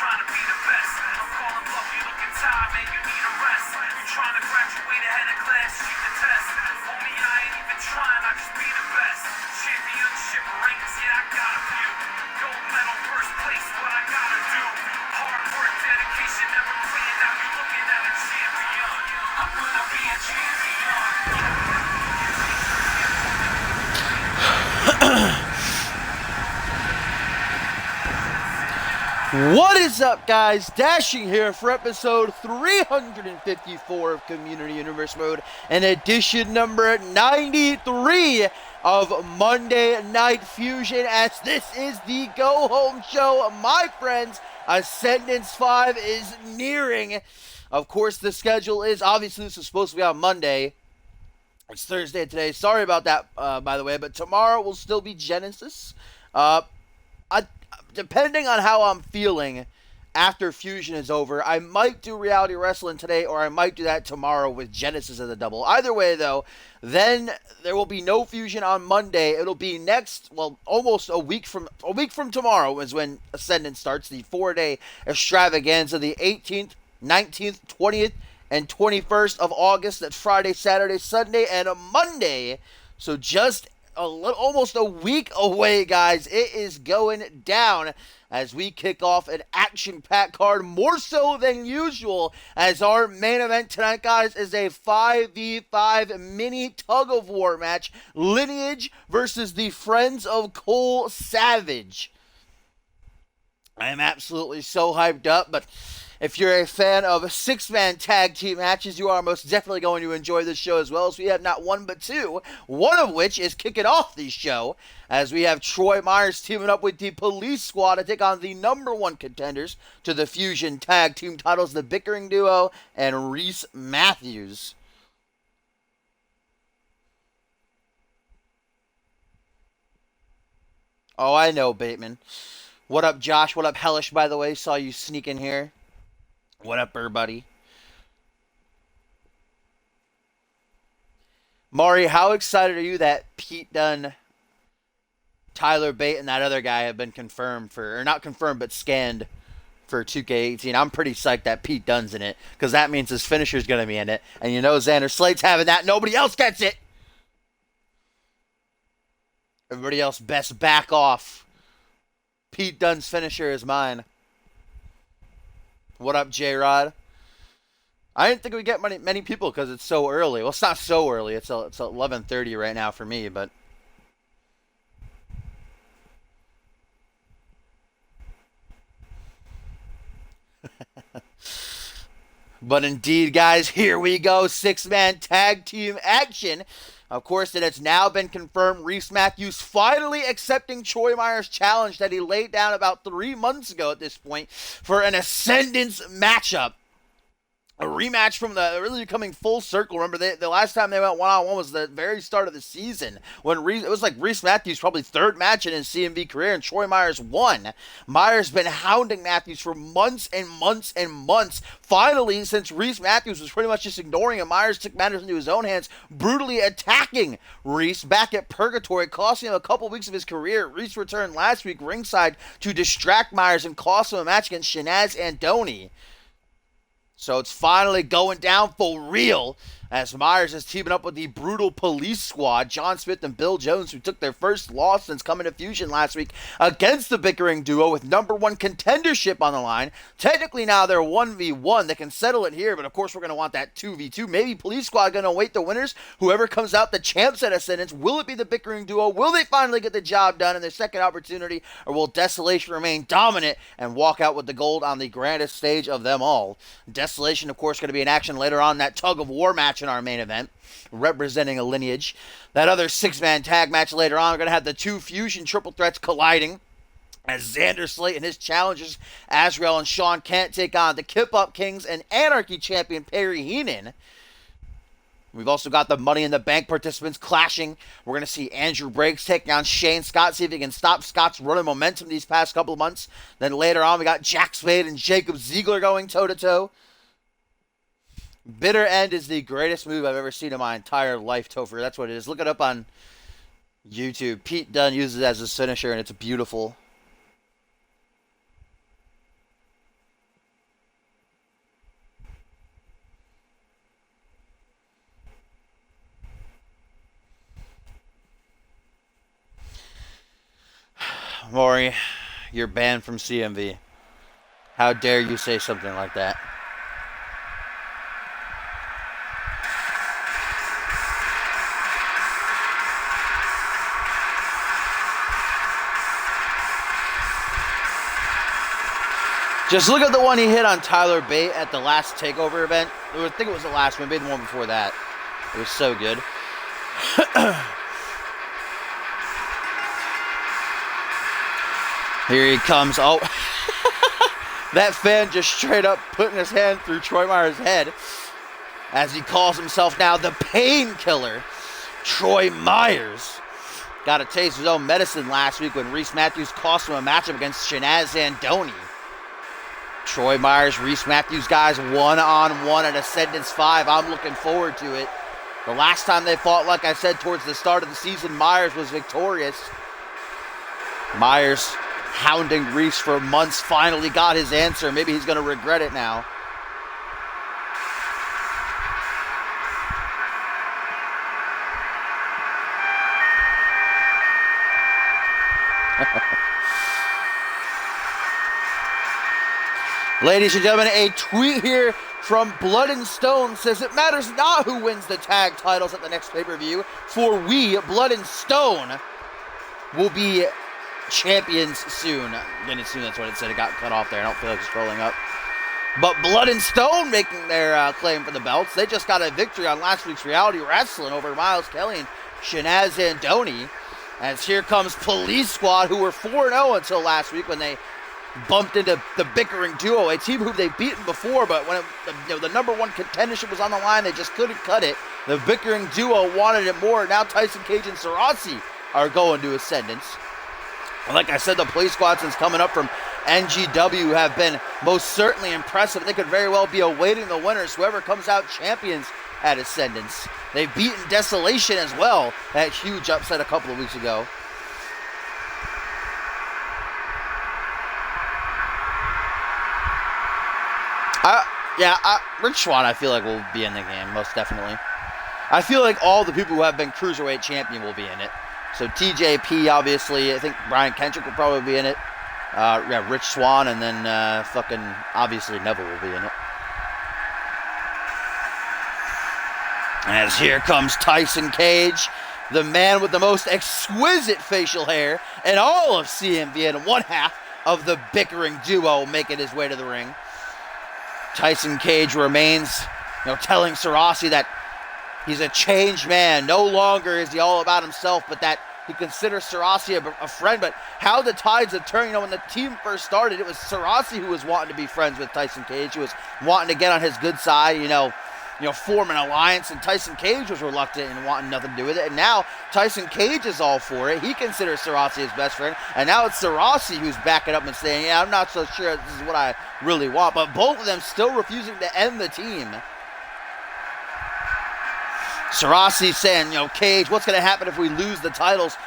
trying to be the best. I'm calling bluff, you looking tired, man, you need a rest. You trying to graduate ahead of class, cheat the test. Homie, I ain't even trying, I just be the best. Championship rings, yeah, I got a few. Gold medal, first place, what I gotta do. Hard work, dedication, never quitting. Now you looking at a champion. I'm gonna be a champion. What is up, guys? Dashing here for episode 354 of Community Universe Mode and edition number 93 of Monday Night Fusion, as this is the go-home show, my friends. Ascendance 5 is nearing. Of course, the schedule is, obviously this is supposed to be on Monday. It's Thursday today. Sorry about that, by the way, but tomorrow will still be Genesis. Depending on how I'm feeling after Fusion is over, I might do Reality Wrestling today, or I might do that tomorrow with Genesis as a double. Either way, though, then there will be no Fusion on Monday. It'll be almost a week from tomorrow is when Ascendance starts, the 4-day extravaganza, the 18th, 19th, 20th, and 21st of August. That's Friday, Saturday, Sunday, and a Monday. So just almost a week away, guys. It is going down as we kick off an action-packed card, more so than usual, as our main event tonight, guys, is a 5v5 mini Tug of War match. Lineage versus the Friends of Cole Savage. I am absolutely so hyped up, but if you're a fan of six-man tag team matches, you are most definitely going to enjoy this show as well, as we have not one but two, one of which is kicking off the show, as we have Troy Myers teaming up with the Police Squad to take on the number one contenders to the Fusion tag team titles, the Bickering Duo and Reese Matthews. Oh, I know, Bateman. What up, Josh? What up, Hellish, by the way? Saw you sneak in here. What up, everybody? Maury, how excited are you that Pete Dunne, Tyler Bate, and that other guy have been confirmed for, or not confirmed, but scanned for 2K18? I'm pretty psyched that Pete Dunne's in it, because that means his finisher's going to be in it. And you know Xander Slate's having that. Nobody else gets it. Everybody else best back off. Pete Dunne's finisher is mine. What up, J-Rod? I didn't think we'd get many people because it's so early. Well, it's not so early. It's 11:30 right now for me, but but indeed, guys, here we go. Six-man tag team action. Of course, it has now been confirmed Reese Matthews finally accepting Troy Myers' challenge that he laid down about 3 months ago at this point for an Ascendance matchup. A rematch from the really coming full circle. Remember, the last time they went one-on-one was the very start of the season when it was like Reese Matthews' probably third match in his CMV career, and Troy Myers won. Myers been hounding Matthews for months and months and months. Finally, since Reese Matthews was pretty much just ignoring him, Myers took matters into his own hands, brutally attacking Reese back at Purgatory, costing him a couple weeks of his career. Reese returned last week ringside to distract Myers and cost him a match against Shanaz Andoni. So it's finally going down for real as Myers is teaming up with the brutal Police Squad, John Smith and Bill Jones, who took their first loss since coming to Fusion last week against the Bickering Duo with number one contendership on the line. Technically now they're 1v1. They can settle it here, but of course we're going to want that 2v2. Maybe Police Squad going to await the winners. Whoever comes out the champs at Ascendance, will it be the Bickering Duo? Will they finally get the job done in their second opportunity, or will Desolation remain dominant and walk out with the gold on the grandest stage of them all? Desolation, of course, going to be in action later on, that Tug of War match in our main event, representing a Lineage. That other six-man tag match later on, we're going to have the two Fusion triple threats colliding as Xander Slate and his challengers, Azrael and Sean Kent, take on the Kip Up Kings and Anarchy champion Perry Heenan. We've also got the Money in the Bank participants clashing. We're going to see Andrew Briggs take down Shane Scott, see if he can stop Scott's running momentum these past couple of months. Then later on, we got Jack Spade and Jacob Ziegler going toe-to-toe. Bitter End is the greatest move I've ever seen in my entire life, Topher. That's what it is. Look it up on YouTube. Pete Dunne uses it as his finisher, and it's beautiful. Maury, you're banned from CMV. How dare you say something like that? Just look at the one he hit on Tyler Bate at the last TakeOver event. I think it was the last one, maybe the one before that. It was so good. Here he comes. Oh, that fan just straight up putting his hand through Troy Myers' head as he calls himself now the Painkiller. Troy Myers got a taste of his own medicine last week when Reese Matthews cost him a matchup against Shanaz Zandoni. Troy Myers, Reese Matthews, guys, one-on-one at Ascendance 5. I'm looking forward to it. The last time they fought, like I said, towards the start of the season, Myers was victorious. Myers hounding Reese for months, finally got his answer. Maybe he's going to regret it now. Ladies and gentlemen, a tweet here from Blood and Stone says it matters not who wins the tag titles at the next pay-per-view, for we, Blood and Stone, will be champions soon. Again, soon, that's what it said. It got cut off there. I don't feel like scrolling up. But Blood and Stone making their claim for the belts. They just got a victory on last week's Reality Wrestling over Miles Kelly and Shanaz Zandoni. As here comes Police Squad, who were 4-0 until last week when they bumped into the Bickering Duo, a team who they've beaten before, but when the number one contendership was on the line, they just couldn't cut it. The Bickering Duo wanted it more. Now Tyson Cage and Sarasi are going to Ascendance. And like I said, the Police Squad, since coming up from NGW, have been most certainly impressive. They could very well be awaiting the winners, whoever comes out champions at Ascendance. They've beaten Desolation as well, that huge upset a couple of weeks ago. Rich Swann, I feel like, will be in the game, most definitely. I feel like all the people who have been Cruiserweight champion will be in it. So TJP, obviously, I think Brian Kendrick will probably be in it. Rich Swann, and then obviously Neville will be in it. As here comes Tyson Cage, the man with the most exquisite facial hair in all of CMV, and one half of the Bickering Duo making his way to the ring. Tyson Cage remains, telling Sarasi that he's a changed man. No longer is he all about himself, but that he considers Sarasi a friend. But how the tides have turned. When the team first started, it was Sarasi who was wanting to be friends with Tyson Cage. He was wanting to get on his good side, form an alliance, and Tyson Cage was reluctant and wanting nothing to do with it. And now Tyson Cage is all for it. He considers Sarasi his best friend, and now it's Sarasi who's backing up and saying, yeah, I'm not so sure this is what I really want. But both of them still refusing to end the team. Sarasi saying, Cage, what's going to happen if we lose the titles,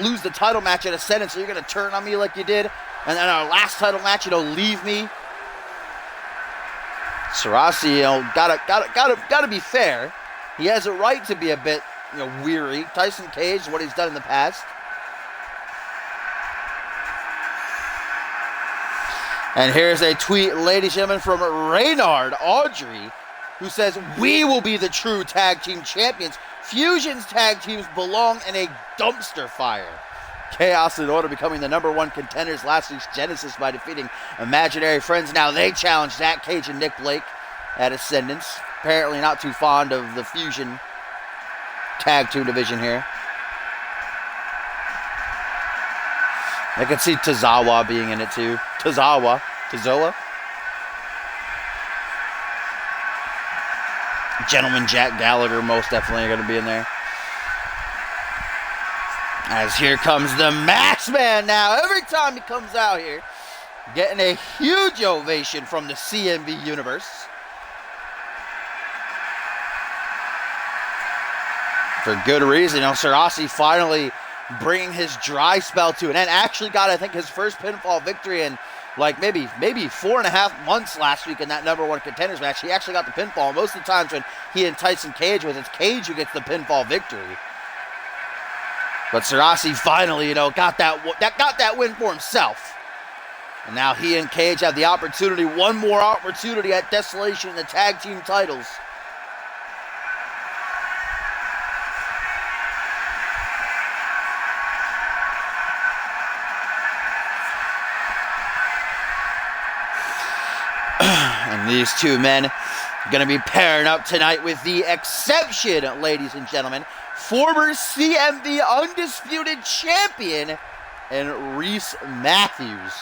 lose the title match at Ascendance? So you're going to turn on me like you did, and then our last title match, leave me? Sarasi, gotta be fair. He has a right to be a bit, weary. Tyson Cage, what he's done in the past. And here's a tweet, ladies and gentlemen, from Reynard Audrey, who says, we will be the true tag team champions. Fusion's tag teams belong in a dumpster fire. Chaos and Order becoming the number one contenders last week's Genesis by defeating Imaginary Friends. Now they challenge Zach Cage and Nick Blake at Ascendance. Apparently not too fond of the Fusion tag team division here. I could see Tozawa being in it too. Tozawa. Gentleman Jack Gallagher most definitely are going to be in there. As here comes the Masked Man now. Every time he comes out here, getting a huge ovation from the CMV universe. For good reason. Sarasi finally bringing his dry spell to an end. Actually got, I think, his first pinfall victory in maybe 4.5 months last week in that number one contenders match. He actually got the pinfall. Most of the times when he and Tyson Cage was, it's Cage who gets the pinfall victory. But Sarasi finally, got that win for himself. And now he and Cage have the opportunity, one more opportunity at Desolation in the tag team titles. And these two men are going to be pairing up tonight with the exception, ladies and gentlemen, former CMV Undisputed Champion and Reese Matthews.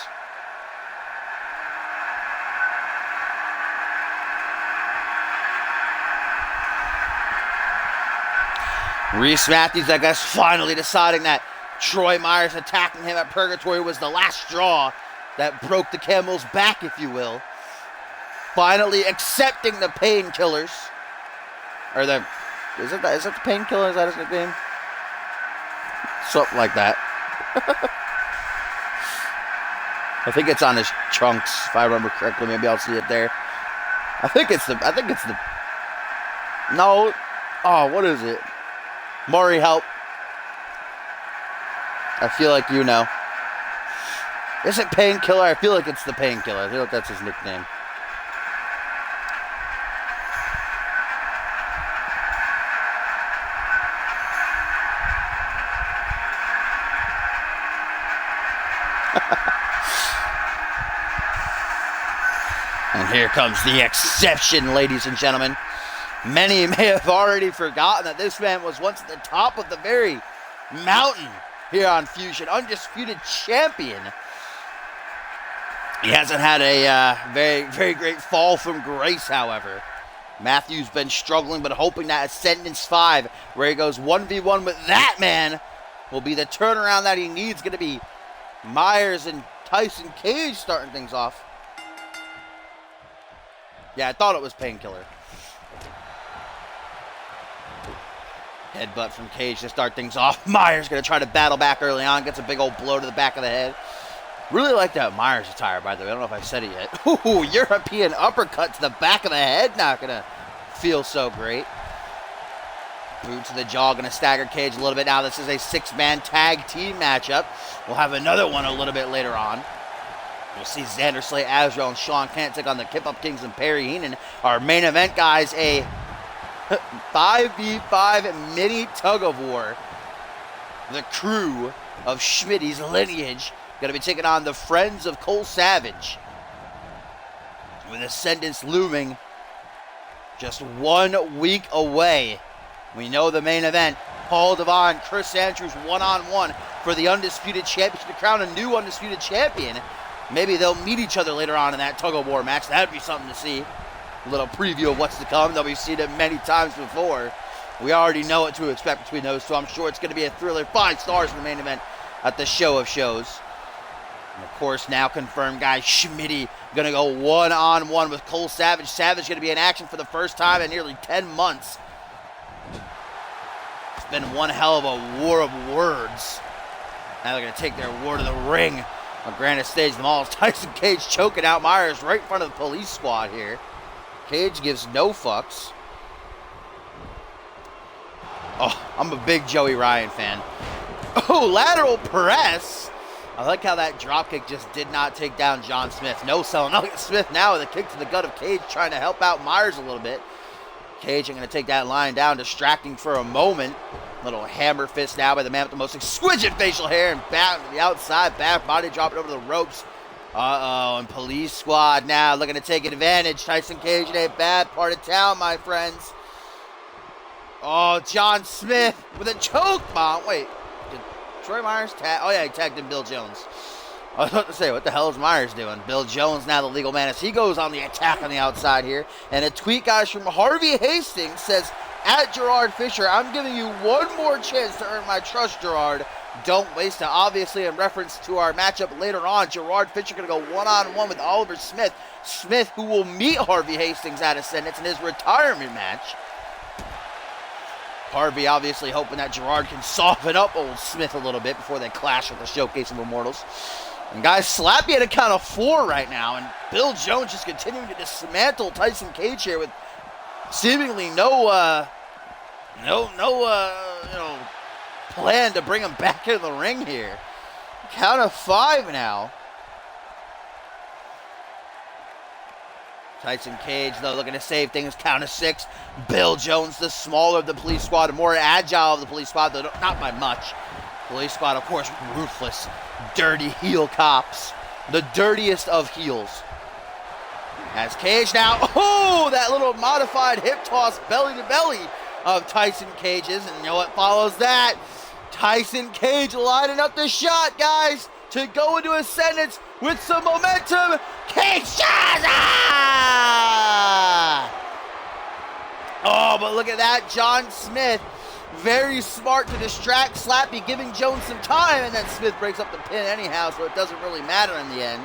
Reese Matthews, I guess, finally deciding that Troy Myers attacking him at Purgatory was the last straw that broke the camel's back, if you will. Finally accepting the painkillers. Or is it the painkiller? Is that his nickname? Something like that. I think it's on his trunks, if I remember correctly. Maybe I'll see it there. I think it's the no. Oh, what is it? Maury, help. I feel like you know. Is it Painkiller? I feel like it's the Painkiller. I feel like that's his nickname. And here comes the exception, ladies and gentlemen. Many may have already forgotten that this man was once at the top of the very mountain here on Fusion. Undisputed champion. He hasn't had a very, very great fall from grace, however. Matthews been struggling, but hoping that Ascendance 5, where he goes 1v1 with that man, will be the turnaround that he needs. Going to be Myers and Tyson Cage starting things off. Yeah, I thought it was Painkiller. Headbutt from Cage to start things off. Myers going to try to battle back early on. Gets a big old blow to the back of the head. Really like that Myers attire, by the way. I don't know if I said it yet. Ooh, European uppercut to the back of the head. Not going to feel so great. Boot to the jaw. Going to stagger Cage a little bit. Now this is a 6-man tag team matchup. We'll have another one a little bit later on. We'll see Xander Slate, Azrael, and Sean Kent take on the Kip Up Kings and Perry Heenan. Our main event, guys, a 5v5 mini Tug of War. The crew of Schmitty's lineage going to be taking on the Friends of Cole Savage. With Ascendance looming just 1 week away. We know the main event. Paul Devon, Chris Andrews, one-on-one for the Undisputed Championship to crown a new Undisputed Champion. Maybe they'll meet each other later on in that Tug of War match. That'd be something to see. A little preview of what's to come, though we've seen it many times before. We already know what to expect between those two. I'm sure it's going to be a thriller. 5 stars in the main event at the show of shows. And of course, now confirmed, guys, Schmitty going to go one-on-one with Cole Savage. Savage going to be in action for the first time in nearly 10 months. It's been one hell of a war of words. Now they're going to take their war to the ring on Granite Stage. The Mall. Tyson Cage choking out Myers right in front of the police squad here. Cage gives no fucks. Oh, I'm a big Joey Ryan fan. Oh, lateral press. I like how that dropkick just did not take down John Smith. No selling. No, Smith now with a kick to the gut of Cage, trying to help out Myers a little bit. Cage going to take that line down, distracting for a moment. Little hammer fist now by the man with the most exquisite facial hair, and back to the outside, back body dropping over the ropes. Uh-oh, and police squad now looking to take advantage. Tyson Cage in a bad part of town, my friends. Oh, John Smith with a choke bomb. Wait, did Troy Myers tag? Oh, yeah, he tagged in Bill Jones. I was about to say, what the hell is Myers doing? Bill Jones now the legal man as he goes on the attack on the outside here. And a tweet, guys, from Harvey Hastings says, at Gerard Fisher, I'm giving you one more chance to earn my trust, Gerard. Don't waste it. Obviously, in reference to our matchup later on, Gerard Fisher going to go one-on-one with Oliver Smith. Smith, who will meet Harvey Hastings at Ascendance in his retirement match. Harvey obviously hoping that Gerard can soften up old Smith a little bit before they clash at the Showcase of Immortals. And guys, Slappy at a count of 4 right now, and Bill Jones just continuing to dismantle Tyson Cage here with seemingly no plan to bring him back into the ring here. Count of 5 now. Tyson Cage, though, looking to save things. Count of 6. Bill Jones, the smaller of the police squad, the more agile of the police squad, though not by much. Police squad, of course, ruthless, dirty heel cops. The dirtiest of heels. As Cage now, oh, that little modified hip toss belly to belly of Tyson Cage's. And you know what follows that? Tyson Cage lining up the shot, guys, to go into ascendance with some momentum. Cage shot! Oh, but look at that. John Smith, very smart to distract Slappy, giving Jones some time, and then Smith breaks up the pin anyhow, so it doesn't really matter in the end.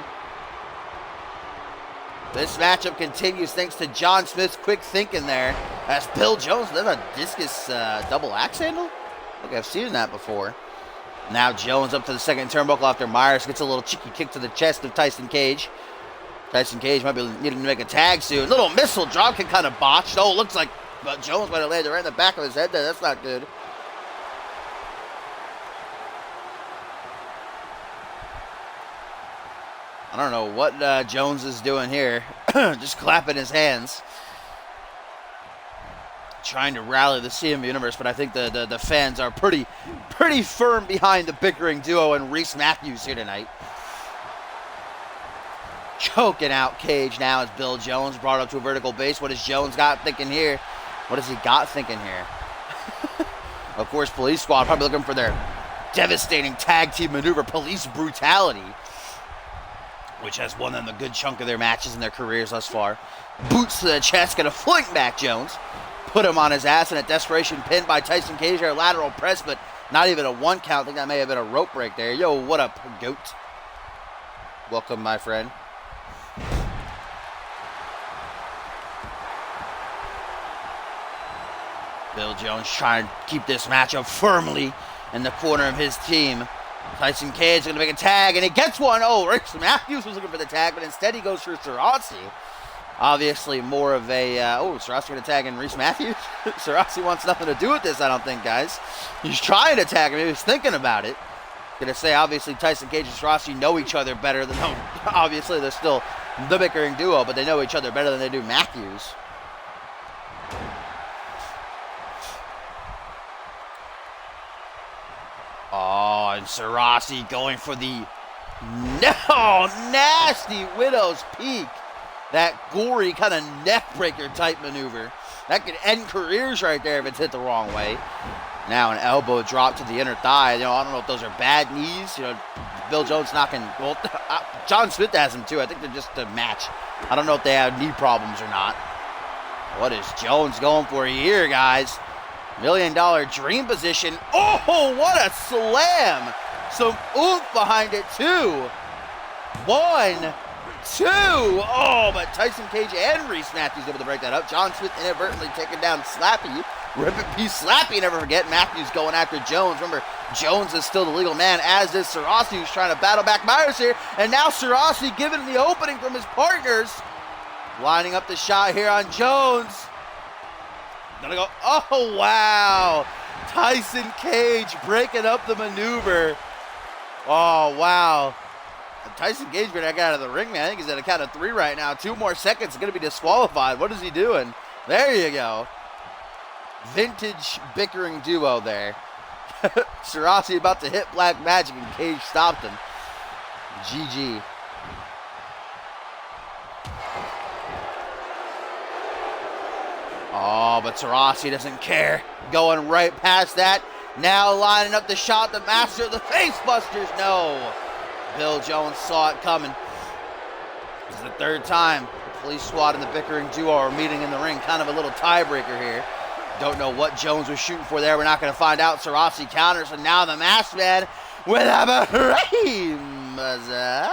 This matchup continues thanks to John Smith's quick thinking there. As Bill Jones, there's a discus double axe handle? I think I've seen that before. Now Jones up to the second turnbuckle after Myers gets a little cheeky kick to the chest of Tyson Cage. Tyson Cage might be needing to make a tag soon. Little missile dropkick kind of botched. Oh, looks like Jones might have landed right in the back of his head there. That's not good. I don't know what Jones is doing here. Just clapping his hands. Trying to rally the CMV universe, but I think the fans are pretty firm behind the bickering duo and Reese Matthews here tonight. Choking out Cage now as Bill Jones brought up to a vertical base. What has Jones got thinking here? What has he got thinking here? Of course, Police Squad probably looking for their devastating tag team maneuver, Police Brutality, which has won them a good chunk of their matches in their careers thus far. Boots to the chest, gonna fling back Jones. Put him on his ass in a desperation pin by Tyson Cage, or a lateral press, but not even a 1 count. I think that may have been a rope break there. Yo, what up, goat? Welcome, my friend. Bill Jones trying to keep this matchup firmly in the corner of his team. Tyson Cage is going to make a tag, and he gets one. Oh, Reese Matthews was looking for the tag, but instead he goes for Sarasi. Obviously more of a, Sarasi going to tag in Reese Matthews? Sarasi wants nothing to do with this, I don't think, guys. He's trying to tag him. He was thinking about it. Going to say, obviously, Tyson Cage and Sarasi know each other better than, obviously, they're still the bickering duo, but they know each other better than they do Matthews. Oh, and Sarasi going for the nasty Widow's Peak. That gory kind of neckbreaker type maneuver. That could end careers right there if it's hit the wrong way. Now an elbow drop to the inner thigh. I don't know if those are bad knees. Bill Jones knocking. Well, John Smith has them too. I think they're just a match. I don't know if they have knee problems or not. What is Jones going for here, guys? $1 Million Dream position. Oh, what a slam. Some oomph behind it, too. 1, 2. Oh, but Tyson Cage and Reese Matthews able to break that up. John Smith inadvertently taking down Slappy. Rip it, piece Slappy. Never forget Matthews going after Jones. Remember, Jones is still the legal man, as is Sarasi, who's trying to battle back Myers here. And now Sarasi giving the opening from his partners. Lining up the shot here on Jones. Gonna go, oh, wow. Tyson Cage breaking up the maneuver. Oh, wow. Tyson Cage better get out of the ring, man. I think he's at a count of 3 right now. 2 more seconds, going to be disqualified. What is he doing? There you go. Vintage bickering duo there. Sarasi about to hit Black Magic, and Cage stopped him. GG. Oh, but Sarasi doesn't care. Going right past that. Now lining up the shot, the master of the face busters. No. Bill Jones saw it coming. This is the 3rd time the Police Squad and the bickering duo are meeting in the ring. Kind of a little tiebreaker here. Don't know what Jones was shooting for there. We're not going to find out. Sarasi counters, and now the masked man with a brain buzzer.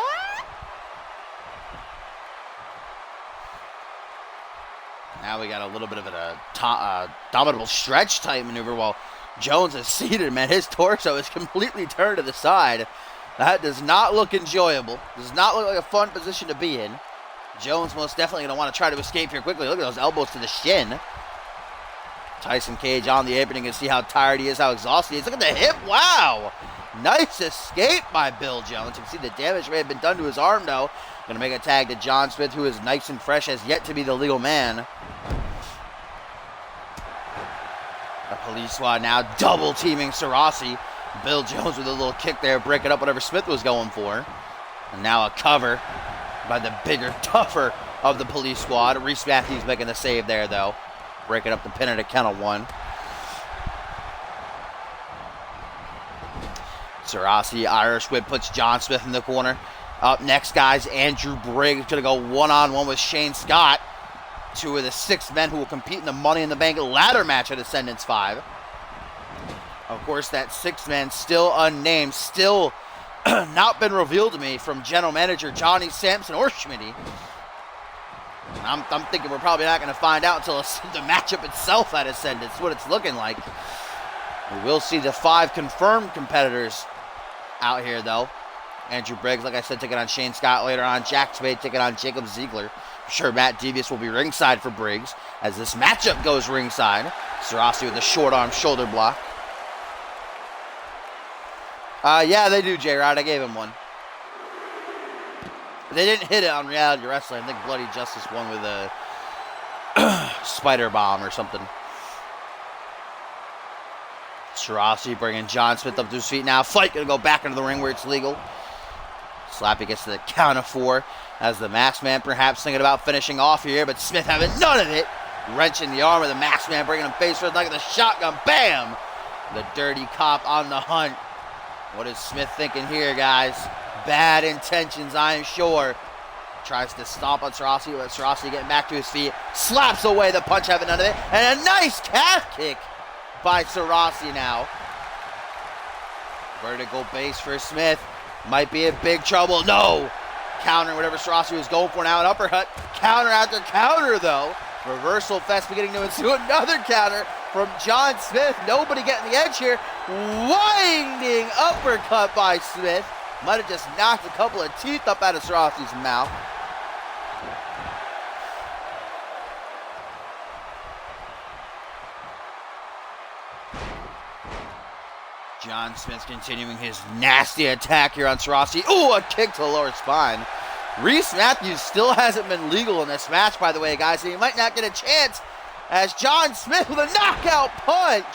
Now we got a little bit of a dominable stretch type maneuver while Jones is seated, man. His torso is completely turned to the side. That does not look enjoyable. Does not look like a fun position to be in. Jones most definitely going to want to try to escape here quickly. Look at those elbows to the shin. Tyson Cage on the apron. You can see how tired he is, how exhausted he is. Look at the hip. Wow. Nice escape by Bill Jones. You can see the damage may have been done to his arm, though. Going to make a tag to John Smith, who is nice and fresh, has yet to be the legal man. The police squad now double teaming Sarasi. Bill Jones with a little kick there, breaking up whatever Smith was going for. And now a cover by the bigger, tougher of the police squad. Reese Matthews making the save there, though. Breaking up the pin at a count of 1. Sarasi, Irish whip, puts John Smith in the corner. Up next, guys, Andrew Briggs going to go one-on-one with Shane Scott. 2 of the 6 men who will compete in the Money in the Bank ladder match at Ascendance 5. Of course, that 6th man still unnamed, still not been revealed to me from General Manager Johnny Sampson or Schmitty. I'm thinking we're probably not going to find out until the matchup itself at Ascendance, what it's looking like. We will see the 5 confirmed competitors out here, though. Andrew Briggs, like I said, taking on Shane Scott later on. Jack Spade taking on Jacob Ziegler. I'm sure Matt Devious will be ringside for Briggs as this matchup goes ringside. Sarasi with the short arm shoulder block. Yeah, they do, J-Rod. I gave him one. They didn't hit it on Reality Wrestling. I think Bloody Justice won with a spider bomb or something. Sarasi bringing John Smith up to his feet now. Fight going to go back into the ring where it's legal. Slappy gets to the count of 4 as the Masked Man perhaps thinking about finishing off here, but Smith having none of it. Wrenching the arm of the Masked Man, bringing him face first like the shotgun. Bam! The Dirty Cop on the hunt. What is Smith thinking here, guys? Bad intentions, I am sure. Tries to stomp on Sarasi, but Sarasi getting back to his feet. Slaps away the punch, having none of it. And a nice calf kick by Sarasi now. Vertical base for Smith. Might be in big trouble. No! Countering whatever Sarasi was going for now. An uppercut. Counter after counter, though. Reversal fest beginning to ensue. Another counter from John Smith. Nobody getting the edge here. Winding uppercut by Smith. Might have just knocked a couple of teeth up out of Sarasi's mouth. John Smith continuing his nasty attack here on Sarasi. Ooh, a kick to the lower spine. Reese Matthews still hasn't been legal in this match, by the way, guys, and he might not get a chance as John Smith with a knockout punch.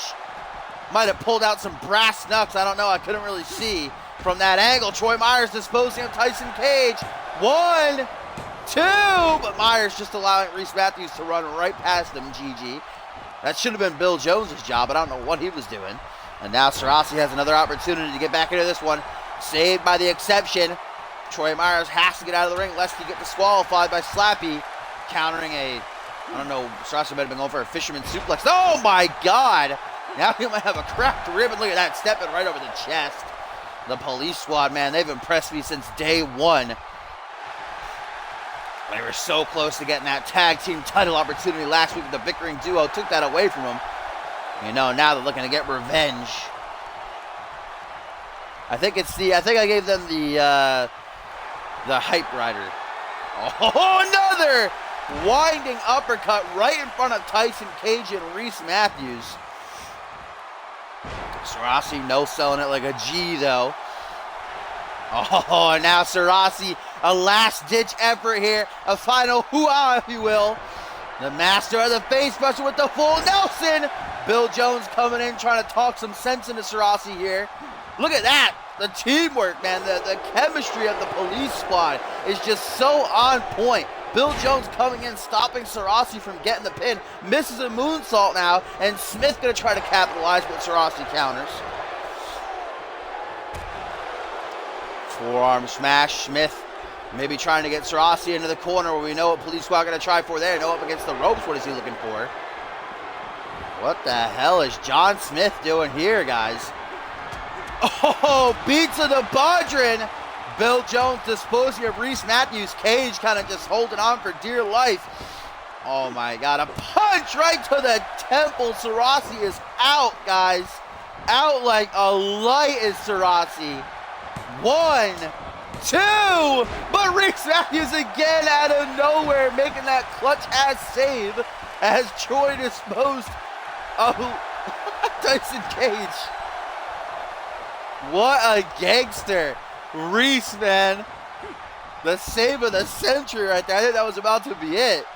Might have pulled out some brass knucks. I don't know. I couldn't really see from that angle. Troy Myers disposing of Tyson Cage. 1, 2, but Myers just allowing Reese Matthews to run right past him. GG. That should have been Bill Jones' job, but I don't know what he was doing. And now Sarasi has another opportunity to get back into this one. Saved by the exception. Troy Myers has to get out of the ring lest he get disqualified by Slappy. Countering a, I don't know, Sarasi might have been going for a fisherman suplex. Oh my God! Now he might have a cracked rib, and look at that, stepping right over the chest. The police squad, man, they've impressed me since day 1. They were so close to getting that tag team title opportunity last week. The bickering duo took that away from them. You know, now they're looking to get revenge. I think I gave them the hype rider. Oh, another winding uppercut right in front of Tyson Cage and Reese Matthews. Sarasi no selling it like a G, though. Oh, and now Sarasi, a last-ditch effort here. A final hoo-ah, if you will. The master of the face buster with the full Nelson. Bill Jones coming in, trying to talk some sense into Sarasi here. Look at that. The teamwork, man. The chemistry of the police squad is just so on point. Bill Jones coming in, stopping Sarasi from getting the pin. Misses a moonsault now, and Smith going to try to capitalize, but Sarasi counters. Forearm smash. Smith maybe trying to get Sarasi into the corner where we know what police squad going to try for there. No up against the ropes. What is he looking for? What the hell is John Smith doing here, guys? Oh, beats of the Bodrin. Bill Jones disposing of Reese Matthews. Cage kind of just holding on for dear life. Oh my God, a punch right to the temple. Sarasi is out, guys. Out like a light is Sarasi. 1, 2, but Reese Matthews again out of nowhere making that clutch ass save as Troy disposed Oh, Tyson Cage. What a gangster. Reese, man. The save of the century right there. I think that was about to be it.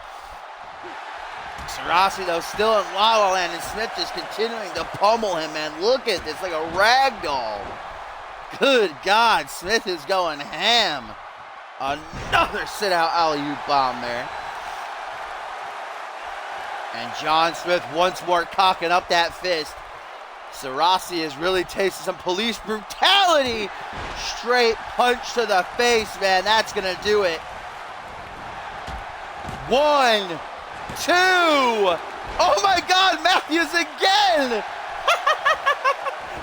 Cerasi, though, still in La La Land, and Smith just continuing to pummel him, man. Look at this, like a rag doll. Good God, Smith is going ham. Another sit-out alley-oop bomb there. And John Smith once more cocking up that fist. Cerasi is really tasting some police brutality. Straight punch to the face, man. That's going to do it. 1, 2. Oh my God, Matthews again.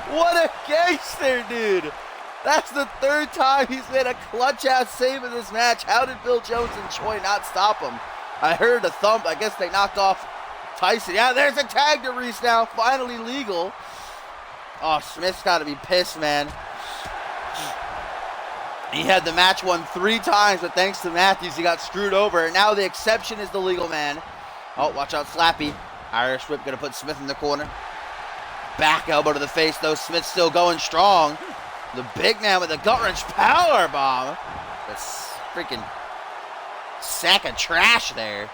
What a gangster, dude. That's the third time he's made a clutch-ass save in this match. How did Bill Jones and Choi not stop him? I heard a thump. I guess they knocked off Tyson. Yeah, there's a tag to Reese now. Finally legal. Oh, Smith's got to be pissed, man. He had the match won 3 times, but thanks to Matthews, he got screwed over. And now the exception is the legal man. Oh, watch out, Slappy. Irish whip going to put Smith in the corner. Back elbow to the face, though. Smith still going strong. The big man with a gut-wrench power bomb. That's freaking sack of trash there.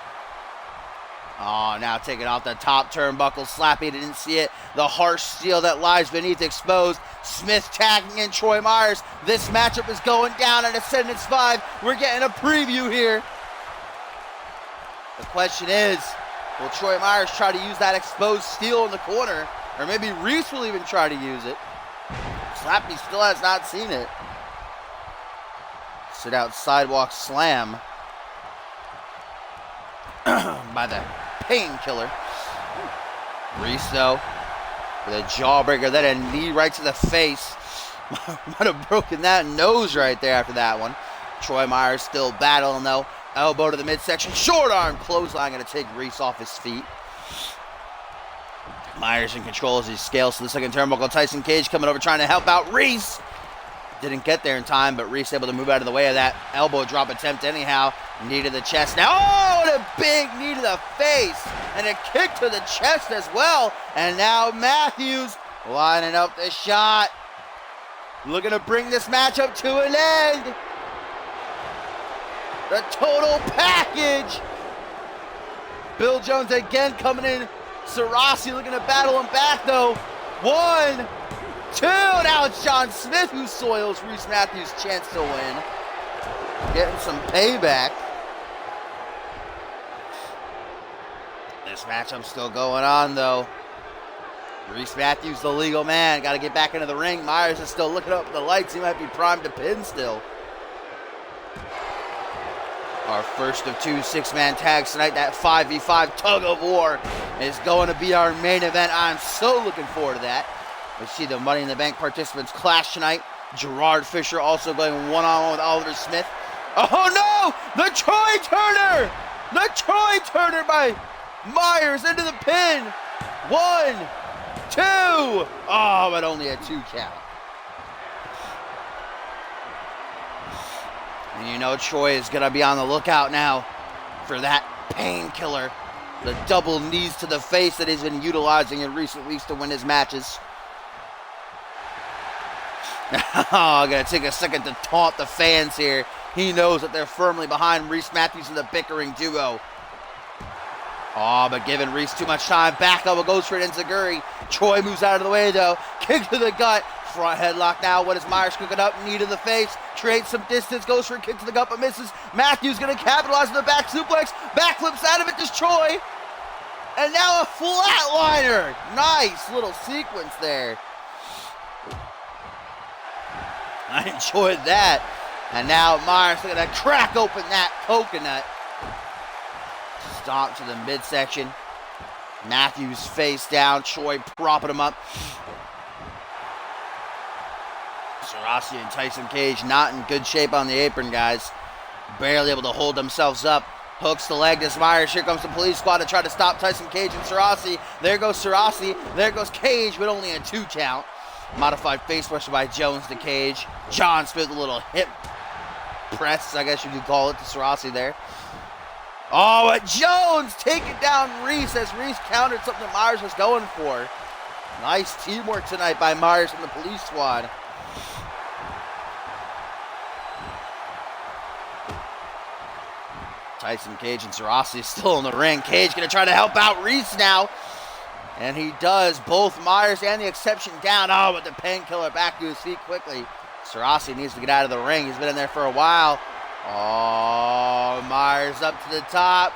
Oh, now taking off the top turnbuckle. Slappy didn't see it. The harsh steel that lies beneath exposed. Smith tagging in Troy Myers. This matchup is going down at Ascendance 5. We're getting a preview here. The question is, will Troy Myers try to use that exposed steel in the corner? Or maybe Reese will even try to use it. Slappy still has not seen it. Sit out sidewalk slam by the painkiller. Reese, though, with a jawbreaker, then a knee right to the face. Might have broken that nose right there after that one. Troy Myers still battling, though. Elbow to the midsection. Short arm clothesline going to take Reese off his feet. Myers in control as he scales to the second turnbuckle. Tyson Cage coming over trying to help out Reese. Didn't get there in time, but Reese able to move out of the way of that elbow drop attempt anyhow. Knee to the chest now. Oh, and a big knee to the face. And a kick to the chest as well. And now Matthews lining up the shot. Looking to bring this matchup to an end. The total package. Bill Jones again coming in. Cerasi looking to battle him back, though. 1, 2. Now it's John Smith who soils Reese Matthews' chance to win. Getting some payback. This matchup still going on, though. Reese Matthews, the legal man. Got to get back into the ring. Myers is still looking up at the lights. He might be primed to pin still. Our first of 2 6-man tags tonight. That 5v5 Tug of War is going to be our main event. I'm so looking forward to that. We see the Money in the Bank participants clash tonight. Gerard Fisher also going one-on-one with Oliver Smith. Oh no! The Troy Turner! The Troy Turner by Myers into the pin. 1, 2. Oh, but only a 2 count. And you know Troy is going to be on the lookout now for that painkiller. The double knees to the face that he's been utilizing in recent weeks to win his matches. I'm going to take a second to taunt the fans here. He knows that they're firmly behind Reese Matthews and the bickering duo. Oh, but giving Reese too much time. Back elbow goes for an enziguri. Troy moves out of the way, though. Kick to the gut. Front headlock now. What is Myers cooking up? Knee to the face. Trades some distance. Goes for a kick to the gut, but misses. Matthews going to capitalize on the back suplex. Backflips out of it. Just Troy. And now a flatliner. Nice little sequence there. I enjoyed that. And now Myers going to crack open that coconut. Stomp to the midsection. Matthews face down. Troy propping him up. Cerasi and Tyson Cage not in good shape on the apron, guys. Barely able to hold themselves up. Hooks the leg to Myers. Here comes the police squad to try to stop Tyson Cage and Cerasi. There goes Cerasi. There goes Cage, but only a 2 count. Modified face pressure by Jones to Cage. John Smith, a little hip press, I guess you could call it, to Cerasi there. Oh, but Jones taking down Reese as Reese countered something Myers was going for. Nice teamwork tonight by Myers and the police squad. Tyson Cage and Sarasi still in the ring. Cage gonna try to help out Reese now. And he does. Both Myers and the Exception down. Oh, but the Painkiller back to his feet quickly. Sarasi needs to get out of the ring. He's been in there for a while. Oh, Myers up to the top.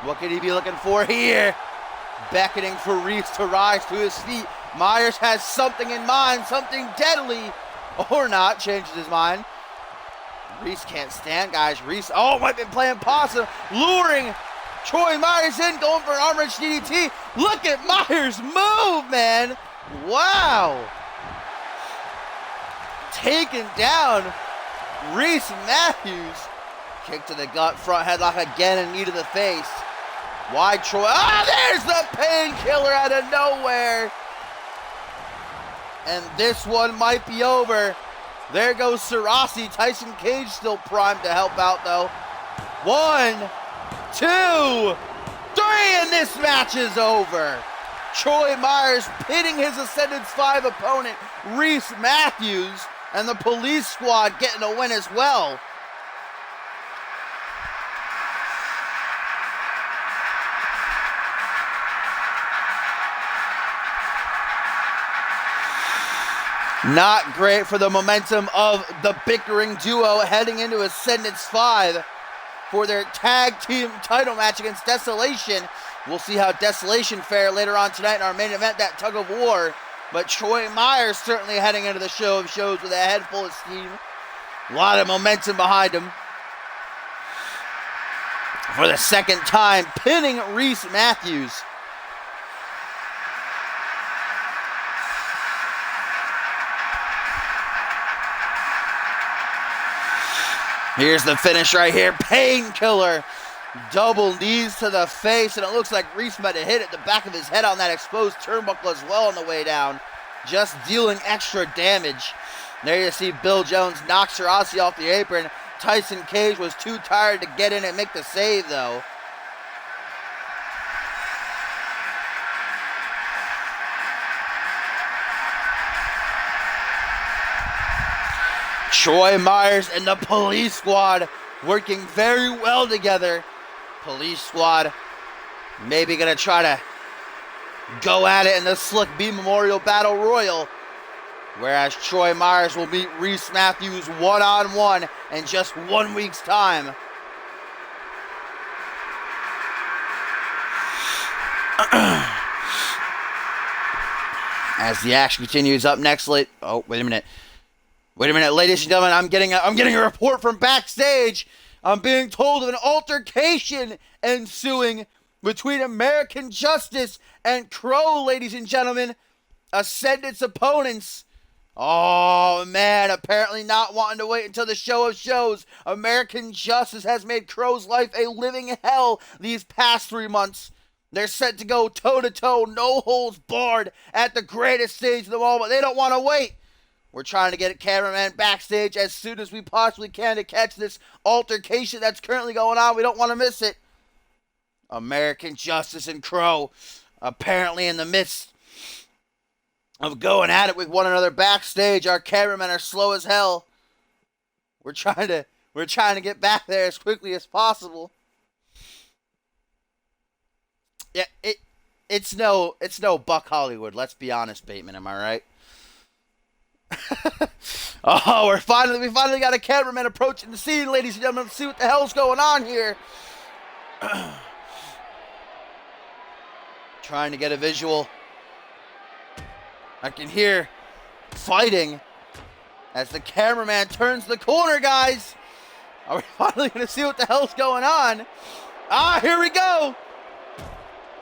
What could he be looking for here? Beckoning for Reese to rise to his feet. Myers has something in mind, something deadly. Or not, changes his mind. Reese can't stand, guys. Reese, oh, might be playing possum. Luring Troy Myers in, going for an arm wrench DDT. Look at Myers move, man. Wow. Taking down Reese Matthews. Kick to the gut, front headlock again, and knee to the face. Wide Troy. Ah, there's the Painkiller out of nowhere. And this one might be over. There goes Sarasi. Tyson Cage still primed to help out, though. 1, 2, 3, and this match is over. Troy Myers pitting his Ascendance 5 opponent, Reese Matthews, and the police squad getting a win as well. Not great for the momentum of the bickering duo heading into Ascendance 5 for their tag team title match against Desolation. We'll see how Desolation fare later on tonight in our main event, that Tug of War. But Troy Myers certainly heading into the show of shows with a head full of steam. A lot of momentum behind him. For the second time, pinning Reese Matthews. Here's the finish right here. Painkiller. Double knees to the face, and it looks like Reese might have hit at the back of his head on that exposed turnbuckle as well on the way down. Just dealing extra damage. There you see Bill Jones knock Sarasi off the apron. Tyson Cage was too tired to get in and make the save, though. Troy Myers and the police squad working very well together. Police squad maybe going to try to go at it in the Slick B Memorial Battle Royal. Whereas Troy Myers will meet Reese Matthews one-on-one in just 1 week's time. As the action continues, up next, wait a minute, ladies and gentlemen, I'm getting a report from backstage. I'm being told of an altercation ensuing between American Justice and Crow, ladies and gentlemen. Ascendance opponents. Oh, man, apparently not wanting to wait until the show of shows. American Justice has made Crow's life a living hell these past 3 months. They're set to go toe-to-toe, no holds barred at the greatest stage of them all, but they don't want to wait. We're trying to get a cameraman backstage as soon as we possibly can to catch this altercation that's currently going on. We don't want to miss it. American Justice and Crow apparently in the midst of going at it with one another backstage. Our cameramen are slow as hell. We're trying to get back there as quickly as possible. Yeah, it's no Buck Hollywood. Let's be honest, Bateman. Am I right? Oh, we finally got a cameraman approaching the scene, ladies and gentlemen. Let's see what the hell's going on here. Trying to get a visual. I can hear fighting as the cameraman turns the corner, guys. Are we finally going to see what the hell's going on? Ah, here we go.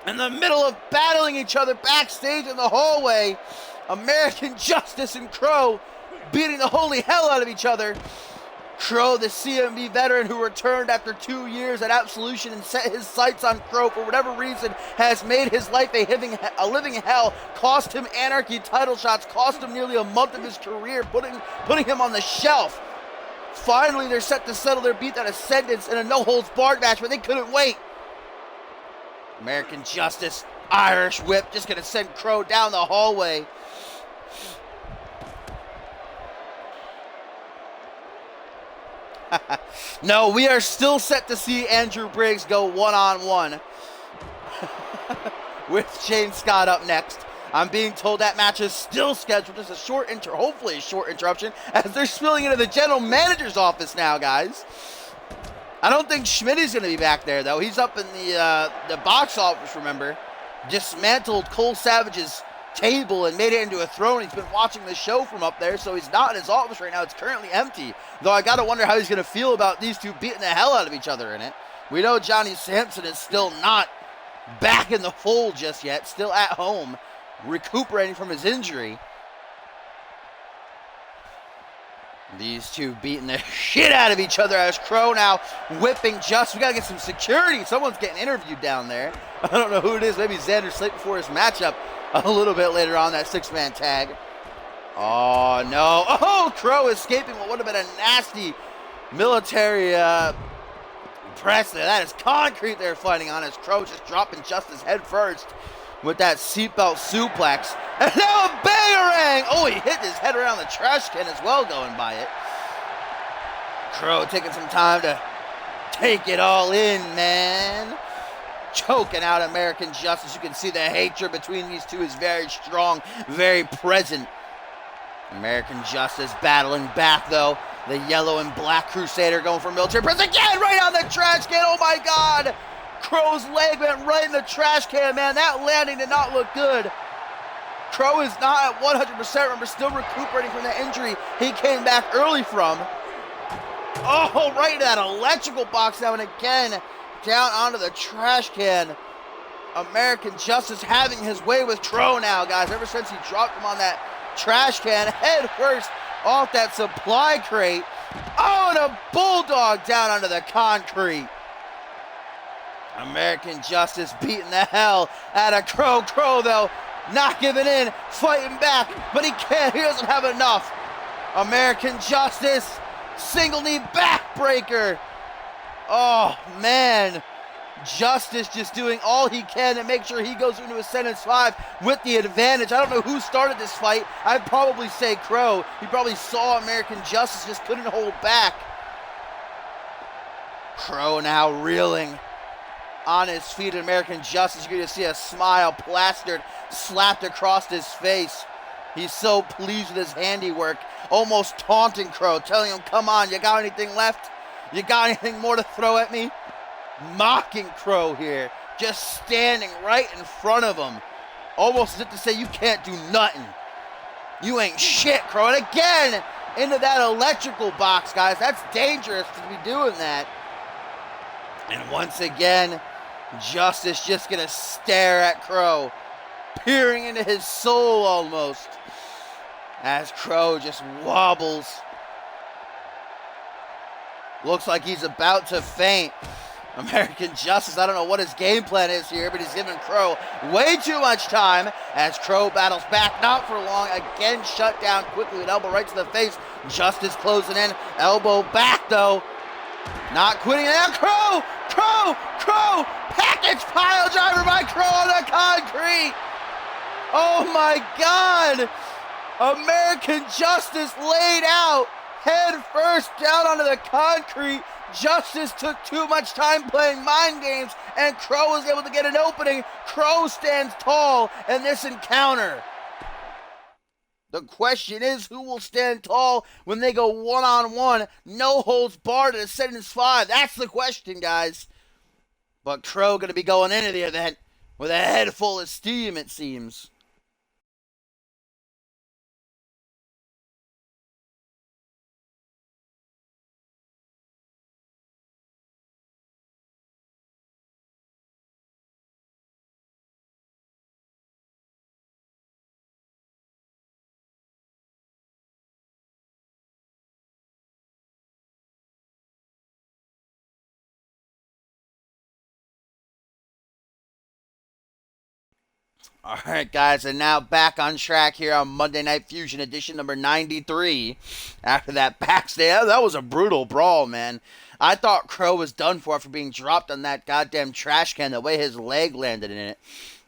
In the middle of battling each other backstage in the hallway, American Justice and Crow beating the holy hell out of each other. Crow, the CMV veteran who returned after 2 years at Absolution and set his sights on Crow for whatever reason, has made his life a living hell, cost him Anarchy title shots, cost him nearly a month of his career, putting him on the shelf. Finally, they're set to settle their beat that ascendance in a no-holds-barred match, but they couldn't wait. American Justice, Irish Whip, just going to send Crow down the hallway. No, we are still set to see Andrew Briggs go one-on-one with Shane Scott up next. I'm being told that match is still scheduled, just a short hopefully a short interruption, as they're spilling into the general manager's office now, guys. I don't think Schmitty's going to be back there, though. He's up in the box office, remember. Dismantled Cole Savage's table and made it into a throne. He's been watching the show from up there, so he's not in his office right now. It's currently empty, though I got to wonder how he's going to feel about these two beating the hell out of each other in it. We know Johnny Sampson is still not back in the fold just yet, still at home, recuperating from his injury. These two beating the shit out of each other as Crow now whipping Just. We got to get some security. Someone's getting interviewed down there. I don't know who it is. Maybe Xander Slate before his matchup a little bit later on, that six-man tag. Oh, no. Oh, Crow escaping what would have been a nasty military press there. That is concrete they're fighting on as Crow just dropping Justice head first with that seatbelt suplex. And now a bangerang! Oh, he hit his head around the trash can as well going by it. Crow taking some time to take it all in, man. Choking out American Justice. You can see the hatred between these two is very strong, very present. American Justice battling back, though. The yellow and black Crusader going for military press again, right on the trash can. Oh, my God. Crow's leg went right in the trash can, man. That landing did not look good. Crow is not at 100%. Remember, still recuperating from that injury he came back early from. Oh, right into that electrical box now, and again, down onto the trash can. American Justice having his way with Crow now, guys. Ever since he dropped him on that trash can, head first off that supply crate. Oh, and a bulldog down onto the concrete. American Justice beating the hell out of Crow. Crow, though, not giving in, fighting back, but he can't. He doesn't have enough. American Justice, single knee backbreaker. Oh, man. Justice just doing all he can to make sure he goes into Ascendance 5 with the advantage. I don't know who started this fight. I'd probably say Crow. He probably saw American Justice, just couldn't hold back. Crow now reeling on his feet. American Justice, you're going to see a smile plastered, slapped across his face. He's so pleased with his handiwork, almost taunting Crow, telling him, come on, you got anything left? You got anything more to throw at me? Mocking Crow here, just standing right in front of him. Almost as if to say, you can't do nothing. You ain't shit, Crow. And again, into that electrical box, guys. That's dangerous to be doing that. And once again, Justice just gonna stare at Crow, peering into his soul almost, as Crow just wobbles. Looks like he's about to faint. American Justice, I don't know what his game plan is here, but he's giving Crow way too much time as Crow battles back, not for long. Again, shut down quickly, an elbow right to the face. Justice closing in, elbow back though. Not quitting now. Crow! Package pile driver by Crow on the concrete! Oh my God! American Justice laid out, head first down onto the concrete. Justice took too much time playing mind games, and Crow was able to get an opening. Crow stands tall in this encounter. The question is, who will stand tall when they go one-on-one, no holds barred at Ascendance 5? That's the question, guys. But Crow going to be going into the event with a head full of steam, it seems. All right, guys, and now back on track here on Monday Night Fusion edition number 93. After that backstage, that was a brutal brawl, man. I thought Crow was done for after being dropped on that goddamn trash can, the way his leg landed in it.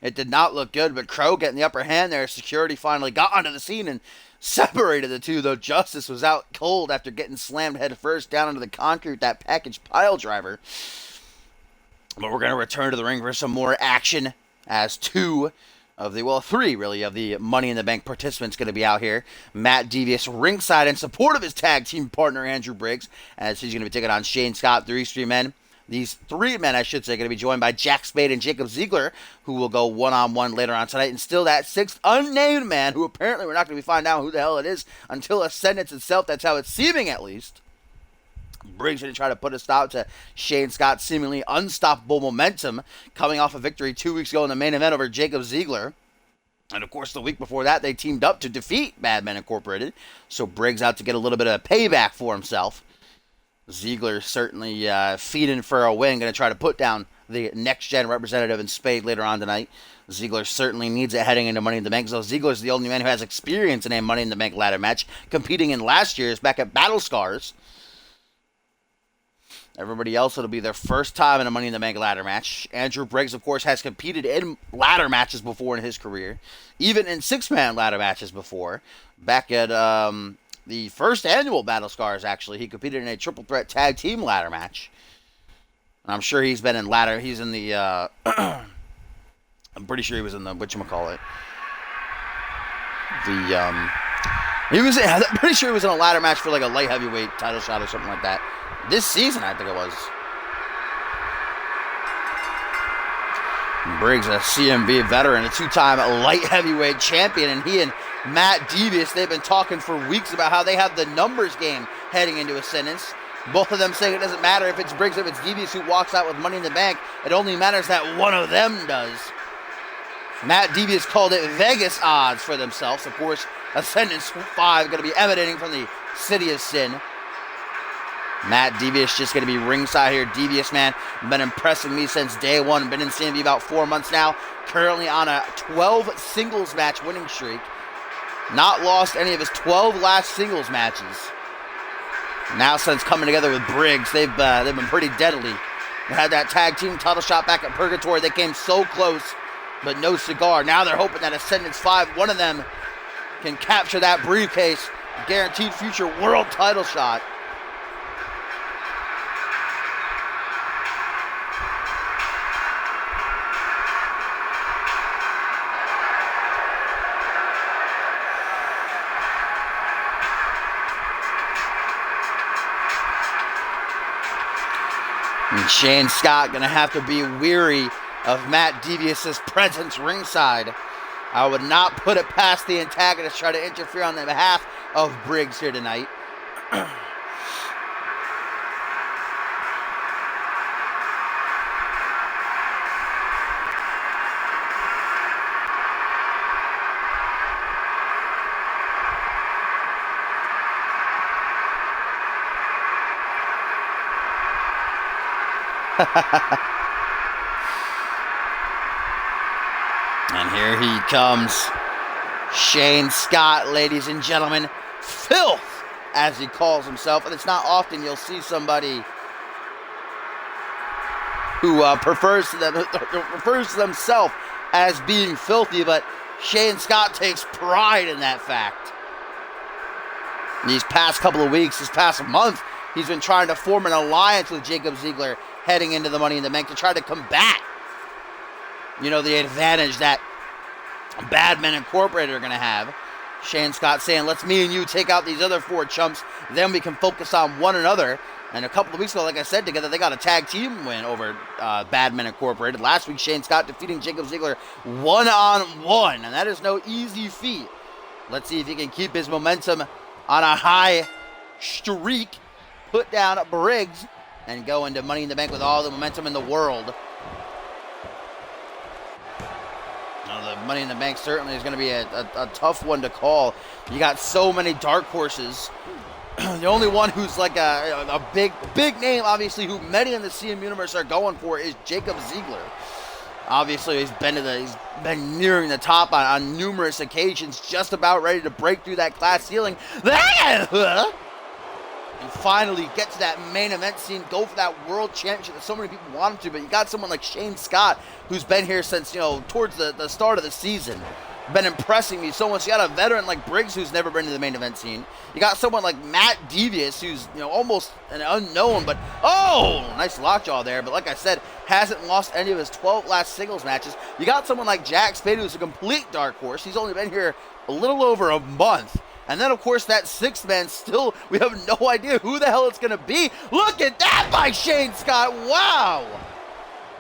It did not look good, but Crow getting the upper hand there. Security finally got onto the scene and separated the two, though Justice was out cold after getting slammed head first down into the concrete, that package pile driver. But we're going to return to the ring for some more action as three really of the Money in the Bank participants going to be out here. Matt Devious ringside in support of his tag team partner Andrew Briggs, as he's going to be taking on Shane Scott. These three men, I should say, going to be joined by Jack Spade and Jacob Ziegler, who will go one-on-one later on tonight. And still that sixth unnamed man, who apparently we're not going to be finding out who the hell it is until Ascendance itself. That's how it's seeming, at least. Briggs going to try to put a stop to Shane Scott's seemingly unstoppable momentum, coming off a victory 2 weeks ago in the main event over Jacob Ziegler. And, of course, the week before that, they teamed up to defeat Bad Men Incorporated. So Briggs out to get a little bit of payback for himself. Ziegler certainly feeding for a win, going to try to put down the next-gen representative in Spade later on tonight. Ziegler certainly needs it heading into Money in the Bank. So Ziegler's the only man who has experience in a Money in the Bank ladder match, competing in last year's back at Battle Scars. Everybody else, it'll be their first time in a Money in the Bank ladder match. Andrew Briggs, of course, has competed in ladder matches before in his career. Even in six-man ladder matches before. Back at the first annual Battle Scars, actually, he competed in a triple threat tag team ladder match. And I'm sure he's been in ladder. He's in the, I'm pretty sure he was in the, whatchamacallit. I'm pretty sure he was in a ladder match for like a light heavyweight title shot or something like that. This season, I think it was. Briggs, a CMV veteran, a two-time light heavyweight champion, and he and Matt Devious, they've been talking for weeks about how they have the numbers game heading into Ascendance. Both of them saying it doesn't matter if it's Briggs or if it's Devious who walks out with Money in the Bank. It only matters that one of them does. Matt Devious called it Vegas odds for themselves. Of course, Ascendance 5 going to be emanating from the City of Sin. Matt Devious just going to be ringside here. Devious, man, been impressing me since day one. Been in CMV about 4 months now. Currently on a 12 singles match winning streak. Not lost any of his 12 last singles matches. Now since coming together with Briggs, they've been pretty deadly. They had that tag team title shot back at Purgatory. They came so close, but no cigar. Now they're hoping that Ascendance 5, one of them, can capture that briefcase. Guaranteed future world title shot. And Shane Scott going to have to be weary of Matt Devious's presence ringside. I would not put it past the antagonist to try to interfere on the behalf of Briggs here tonight. And here he comes. Shane Scott, ladies and gentlemen. Filth, as he calls himself. And it's not often you'll see somebody who refers to themselves as being filthy, but Shane Scott takes pride in that fact. These past couple of weeks, this past month, he's been trying to form an alliance with Jacob Ziegler heading into the Money in the Bank to try to combat, the advantage that Bad Men Incorporated are going to have. Shane Scott saying, let's me and you take out these other four chumps, then we can focus on one another. And a couple of weeks ago, like I said, together they got a tag team win over Bad Men Incorporated. Last week, Shane Scott defeating Jacob Ziegler one-on-one, and that is no easy feat. Let's see if he can keep his momentum on a high streak, put down Briggs, and go into Money in the Bank with all the momentum in the world. Now, the Money in the Bank certainly is going to be a tough one to call. You got so many dark horses. The only one who's like a big name, obviously, who many in the CM universe are going for is Jacob Ziegler. Obviously, he's been nearing the top on numerous occasions, just about ready to break through that glass ceiling. And finally get to that main event scene, go for that world championship that so many people want him to, but you got someone like Shane Scott, who's been here since, towards the start of the season. Been impressing me so much. You got a veteran like Briggs who's never been to the main event scene. You got someone like Matt Devious who's, almost an unknown, but nice lockjaw there. But like I said, hasn't lost any of his 12 last singles matches. You got someone like Jack Spade who's a complete dark horse. He's only been here a little over a month. And then, of course, that sixth man still, we have no idea who the hell it's going to be. Look at that by Shane Scott. Wow.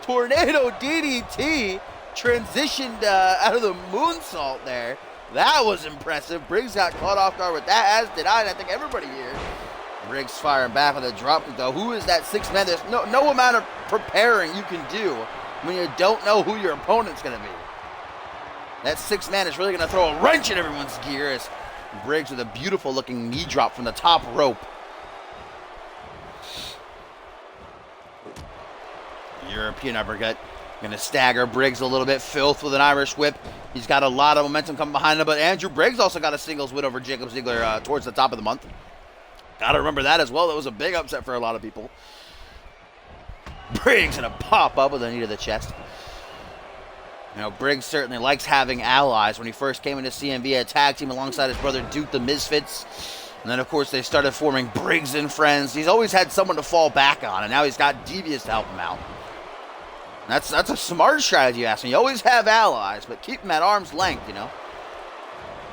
Tornado DDT transitioned out of the moonsault there. That was impressive. Briggs got caught off guard with that, as did I, and I think everybody here. Briggs firing back with a drop kick, though. Who is that sixth man? There's no amount of preparing you can do when you don't know who your opponent's going to be. That sixth man is really going to throw a wrench in everyone's gear as Briggs with a beautiful looking knee drop from the top rope. European uppercut. Gonna stagger Briggs a little bit. Filth with an Irish whip. He's got a lot of momentum coming behind him, but Andrew Briggs also got a singles win over Jacob Ziegler towards the top of the month. Gotta remember that as well. That was a big upset for a lot of people. Briggs gonna pop up with a knee to the chest. Briggs certainly likes having allies. When he first came into CMV, a tag team alongside his brother Duke the Misfits. And then, of course, they started forming Briggs and Friends. He's always had someone to fall back on, and now he's got Devious to help him out. That's a smart strategy, you ask me. You always have allies, but keep them at arm's length,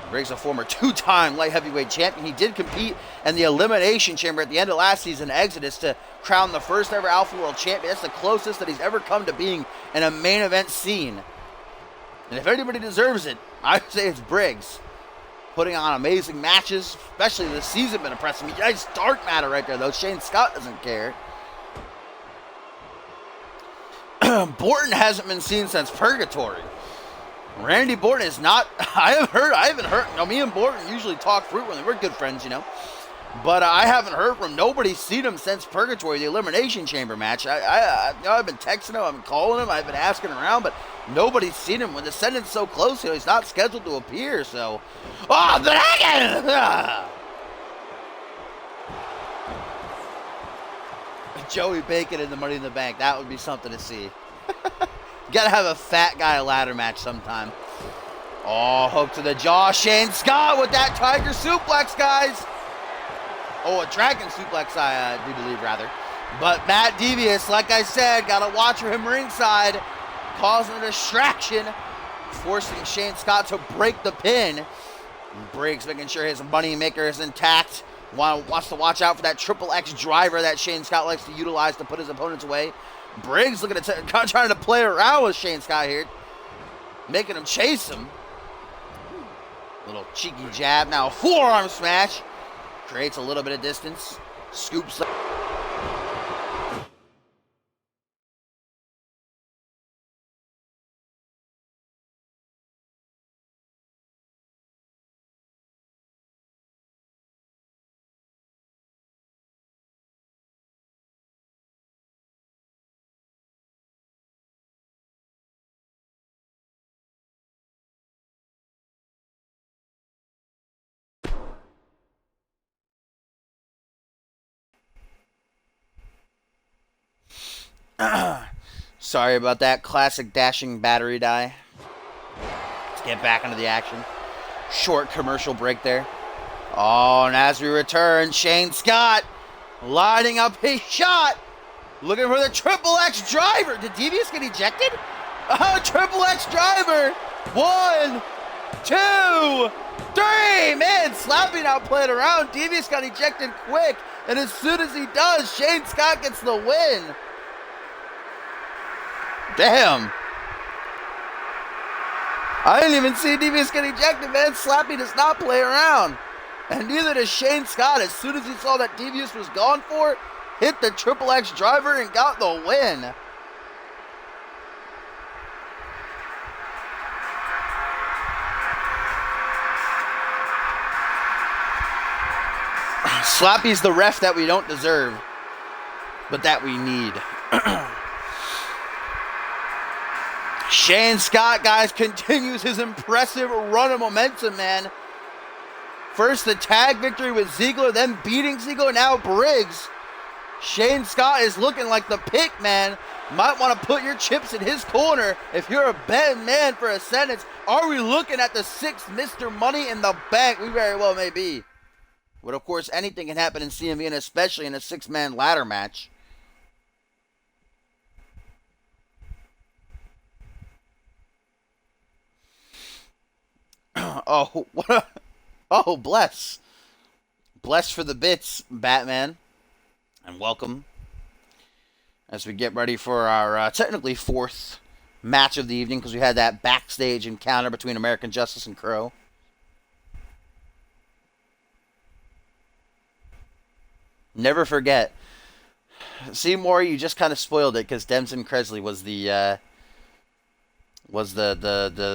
Briggs, a former two-time light heavyweight champion. He did compete in the Elimination Chamber at the end of last season, Exodus, to crown the first ever Alpha World Champion. That's the closest that he's ever come to being in a main event scene. And if anybody deserves it, I would say it's Briggs. Putting on amazing matches, especially this season, been impressing me. Nice dark matter right there, though. Shane Scott doesn't care. Borton hasn't been seen since Purgatory. Randy Borton is not. I haven't heard. Me and Borton usually talk frequently. We're good friends, But I haven't heard from him. Nobody's seen him since Purgatory, the Elimination Chamber match. I've been texting him, I've been calling him, I've been asking around, but nobody's seen him. When the sentence so close, he's not scheduled to appear. So, Joey Bacon in the Money in the Bank. That would be something to see. Gotta have a fat guy ladder match sometime. Hook to the jaw. Shane Scott with that Tiger suplex, guys. A dragon suplex, I do believe, rather. But Matt Devious, like I said, gotta watch for him ringside, causing a distraction, forcing Shane Scott to break the pin. Briggs making sure his moneymaker is intact. Wants to watch out for that triple X driver that Shane Scott likes to utilize to put his opponents away. Briggs looking at trying to play around with Shane Scott here, making him chase him. Little cheeky jab. Now a forearm smash. Creates a little bit of distance. Scoops up. Sorry about that. Classic dashing battery die. Let's get back into the action. Short commercial break there. And as we return, Shane Scott lining up his shot. Looking for the triple X driver. Did Devious get ejected? Triple X driver. 1, 2, 3. Man, Slappy now playing around. Devious got ejected quick. And as soon as he does, Shane Scott gets the win. Damn. I didn't even see Devious get ejected, man. Slappy does not play around. And neither does Shane Scott. As soon as he saw that Devious was gone for, hit the triple X driver and got the win. Slappy's the ref that we don't deserve, but that we need. Shane Scott, guys, continues his impressive run of momentum, man. First the tag victory with Ziggler, then beating Ziggler, now Briggs. Shane Scott is looking like the pick, man. Might want to put your chips in his corner if you're a betting man for Ascendance. Are we looking at the sixth Mr. Money in the Bank? We very well may be. But of course, anything can happen in CMV, and especially in a six-man ladder match. Oh, what a... Oh, bless. Bless for the bits, Batman. And welcome as we get ready for our technically fourth match of the evening, because we had that backstage encounter between American Justice and Crow. Never forget. Seymour, you just kind of spoiled it, because Demson Cresley was the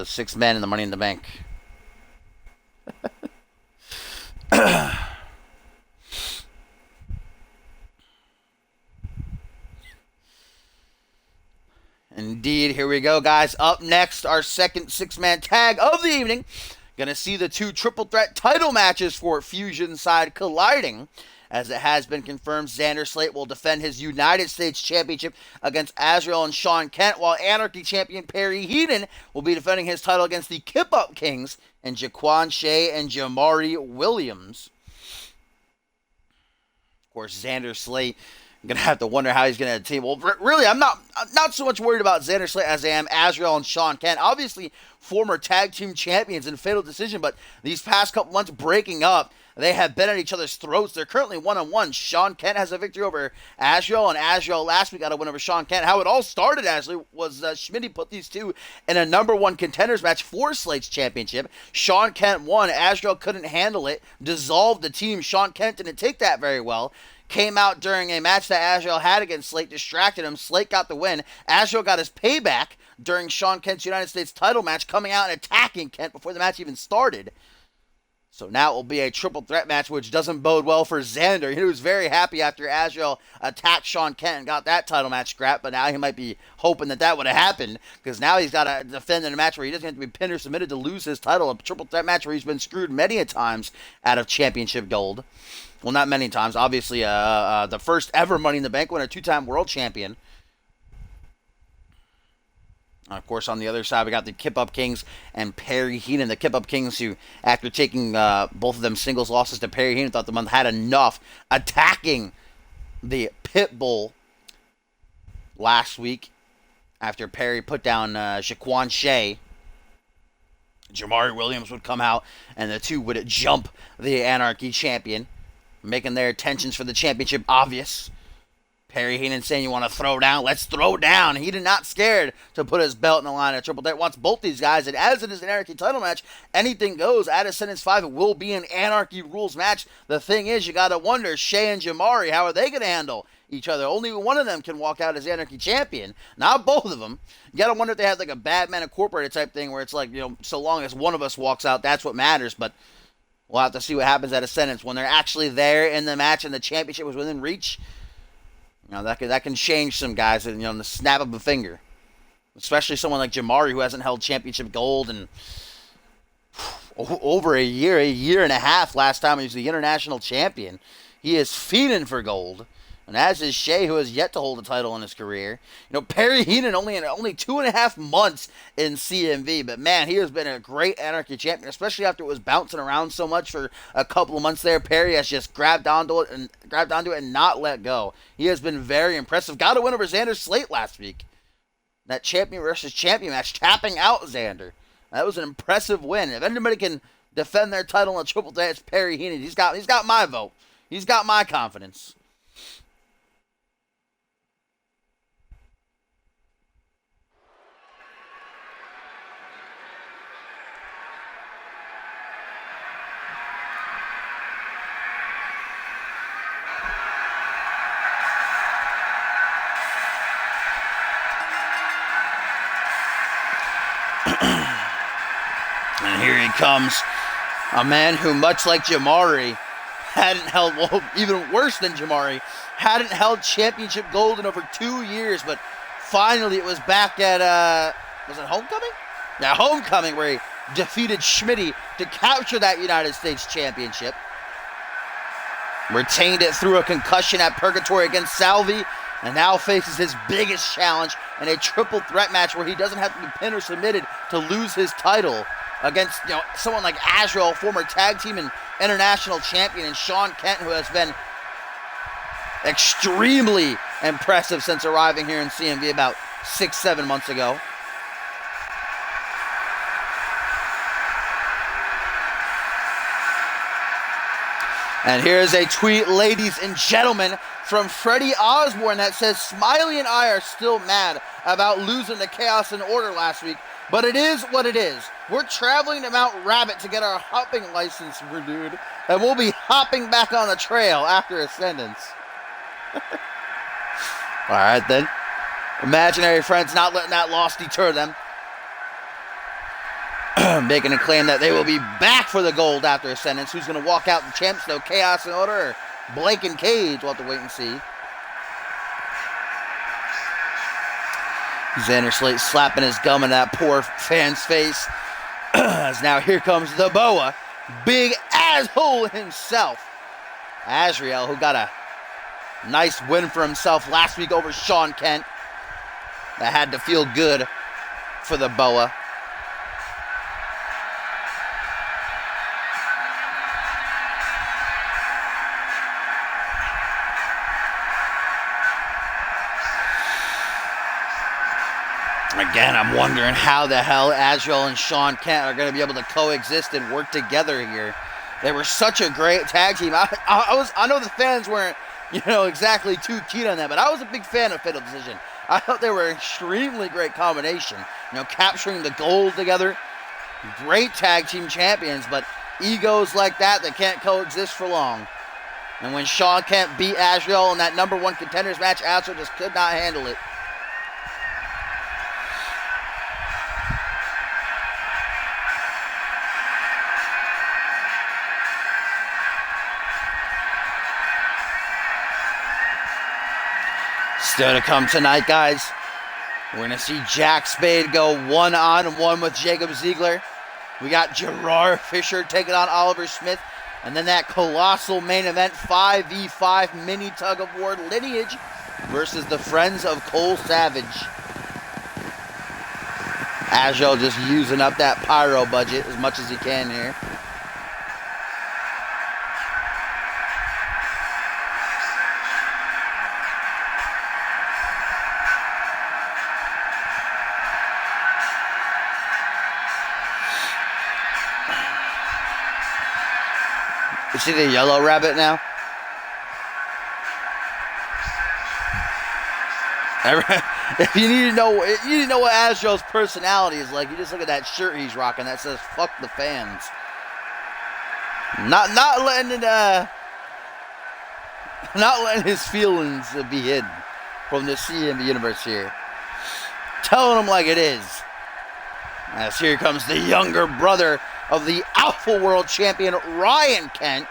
sixth man in the Money in the Bank. Indeed, here we go, guys. Up next, our second six-man tag of the evening. Gonna see the two triple threat title matches for Fusion side colliding. As it has been confirmed, Xander Slate will defend his United States Championship against Azrael and Sean Kent, while Anarchy champion Perry Heenan will be defending his title against the Kip Up Kings and Jaquan Shea and Jamari Williams. Of course, Xander Slate, I'm going to have to wonder how he's going to team. Well, really, I'm not so much worried about Xander Slate as I am Azrael and Sean Kent. Obviously, former tag team champions in Fatal Decision, but these past couple months breaking up, they have been at each other's throats. They're currently 1-1. Sean Kent has a victory over Azrael, and Azrael last week got a win over Sean Kent. How it all started, actually, was Schmitty put these two in a number one contenders match for Slate's championship. Sean Kent won. Azrael couldn't handle it, dissolved the team. Sean Kent didn't take that very well. Came out during a match that Azrael had against Slate, distracted him. Slate got the win. Azrael got his payback during Sean Kent's United States title match, coming out and attacking Kent before the match even started. So now it will be a triple threat match, which doesn't bode well for Xander. He was very happy after Azrael attacked Sean Kent and got that title match scrapped, but now he might be hoping that would have happened, because now he's got to defend in a match where he doesn't have to be pinned or submitted to lose his title, a triple threat match where he's been screwed many a times out of championship gold. Well, not many times. Obviously, the first ever Money in the Bank winner, two-time world champion. Of course, on the other side, we got the Kip Up Kings and Perry Heenan. The Kip Up Kings, who, after taking both of them singles losses to Perry Heenan, thought the month had enough, attacking the Pitbull last week after Perry put down Jaquan Shea. Jamari Williams would come out, and the two would jump the Anarchy champion, making their intentions for the championship obvious. Perry Heenan saying, you want to throw down? Let's throw down. He did not scared to put his belt in the line at triple threat. Wants both these guys, and as it is an Anarchy title match, anything goes. At Ascendance 5, it will be an Anarchy rules match. The thing is, you got to wonder, Shea and Jamari, how are they going to handle each other? Only one of them can walk out as Anarchy champion, not both of them. You got to wonder if they have like a Batman Incorporated type thing where it's like, so long as one of us walks out, that's what matters. But we'll have to see what happens at Ascendance when they're actually there in the match and the championship was within reach. That can change some guys in the snap of a finger. Especially someone like Jamari, who hasn't held championship gold in over a year and a half. Last time he was the international champion. He is fiending for gold. And as is Shea, who has yet to hold a title in his career. Perry Heenan only 2.5 months in CMV. But man, he has been a great Anarchy champion, especially after it was bouncing around so much for a couple of months there. Perry has just grabbed onto it and not let go. He has been very impressive. Got a win over Xander Slate last week. That champion versus champion match, tapping out Xander. That was an impressive win. If anybody can defend their title in a triple threat, it's Perry Heenan. He's got my vote. He's got my confidence. And here he comes, a man who, much like Jamari, hadn't held, well, even worse than Jamari, hadn't held championship gold in over 2 years, but finally it was back at Was it Homecoming? Yeah, Homecoming, where he defeated Schmitty to capture that United States Championship. Retained it through a concussion at Purgatory against Salvi, and now faces his biggest challenge in a triple threat match where he doesn't have to be pinned or submitted to lose his title against someone like Azrael, former tag team and international champion, and Sean Kent, who has been extremely impressive since arriving here in CMV about 6-7 months ago. And here's a tweet, ladies and gentlemen, from Freddie Osborne that says, Smiley and I are still mad about losing to Chaos and Order last week, but it is what it is. We're traveling to Mount Rabbit to get our hopping license renewed, and we'll be hopping back on the trail after Ascendance. All right, then. Imaginary friends not letting that loss deter them. Making a claim that they will be back for the gold after Ascendance. Who's going to walk out the champs, though? Chaos and Order or Blake and Cage? We'll have to wait and see. Xander Slate slapping his gum in that poor fan's face. As now here comes the Boa. Big asshole himself. Azrael, who got a nice win for himself last week over Sean Kent. That had to feel good for the Boa. Again, I'm wondering how the hell Azrael and Sean Kent are going to be able to coexist and work together here. They were such a great tag team. I know the fans weren't, exactly too keen on that, but I was a big fan of Fatal Decision. I thought they were an extremely great combination. Capturing the gold together. Great tag team champions, but egos like that can't coexist for long. And when Sean Kent beat Azrael in that #1 contenders match, Azrael just could not handle it. Still to come tonight, guys. We're going to see Jack Spade go 1-on-1 with Jacob Ziegler. We got Gerard Fisher taking on Oliver Smith. And then that colossal main event, 5v5 mini Tug of War Lineage versus the Friends of Cole Savage. Azrael just using up that pyro budget as much as he can here. You see the yellow rabbit now? If you need to know what Azrael's personality is like, you just look at that shirt he's rocking that says "fuck the fans." Not letting his feelings be hidden from the CMV universe here. Telling him like it is. As here comes the younger brother of the Alpha World Champion, Ryan Kent.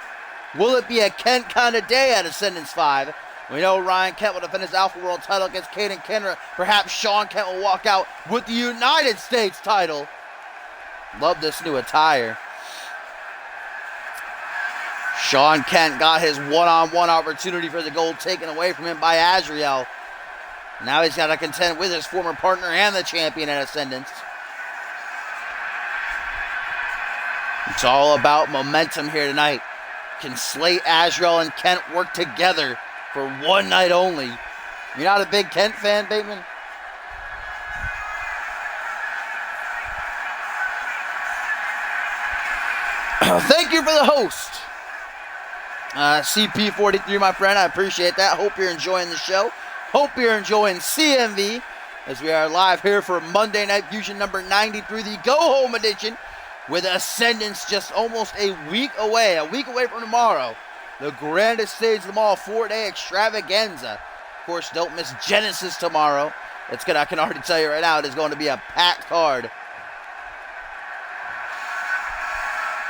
Will it be a Kent kind of day at Ascendance 5? We know Ryan Kent will defend his Alpha World title against Caden Kenra. Perhaps Sean Kent will walk out with the United States title. Love this new attire. Sean Kent got his one-on-one opportunity for the gold taken away from him by Azrael. Now he's got to contend with his former partner and the champion at Ascendance. It's all about momentum here tonight. Can Slate, Azrael, and Kent work together for one night only? You're not a big Kent fan, Bateman? Thank you for the host. CP43, my friend. I appreciate that. Hope you're enjoying the show. Hope you're enjoying CMV as we are live here for Monday Night Fusion number 93, the Go Home edition, with Ascendance just almost a week away from tomorrow. The grandest stage of them all, 4-day extravaganza. Of course, don't miss Genesis tomorrow. I can already tell you right now, it is going to be a packed card.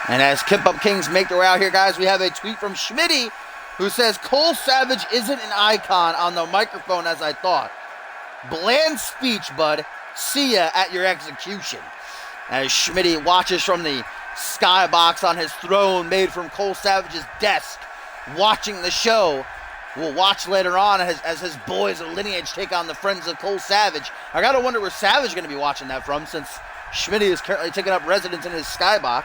And as Kip Up Kings make their way out here, guys, we have a tweet from Schmitty who says, Cole Savage isn't an icon on the microphone as I thought. Bland speech, bud. See ya at your execution. As Schmitty watches from the skybox on his throne made from Cole Savage's desk, watching the show. We'll watch later on as his boys of lineage take on the friends of Cole Savage. I gotta wonder where Savage is gonna be watching that from, since Schmitty is currently taking up residence in his skybox.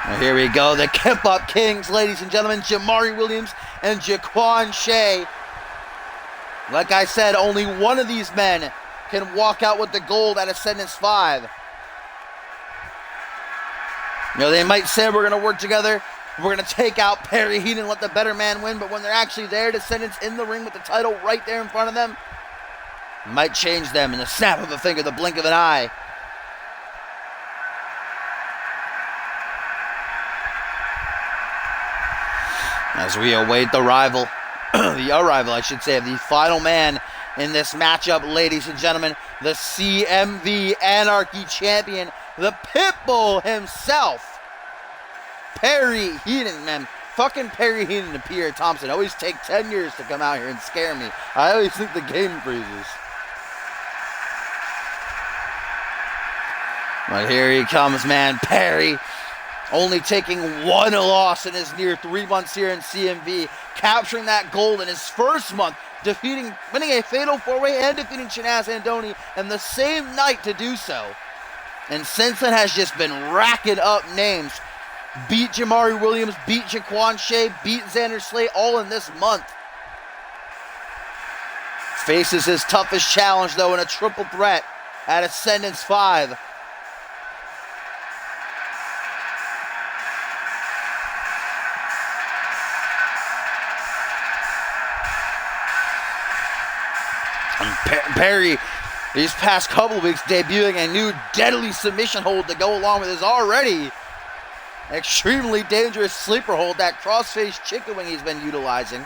Now here we go, the Kip Up Kings, ladies and gentlemen, Jamari Williams and Jaquan Shea. Like I said, only one of these men can walk out with the gold at Ascendance 5. You know, they might say we're going to work together, we're going to take out Perry Heenan, let the better man win, but when they're actually there, Descendants in the ring with the title right there in front of them, might change them in the snap of a finger, the blink of an eye. As we await the arrival, I should say, of the final man in this matchup, ladies and gentlemen, the CMV Anarchy Champion, the Pitbull himself, Perry Heenan, man. Fucking Perry Heenan and Pierre Thompson always take 10 years to come out here and scare me. I always think the game freezes. But here he comes, man. Perry, only taking one loss in his near 3 months here in CMV, capturing that gold in his first month, winning a fatal 4-way and defeating Shanaz Andoni in the same night to do so. And since then has just been racking up names. Beat Jamari Williams, beat Jaquan Shea, beat Xander Slate all in this month. Faces his toughest challenge though in a triple threat at Ascendance 5. Perry, these past couple weeks, debuting a new deadly submission hold to go along with his already extremely dangerous sleeper hold, that crossface chicken wing he's been utilizing.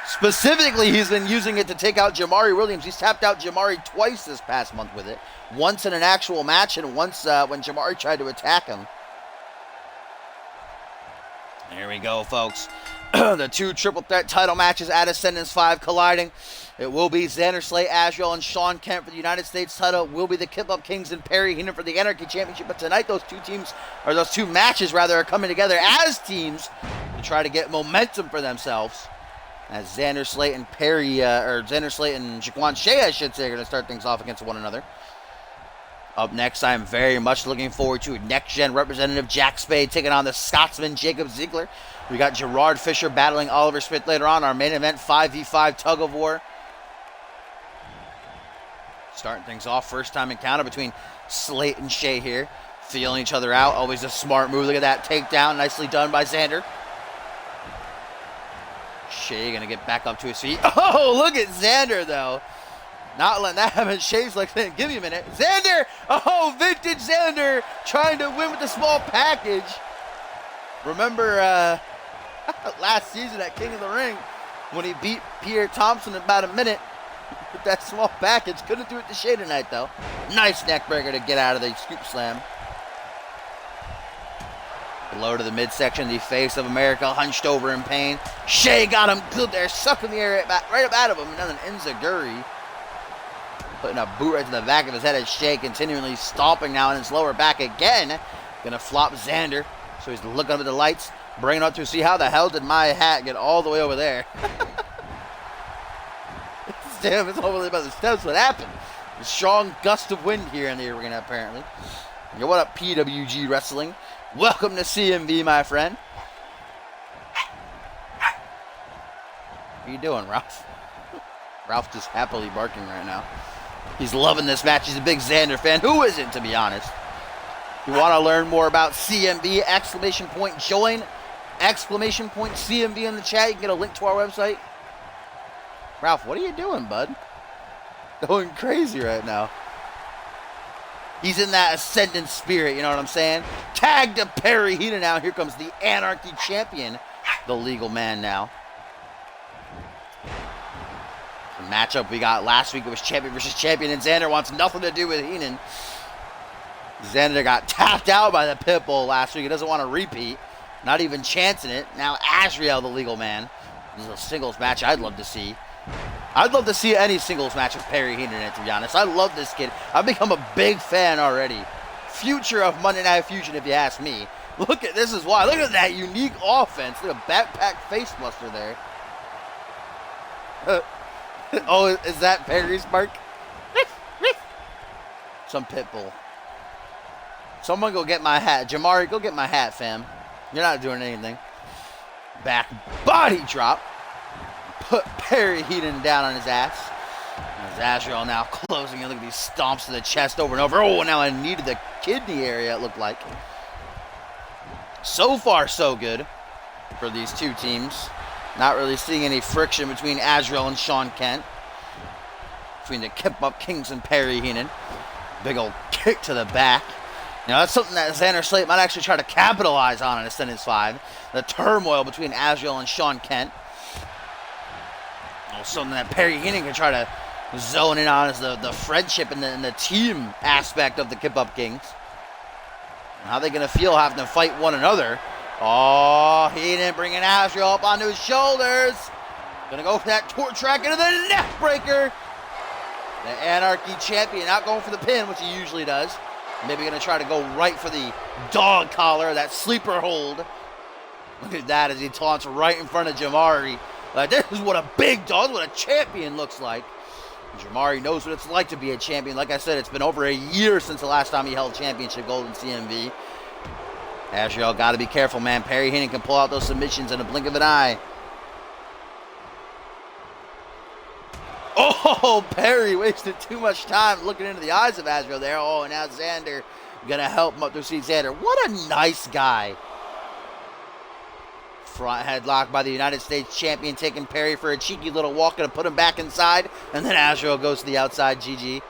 Specifically, he's been using it to take out Jamari Williams. He's tapped out Jamari twice this past month with it. Once in an actual match and once when Jamari tried to attack him. There we go, folks. The two triple threat title matches at Ascendance 5 colliding. It will be Xander Slate, Azrael, and Sean Kemp for the United States title. It will be the Kip Up Kings and Perry Heenan for the Anarchy Championship. But tonight, those two matches are coming together as teams to try to get momentum for themselves. As Xander Slate and Xander Slate and Jaquan Shea, I should say, are going to start things off against one another. Up next, I am very much looking forward to next-gen representative Jack Spade taking on the Scotsman Jacob Ziegler. We got Gerard Fisher battling Oliver Smith later on. Our main event, 5v5 Tug of War. Starting things off, first time encounter between Slate and Shea here. Feeling each other out, always a smart move. Look at that takedown, nicely done by Xander. Shea gonna get back up to his feet. Oh, look at Xander though. Not letting that happen. Shea's like saying, give me a minute. Xander! Oh, vintage Xander trying to win with the small package. Remember last season at King of the Ring when he beat Pierre Thompson in about a minute with that small package. Couldn't do it to Shea tonight though. Nice neck breaker to get out of the scoop slam. Below to the midsection, the face of America hunched over in pain. Shea got him good there, sucking the air right up out of him. And then an enziguri. Putting a boot right to the back of his head as Shea continually stomping now in his lower back again. Gonna flop Xander. So he's looking up at the lights, bringing up to see how the hell did my hat get all the way over there. Damn, it's all the way by the steps. What happened? A strong gust of wind here in the arena, apparently. Yo, what up, PWG Wrestling? Welcome to CMV, my friend. What are you doing, Ralph? Ralph just happily barking right now. He's loving this match. He's a big Xander fan. Who isn't, to be honest? If you want to learn more about CMV, exclamation point join, exclamation point CMV in the chat. You can get a link to our website. Ralph, what are you doing, bud? Going crazy right now. He's in that ascendant spirit, you know what I'm saying? Tag to Perry Heenan now. Here comes the Anarchy Champion, the legal man now. The matchup we got last week, it was champion versus champion, and Xander wants nothing to do with Heenan. Xander got tapped out by the Pitbull last week. He doesn't want to repeat. Not even chancing it. Now Azrael, the legal man. This is a singles match I'd love to see. I'd love to see any singles match with Perry Heenan in it, to be honest. I love this kid. I've become a big fan already. Future of Monday Night Fusion, if you ask me. Look at this is why. Look at that unique offense. Look at backpack facebuster there. Oh, is that Perry's bark? Some pit bull. Someone go get my hat. Jamari, go get my hat, fam. You're not doing anything. Back body drop. Put Perry Heenan down on his ass. As Azrael now closing in. Look at these stomps to the chest over and over. Oh, now I needed the kidney area, it looked like. So far, so good for these two teams. Not really seeing any friction between Azrael and Sean Kent. Between the Kip Up Kings and Perry Heenan. Big old kick to the back. Now, that's something that Xander Slate might actually try to capitalize on in Ascendance 5. The turmoil between Azrael and Sean Kent. Something that Perry Heenan can try to zone in on is the friendship and the team aspect of the Kip Up Kings. And how they going to feel having to fight one another. Oh, Heenan bringing Azrael up onto his shoulders. Going to go for that torch track into the neck breaker. The Anarchy champion not going for the pin, which he usually does. Maybe going to try to go right for the dog collar, that sleeper hold. Look at that as he taunts right in front of Jamari. Like, this is what a big dog, what a champion looks like. Jamari knows what it's like to be a champion. Like I said, it's been over a year since the last time he held championship gold in CMV. Azrael got to be careful, man. Perry Heenan can pull out those submissions in a blink of an eye. Oh, Perry wasted too much time looking into the eyes of Azrael there. Oh, and now Xander going to help him up to see Xander. What a nice guy. Front headlock by the United States champion, taking Perry for a cheeky little walk and put him back inside. And then Azrael goes to the outside, GG.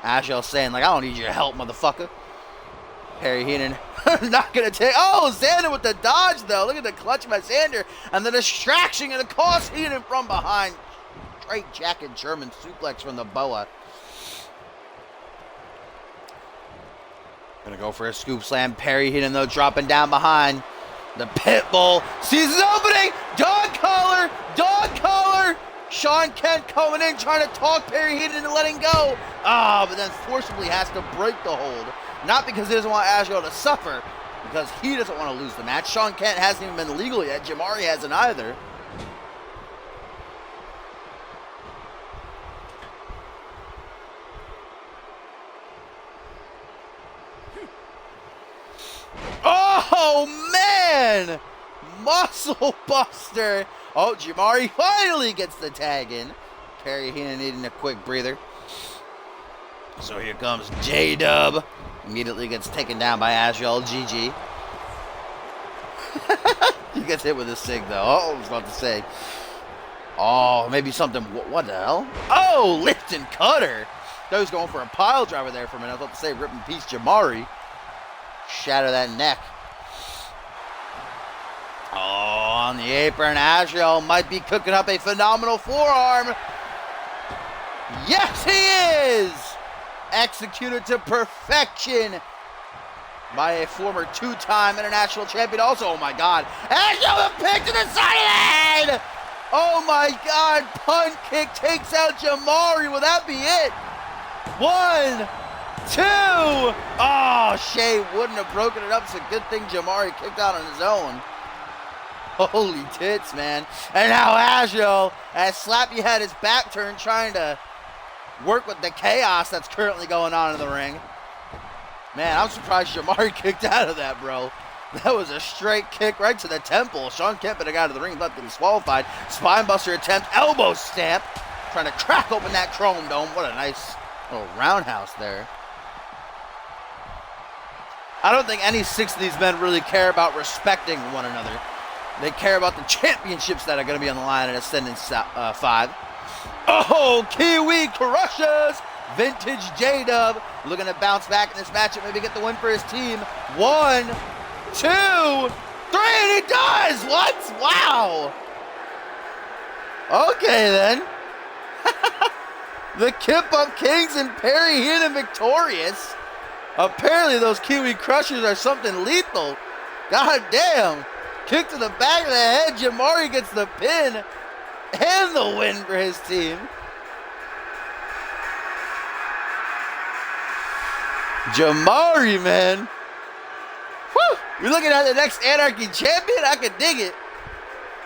Azrael saying, like, I don't need your help, motherfucker. Perry Heenan not going to take... Oh, Xander with the dodge, though. Look at the clutch by Xander. And the distraction and the cost Heenan from behind. Straight jacket German suplex from the Boa. Going to go for a scoop slam. Perry Heenan, though, dropping down behind. The pit bull sees his opening. Dog collar. Dog collar. Sean Kent coming in, trying to talk Perry Heenan into letting go. But then forcibly has to break the hold. Not because he doesn't want Azrael to suffer, because he doesn't want to lose the match. Sean Kent hasn't even been legal yet. Jamari hasn't either. Oh, man! Muscle buster. Oh, Jamari finally gets the tag in. Perry Heenan needing a quick breather. So here comes J-Dub. Immediately gets taken down by Azrael. GG. He gets hit with a sig, though. Oh, I was about to say. Oh, maybe something. What the hell? Oh, lift and cutter. Thought he was going for a pile driver there for a minute. I was about to say rip and piece Jamari. Shatter that neck. Oh, on the apron, Azrael might be cooking up a phenomenal forearm. Yes, he is! Executed to perfection by a former two-time international champion. Also, oh my God, Azrael picked to the side of the head! Oh my God, punt kick takes out Jamari. Will that be it? 1, 2. Oh, Shea wouldn't have broken it up. It's a good thing Jamari kicked out on his own. Holy tits, man. And now Azrael, as Slappy had his back turned, trying to work with the chaos that's currently going on in the ring. Man, I'm surprised Jamari kicked out of that, bro. That was a straight kick right to the temple. Sean Kemp got out of the ring, left disqualified. Spinebuster attempt, elbow stamp. Trying to crack open that chrome dome. What a nice little roundhouse there. I don't think any 6 of these men really care about respecting one another. They care about the championships that are going to be on the line at Ascendance 5. Oh, Kiwi crushes! Vintage J-Dub looking to bounce back in this matchup, maybe get the win for his team. 1, 2, 3, and he does! What? Wow! Okay, then. The Kip Up Kings and Perry Heenan victorious. Apparently those Kiwi Crushers are something lethal. God damn. Kick to the back of the head. Jamari gets the pin. and the win for his team. Jamari, man. Whew. We're looking at the next Anarchy champion. I could dig it.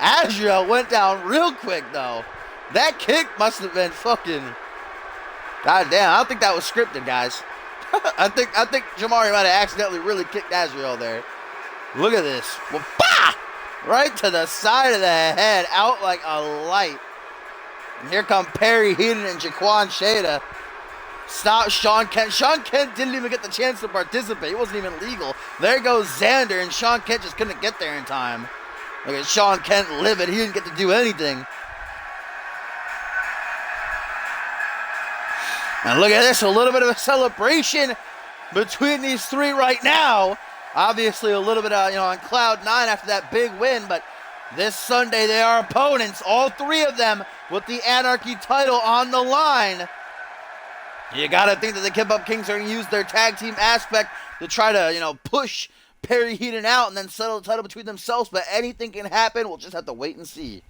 Azrael went down real quick, though. That kick must have been fucking... God damn, I don't think that was scripted, guys. I think Jamari might have accidentally really kicked Azrael there. Look at this. Well, bah! Right to the side of the head, out like a light. And here come Perry Heaton and Jaquan Shada. Stop Sean Kent. Sean Kent didn't even get the chance to participate. It wasn't even legal. There goes Xander, and Sean Kent just couldn't get there in time. Look at Sean Kent livid. He didn't get to do anything. And look at this, a little bit of a celebration between these three right now. Obviously a little bit on cloud nine after that big win, but this Sunday they are opponents, all three of them with the Anarchy title on the line. You gotta think that the Kip Up Kings are gonna use their tag team aspect to try to, push Perry Heaton out and then settle the title between themselves, but anything can happen. We'll just have to wait and see.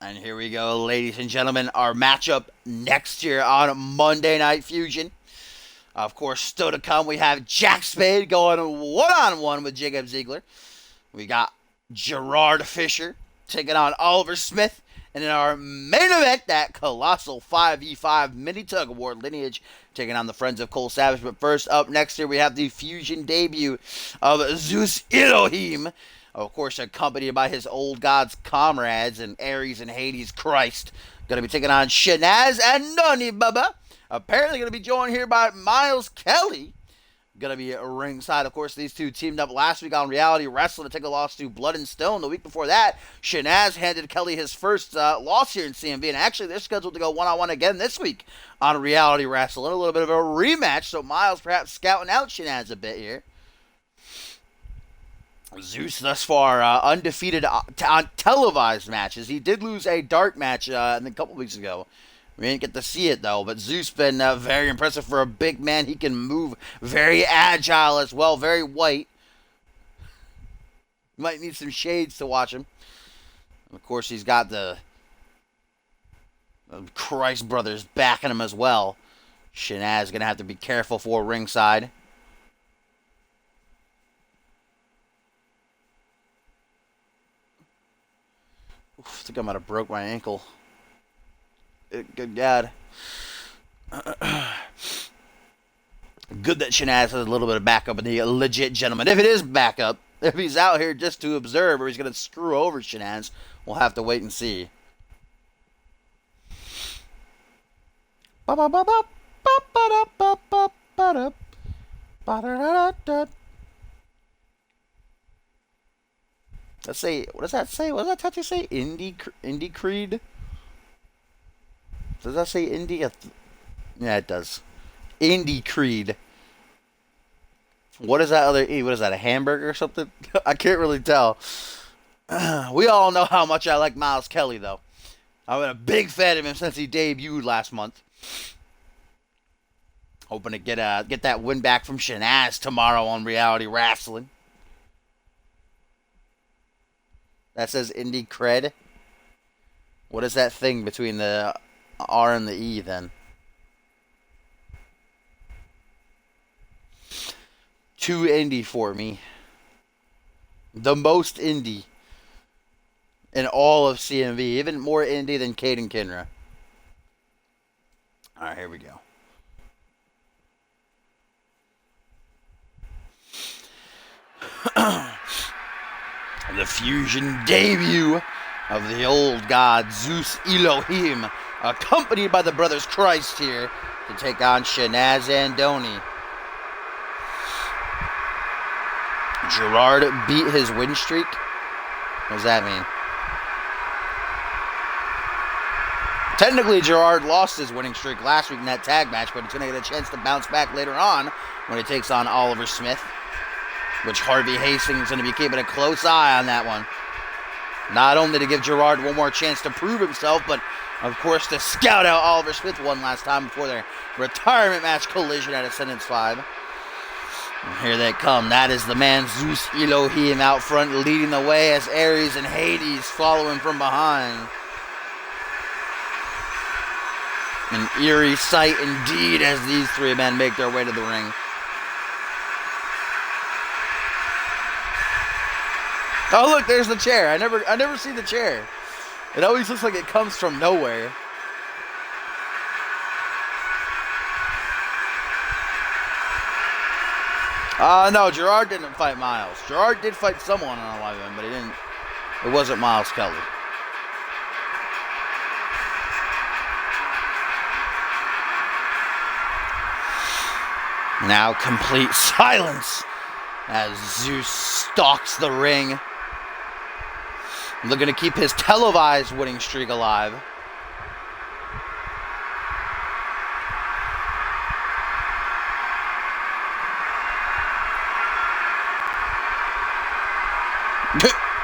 And here we go, ladies and gentlemen, our matchup next year on Monday Night Fusion. Of course, still to come, we have Jack Spade going one-on-one with Jacob Ziegler. We got Gerard Fisher taking on Oliver Smith. And in our main event, that colossal 5v5 mini Tug of War lineage taking on the Friends of Cole Savage. But first up next year, we have the Fusion debut of Zeus Elohim. Of course, accompanied by his old gods comrades and Ares and Hades Christ. Going to be taking on Shanaz and Nani Bubba. Apparently going to be joined here by Miles Kelly. Going to be ringside. Of course, these two teamed up last week on Reality Wrestling to take a loss to Blood and Stone. The week before that, Shanaz handed Kelly his first loss here in CMV. And actually, they're scheduled to go one-on-one again this week on Reality Wrestling. A little bit of a rematch, so Miles perhaps scouting out Shanaz a bit here. Zeus thus far undefeated on televised matches. He did lose a dark match a couple weeks ago. We didn't get to see it though, but Zeus been very impressive for a big man. He can move, very agile as well, very white. Might need some shades to watch him. And of course, he's got the Christ brothers backing him as well. Shanaz gonna have to be careful for ringside. I think I might have broke my ankle. Good God. Good that Shanaz has a little bit of backup in the legit gentleman. If it is backup, if he's out here just to observe or he's going to screw over Shanaz, we'll have to wait and see. Let's say, what does that say? What does that tattoo say? Indie Creed? Does that say Indie? Yeah, it does. Indie Creed. What is that other E? What is that, a hamburger or something? I can't really tell. We all know how much I like Miles Kelly, though. I've been a big fan of him since he debuted last month. Hoping to get that win back from Shanaz tomorrow on Reality Wrestling. That says Indie Cred. What is that thing between the R and the E then? Too indie for me. The most indie in all of CMV. Even more indie than Caden Kinra. Alright, here we go. The Fusion debut of the old god Zeus Elohim, accompanied by the Brothers Christ here. to take on Shanaz Andoni. Gerard beat his win streak. What does that mean? Technically, Gerard lost his winning streak last week in that tag match, but he's going to get a chance to bounce back later on when he takes on Oliver Smith, which Harvey Hastings is going to be keeping a close eye on that one. Not only to give Gerard one more chance to prove himself, but, of course, to scout out Oliver Smith one last time before their retirement match collision at Ascendance 5. And here they come. That is the man Zeus Elohim out front leading the way as Ares and Hades follow him from behind. An eerie sight indeed as these three men make their way to the ring. Oh look, there's the chair. I never see the chair. It always looks like it comes from nowhere. No, Gerard didn't fight Miles. Gerard did fight someone on a live event, but he didn't. It wasn't Miles Kelly. Now complete silence as Zeus stalks the ring. Looking to keep his televised winning streak alive.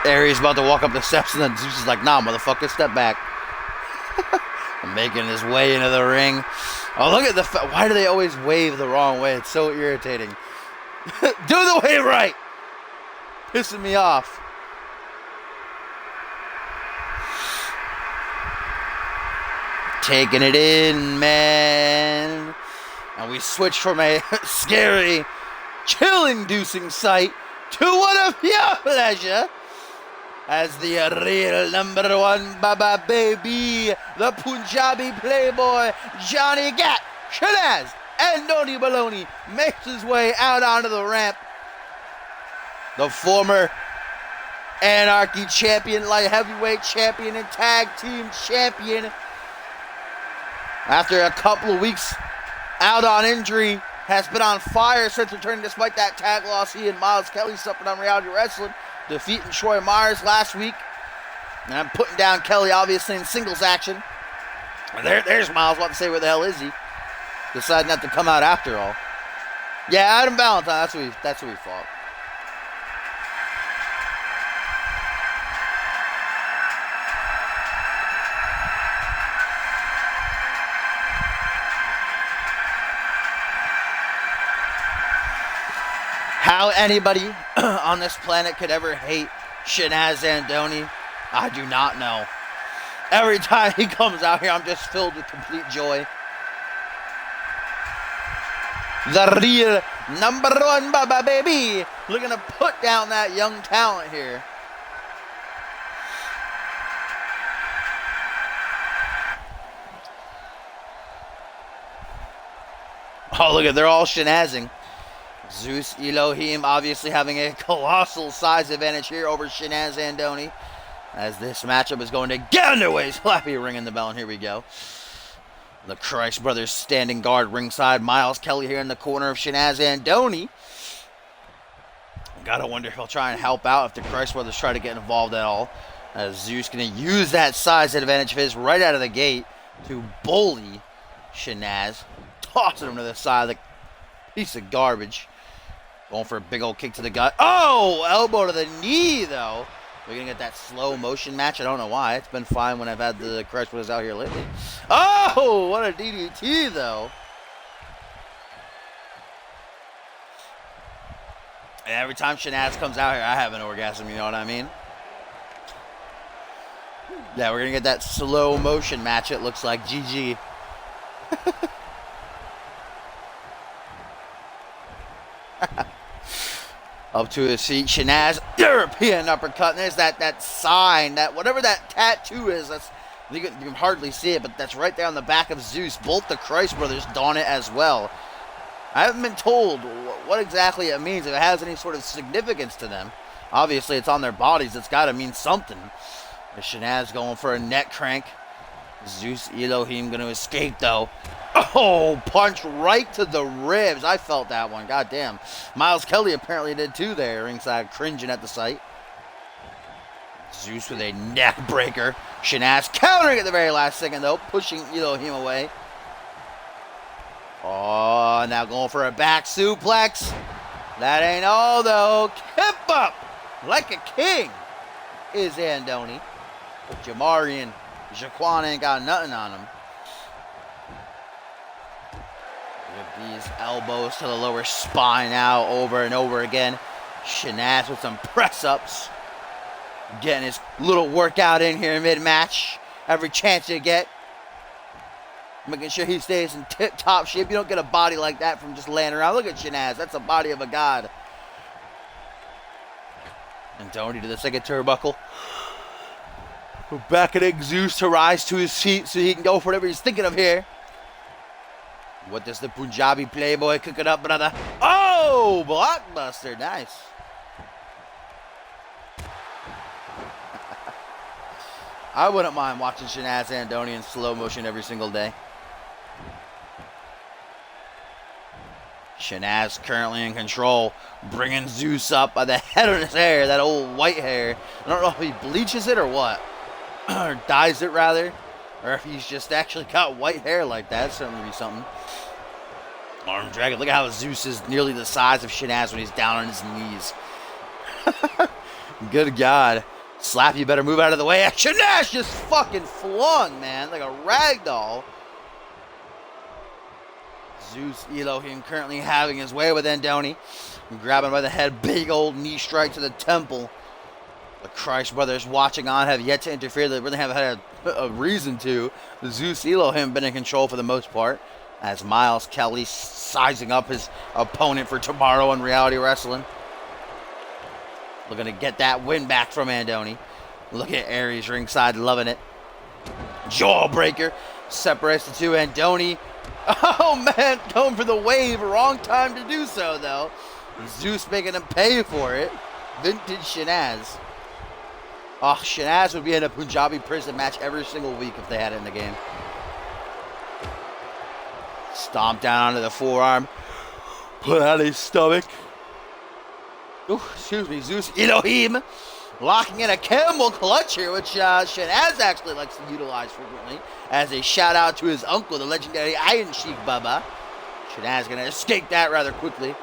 Ares about to walk up the steps and then Zeus is like, nah, motherfucker, step back. Making his way into the ring. Oh, look at the... Why do they always wave the wrong way? It's so irritating. Do the wave right! Pissing me off. Taking it in, man. And we switch from a scary, chill-inducing sight to one of your pleasure. As the real number one Baba Baby, the Punjabi playboy, Johnny Gat, Shanaz, and Andoni Baloney makes his way out onto the ramp. The former Anarchy champion, light heavyweight champion, and tag team champion. After a couple of weeks out on injury, has been on fire since returning despite that tag loss he and Miles Kelly suffered on Reality Wrestling. Defeating Troy Myers last week. And I'm putting down Kelly, obviously, in singles action. There's Miles. About to say, where the hell is he? Decided not to come out after all. Yeah, Adam Valentine. That's who he fought. How anybody on this planet could ever hate Shanaz Andoni, I do not know. Every time he comes out here, I'm just filled with complete joy. The real number one Baba Baby, looking to put down that young talent here. Oh, look at, they're all Shanazing. Zeus Elohim obviously having a colossal size advantage here over Shanaz Andoni. As this matchup is going to get underway. Slappy ringing the bell, and here we go. The Christ brothers standing guard ringside. Miles Kelly here in the corner of Shanaz Andoni. Gotta wonder if he'll try and help out if the Christ brothers try to get involved at all. As Zeus going to use that size advantage of his right out of the gate to bully Shanaz. Tossing him to the side of the piece of garbage. Going for a big old kick to the gut. Oh! Elbow to the knee, though. We're going to get that slow motion match. I don't know why. It's been fine when I've had the Christ brothers out here lately. Oh! What a DDT, though. And every time Shanaz comes out here, I have an orgasm, you know what I mean? Yeah, we're going to get that slow motion match, it looks like. GG. Up to his feet, Shanaz, European uppercut. And there's that sign, that whatever that tattoo is. That's you can hardly see it, but that's right there on the back of Zeus. Both the Christ brothers don it as well. I haven't been told what exactly it means, if it has any sort of significance to them. Obviously, it's on their bodies. It's got to mean something. Shanaz going for a neck crank. Zeus Elohim going to escape, though. Oh, punch right to the ribs. I felt that one. God damn. Miles Kelly apparently did too there, ringside, cringing at the sight. Zeus with a neck breaker. Shanaz countering at the very last second, though, pushing him away. Oh, now going for a back suplex. That ain't all, though. Kip up like a king is Andoni. Jamarian Jaquan ain't got nothing on him. With these elbows to the lower spine now over and over again. Shanaz with some press-ups. Getting his little workout in here mid-match. Every chance you get. Making sure he stays in tip-top shape. You don't get a body like that from just laying around. Look at Shanaz. That's the body of a god. And Tony to the second turnbuckle. Beckoning Zeus to rise to his feet so he can go for whatever he's thinking of here. What does the Punjabi playboy cook it up, brother? Oh, blockbuster. Nice. I wouldn't mind watching Shanaz Andoni in slow motion every single day. Shanaz currently in control, bringing Zeus up by the head of his hair, that old white hair. I don't know if he bleaches it or what, or dyes it rather, or if he's just actually got white hair like that. That'd certainly be something. Arm dragon. Look at how Zeus is nearly the size of Shanaz when he's down on his knees. Good God. Slap, you better move out of the way. Shanaz just fucking flung, man, like a rag doll. Zeus Elohim currently having his way with Andoni. Grabbing by the head, big old knee strike to the temple. The Christ brothers watching on have yet to interfere. They really haven't had a reason to. The Zeus Elohim been in control for the most part. As Miles Kelly sizing up his opponent for tomorrow in Reality Wrestling. Looking to get that win back from Andoni. Look at Aries ringside, loving it. Jawbreaker separates the two. Andoni, oh man, going for the wave. Wrong time to do so, though. Zeus making him pay for it. Vintage Shanaz. Oh, Shanaz would be in a Punjabi prison match every single week if they had it in the game. Stomp down onto the forearm. Put out his stomach. Ooh, excuse me, Zeus Elohim locking in a camel clutch here, which Shanaz actually likes to utilize frequently as a shout out to his uncle, the legendary Iron Sheik Baba. Shanaz going to escape that rather quickly.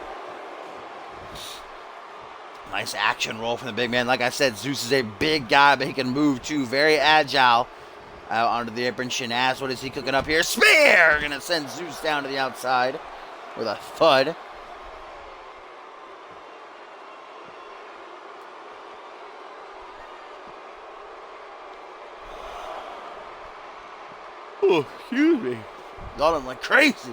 Nice action roll from the big man. Like I said, Zeus is a big guy, but he can move too. Very agile. Out onto the apron. Shanaz, what is he cooking up here? Spear! Going to send Zeus down to the outside with a thud. Oh, excuse me. Got him like crazy.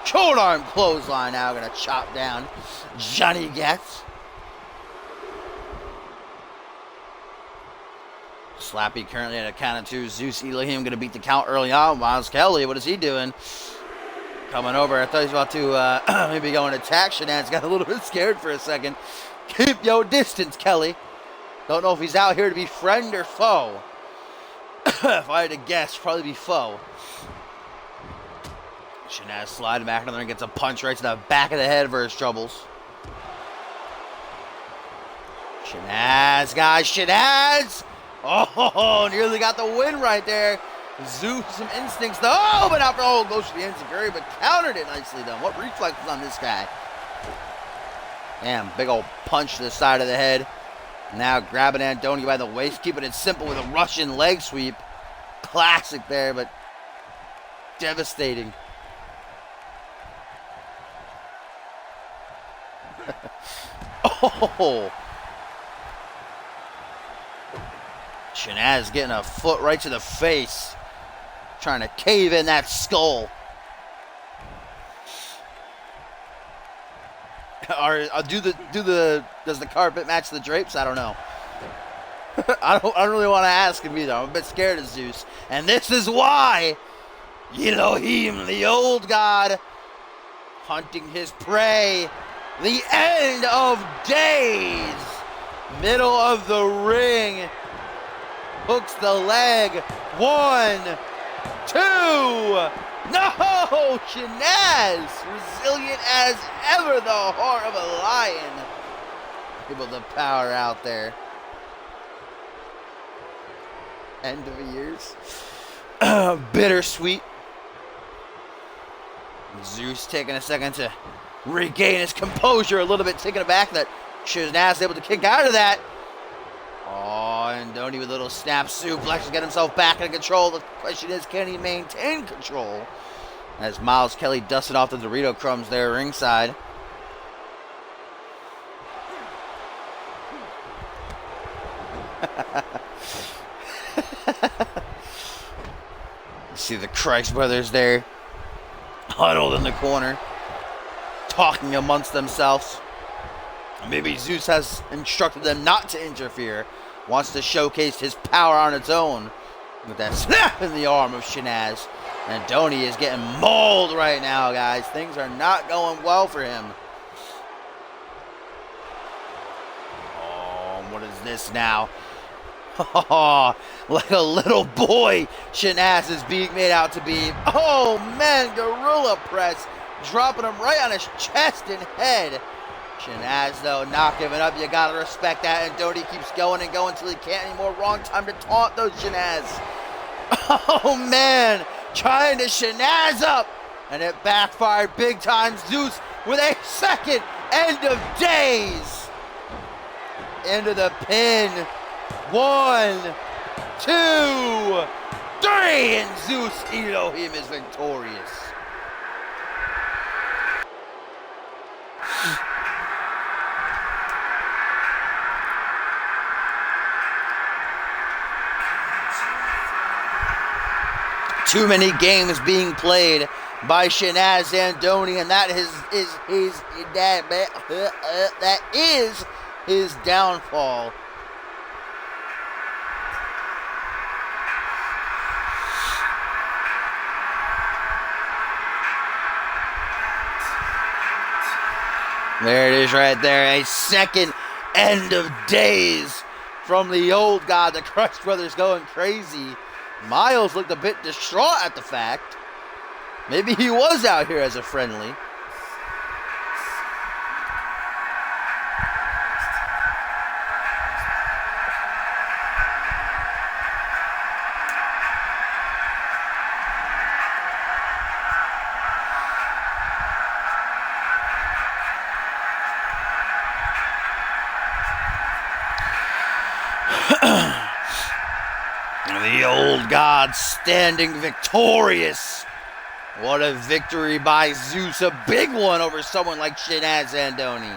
Short arm clothesline now. Going to chop down Johnny Gets. Slappy currently at a count of two. Zeus Elohim going to beat the count early on. Miles Kelly, what is he doing? Coming over. I thought he was about to maybe go and attack Shanaz. Got a little bit scared for a second. Keep your distance, Kelly. Don't know if he's out here to be friend or foe. If I had to guess, probably be foe. Shanaz sliding back in there and gets a punch right to the back of the head for his troubles. Shanaz, guys, Shanaz! Oh, nearly got the win right there. Zeus, some instincts, though. Oh, but after all, goes to the enziguri, but countered it nicely, though. What reflexes on this guy? Damn, big old punch to the side of the head. Now grabbing Andoni by the waist, keeping it simple with a Russian leg sweep. Classic there, but devastating. Oh! Shanaz getting a foot right to the face. Trying to cave in that skull. Does the carpet match the drapes? I don't know. I don't really want to ask him either. I'm a bit scared of Zeus. And this is why Elohim, the old god, hunting his prey. The end of days. Middle of the ring. Hooks the leg. 1, 2. No! Shanaz! Resilient as ever, the heart of a lion. Able to power out there. End of years. Bittersweet. Zeus taking a second to regain his composure a little bit, taken aback that Shanaz able to kick out of that. Oh, and Donnie with a little snap suplex to get himself back in control. The question is, can he maintain control? As Miles Kelly dusted off the Dorito crumbs there ringside. See the Christ brothers there, huddled in the corner, talking amongst themselves. Maybe Zeus has instructed them not to interfere, wants to showcase his power on its own. With that snap in the arm of Shanaz. And Donnie is getting mauled right now, guys. Things are not going well for him. Oh, what is this now? Oh, like a little boy, Shanaz is being made out to be. Oh, man, gorilla press. Dropping him right on his chest and head. Shanaz, though, not giving up. You gotta respect that. And Donnie keeps going and going until he can't anymore. Wrong time to taunt those Shanaz. Oh, man. Trying to Shanaz up. And it backfired big time. Zeus with a second end of days. Into the pin. 1, 2, 3. And Zeus Elohim is victorious. Too many games being played by Shanaz and Donnie, and that is his downfall. There it is right there. A second end of days from the old god. The Crush Brothers going crazy. Miles looked a bit distraught at the fact. Maybe he was out here as a friendly. The old god standing victorious. What a victory by Zeus. A big one over someone like Shanaz and Donnie.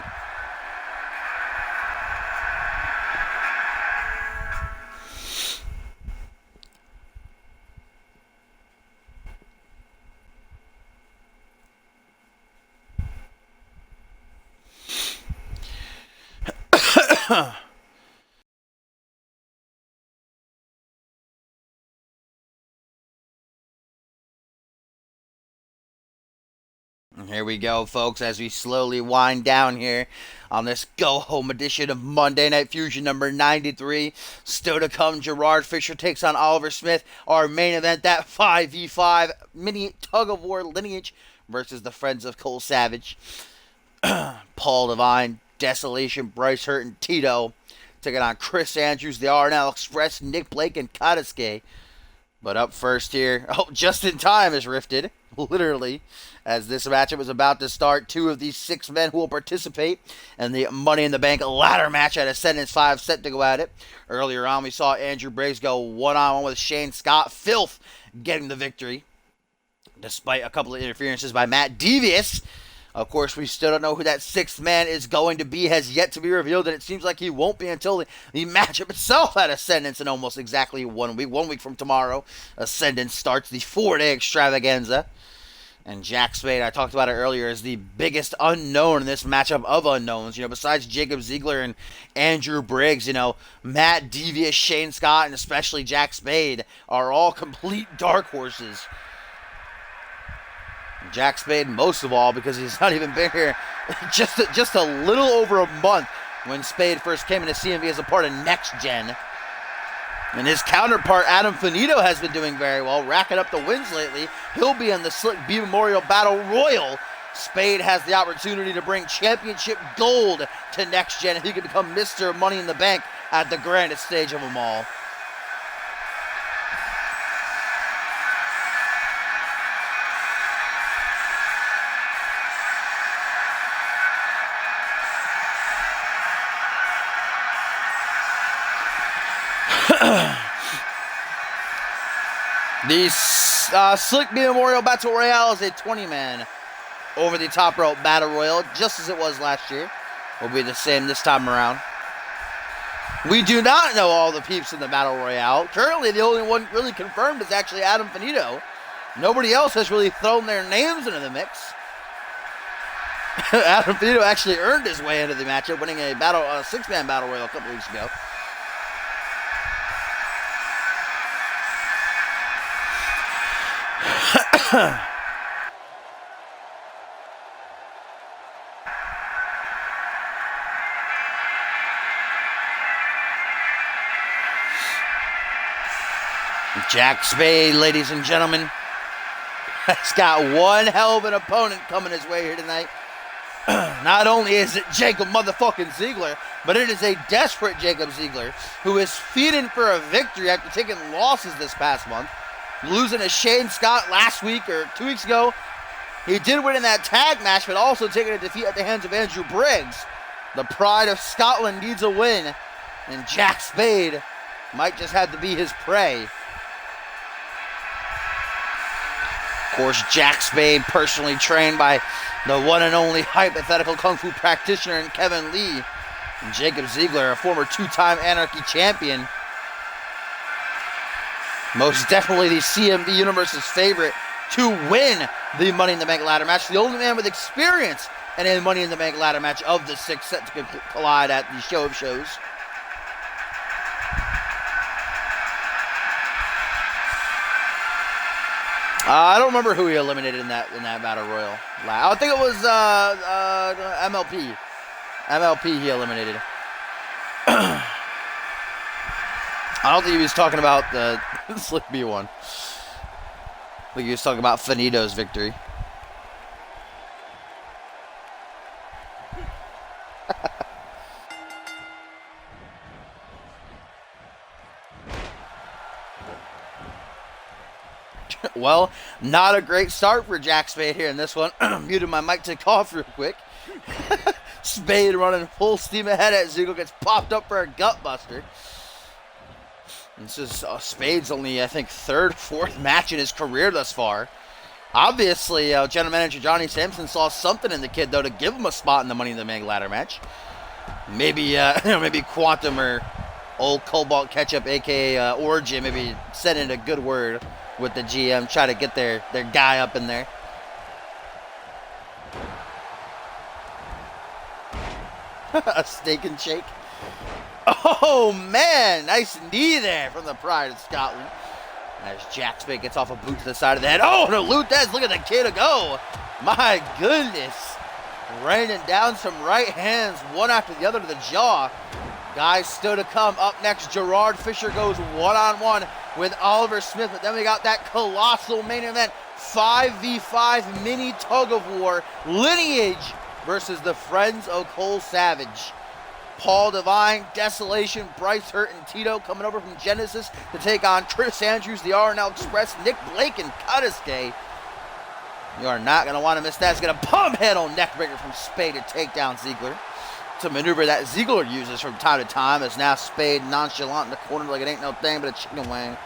Here we go, folks, as we slowly wind down here on this go-home edition of Monday Night Fusion number 93. Still to come, Gerard Fisher takes on Oliver Smith. Our main event, that 5v5 mini Tug of War lineage versus the Friends of Cole Savage. Paul Devine, Desolation, Bryce Hurt, and Tito taking on Chris Andrews, the RNL Express, Nick Blake, and Katasuke. But up first here, just in time is rifted, literally, as this matchup is about to start. 2 of these 6 men who will participate in the Money in the Bank ladder match at Ascendance 5 set to go at it. Earlier on, we saw Andrew Briggs go one-on-one with Shane Scott. Filth getting the victory, despite a couple of interferences by Matt Devious. Of course, we still don't know who that 6th man is going to be, has yet to be revealed, and it seems like he won't be until the matchup itself at Ascendance in almost exactly 1 week. 1 week from tomorrow, Ascendance starts the 4-day extravaganza. And Jack Spade, I talked about it earlier, is the biggest unknown in this matchup of unknowns. You know, besides Jacob Ziegler and Andrew Briggs, you know, Matt Devious, Shane Scott, and especially Jack Spade are all complete dark horses. Jack Spade most of all because he's not even been here just a little over a month when Spade first came into CMV as a part of Next Gen. And his counterpart, Adam Finito, has been doing very well, racking up the wins lately. He'll be in the Slick B Memorial Battle Royal. Spade has the opportunity to bring championship gold to Next Gen, and he can become Mr. Money in the Bank at the grandest stage of them all. The Slick B Memorial Battle Royale is a 20-man over the top rope battle royal, just as it was last year. Will be the same this time around. We do not know all the peeps in the battle royale. Currently, the only one really confirmed is actually Adam Finito. Nobody else has really thrown their names into the mix. Adam Finito actually earned his way into the matchup, winning a 6-man battle royal a couple weeks ago. Jack Spade, ladies and gentlemen, has got one hell of an opponent coming his way here tonight. Not only is it Jacob motherfucking Ziegler, but it is a desperate Jacob Ziegler who is feeding for a victory after taking losses this past month. Losing to Shane Scott last week or 2 weeks ago. He did win in that tag match, but also taking a defeat at the hands of Andrew Briggs. The pride of Scotland needs a win, and Jack Spade might just have to be his prey. Of course, Jack Spade, personally trained by the one and only hypothetical Kung Fu practitioner in Kevin Lee. And Jacob Ziegler, a former 2-time Anarchy champion. Most definitely the CMV Universe's favorite to win the Money in the Bank ladder match. The only man with experience in a Money in the Bank ladder match of the 6 set to collide at the Show of Shows. I don't remember who he eliminated in that battle royal. I think it was MLP. MLP he eliminated. I don't think he was talking about the Slick B one. I think he was talking about Finito's victory. Well, not a great start for Jack Spade here in this one. Muted my mic to cough real quick. Spade running full steam ahead as Ziegler gets popped up for a gut buster. This is Spade's only, I think, 3rd, 4th match in his career thus far. Obviously, general manager Johnny Sampson saw something in the kid, though, to give him a spot in the Money in the Bank ladder match. Maybe, maybe Quantum or old Cobalt Ketchup, a.k.a. Origin, maybe send in a good word with the GM, try to get their guy up in there. A steak and shake. Oh, man. Nice knee there from the pride of Scotland. As Jack Spade gets off a boot to the side of the head. Oh, and a Lutez. Look at the kid go. My goodness. Raining down some right hands, one after the other to the jaw. Guys still to come. Up next, Gerard Fisher goes one-on-one with Oliver Smith. But then we got that colossal main event. 5v5 mini tug of war. Lineage versus the Friends of Cole Savage. Paul Devine, Desolation, Bryce Hurt, and Tito coming over from Genesis to take on Chris Andrews, the RNL Express, Nick Blake, and Kudiske. You are not going to want to miss that. It's going to pump head on neckbreaker from Spade to take down Ziegler. It's a maneuver that Ziegler uses from time to time, as now Spade nonchalant in the corner like it ain't no thing but a chicken wing.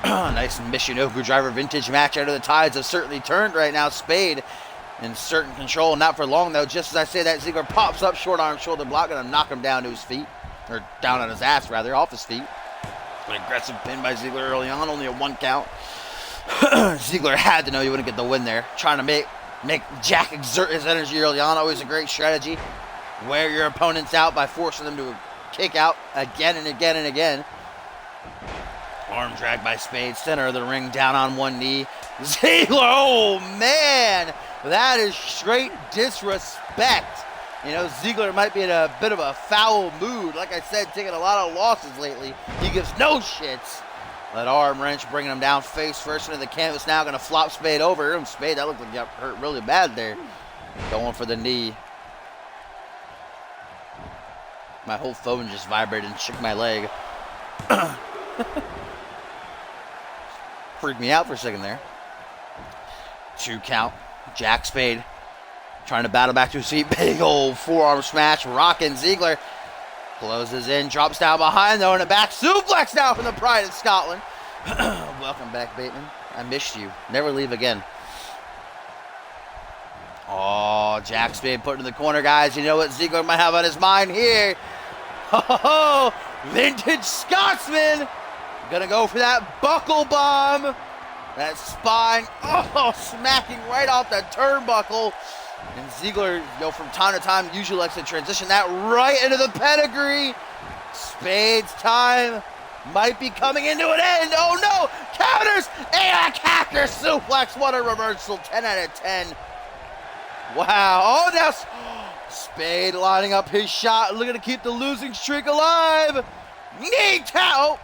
Nice Michinoku driver vintage match under the tides have certainly turned right now. Spade in certain control, not for long though. Just as I say that, Ziegler pops up, short arm shoulder block, gonna knock him down to his feet, or down on his ass rather, off his feet. An aggressive pin by Ziegler early on, only a 1 count. Ziegler had to know he wouldn't get the win there. Trying to make Jack exert his energy early on, always a great strategy. Wear your opponents out by forcing them to kick out again and again and again. Arm drag by Spade, center of the ring, down on one knee. Ziegler, oh man, that is straight disrespect You know, Ziggler might be in a bit of a foul mood. Like I said, taking a lot of losses lately. He gives no shits. That arm wrench bringing him down face first into the canvas. Now going to flop Spade over. Spade, that looked like he got hurt really bad there. Going for the knee. My whole phone just vibrated and shook my leg. Freaked me out for a second there. 2 count. Jack Spade trying to battle back to his feet. Big old forearm smash. Rocking Ziggler. Closes in. Drops down behind though in the back. Suplex now from the Pride of Scotland. Welcome back, Bateman. I missed you. Never leave again. Oh, Jack Spade put in the corner, guys. You know what Ziggler might have on his mind here. Oh, vintage Scotsman. Gonna go for that buckle bomb. That spine, smacking right off the turnbuckle. And Ziggler, from time to time, usually likes to transition that right into the pedigree. Spade's time might be coming into an end. Oh no, counters, and a capture suplex. What a reversal, 10 out of 10. Wow, oh now Spade lining up his shot, looking to keep the losing streak alive. Knee tap.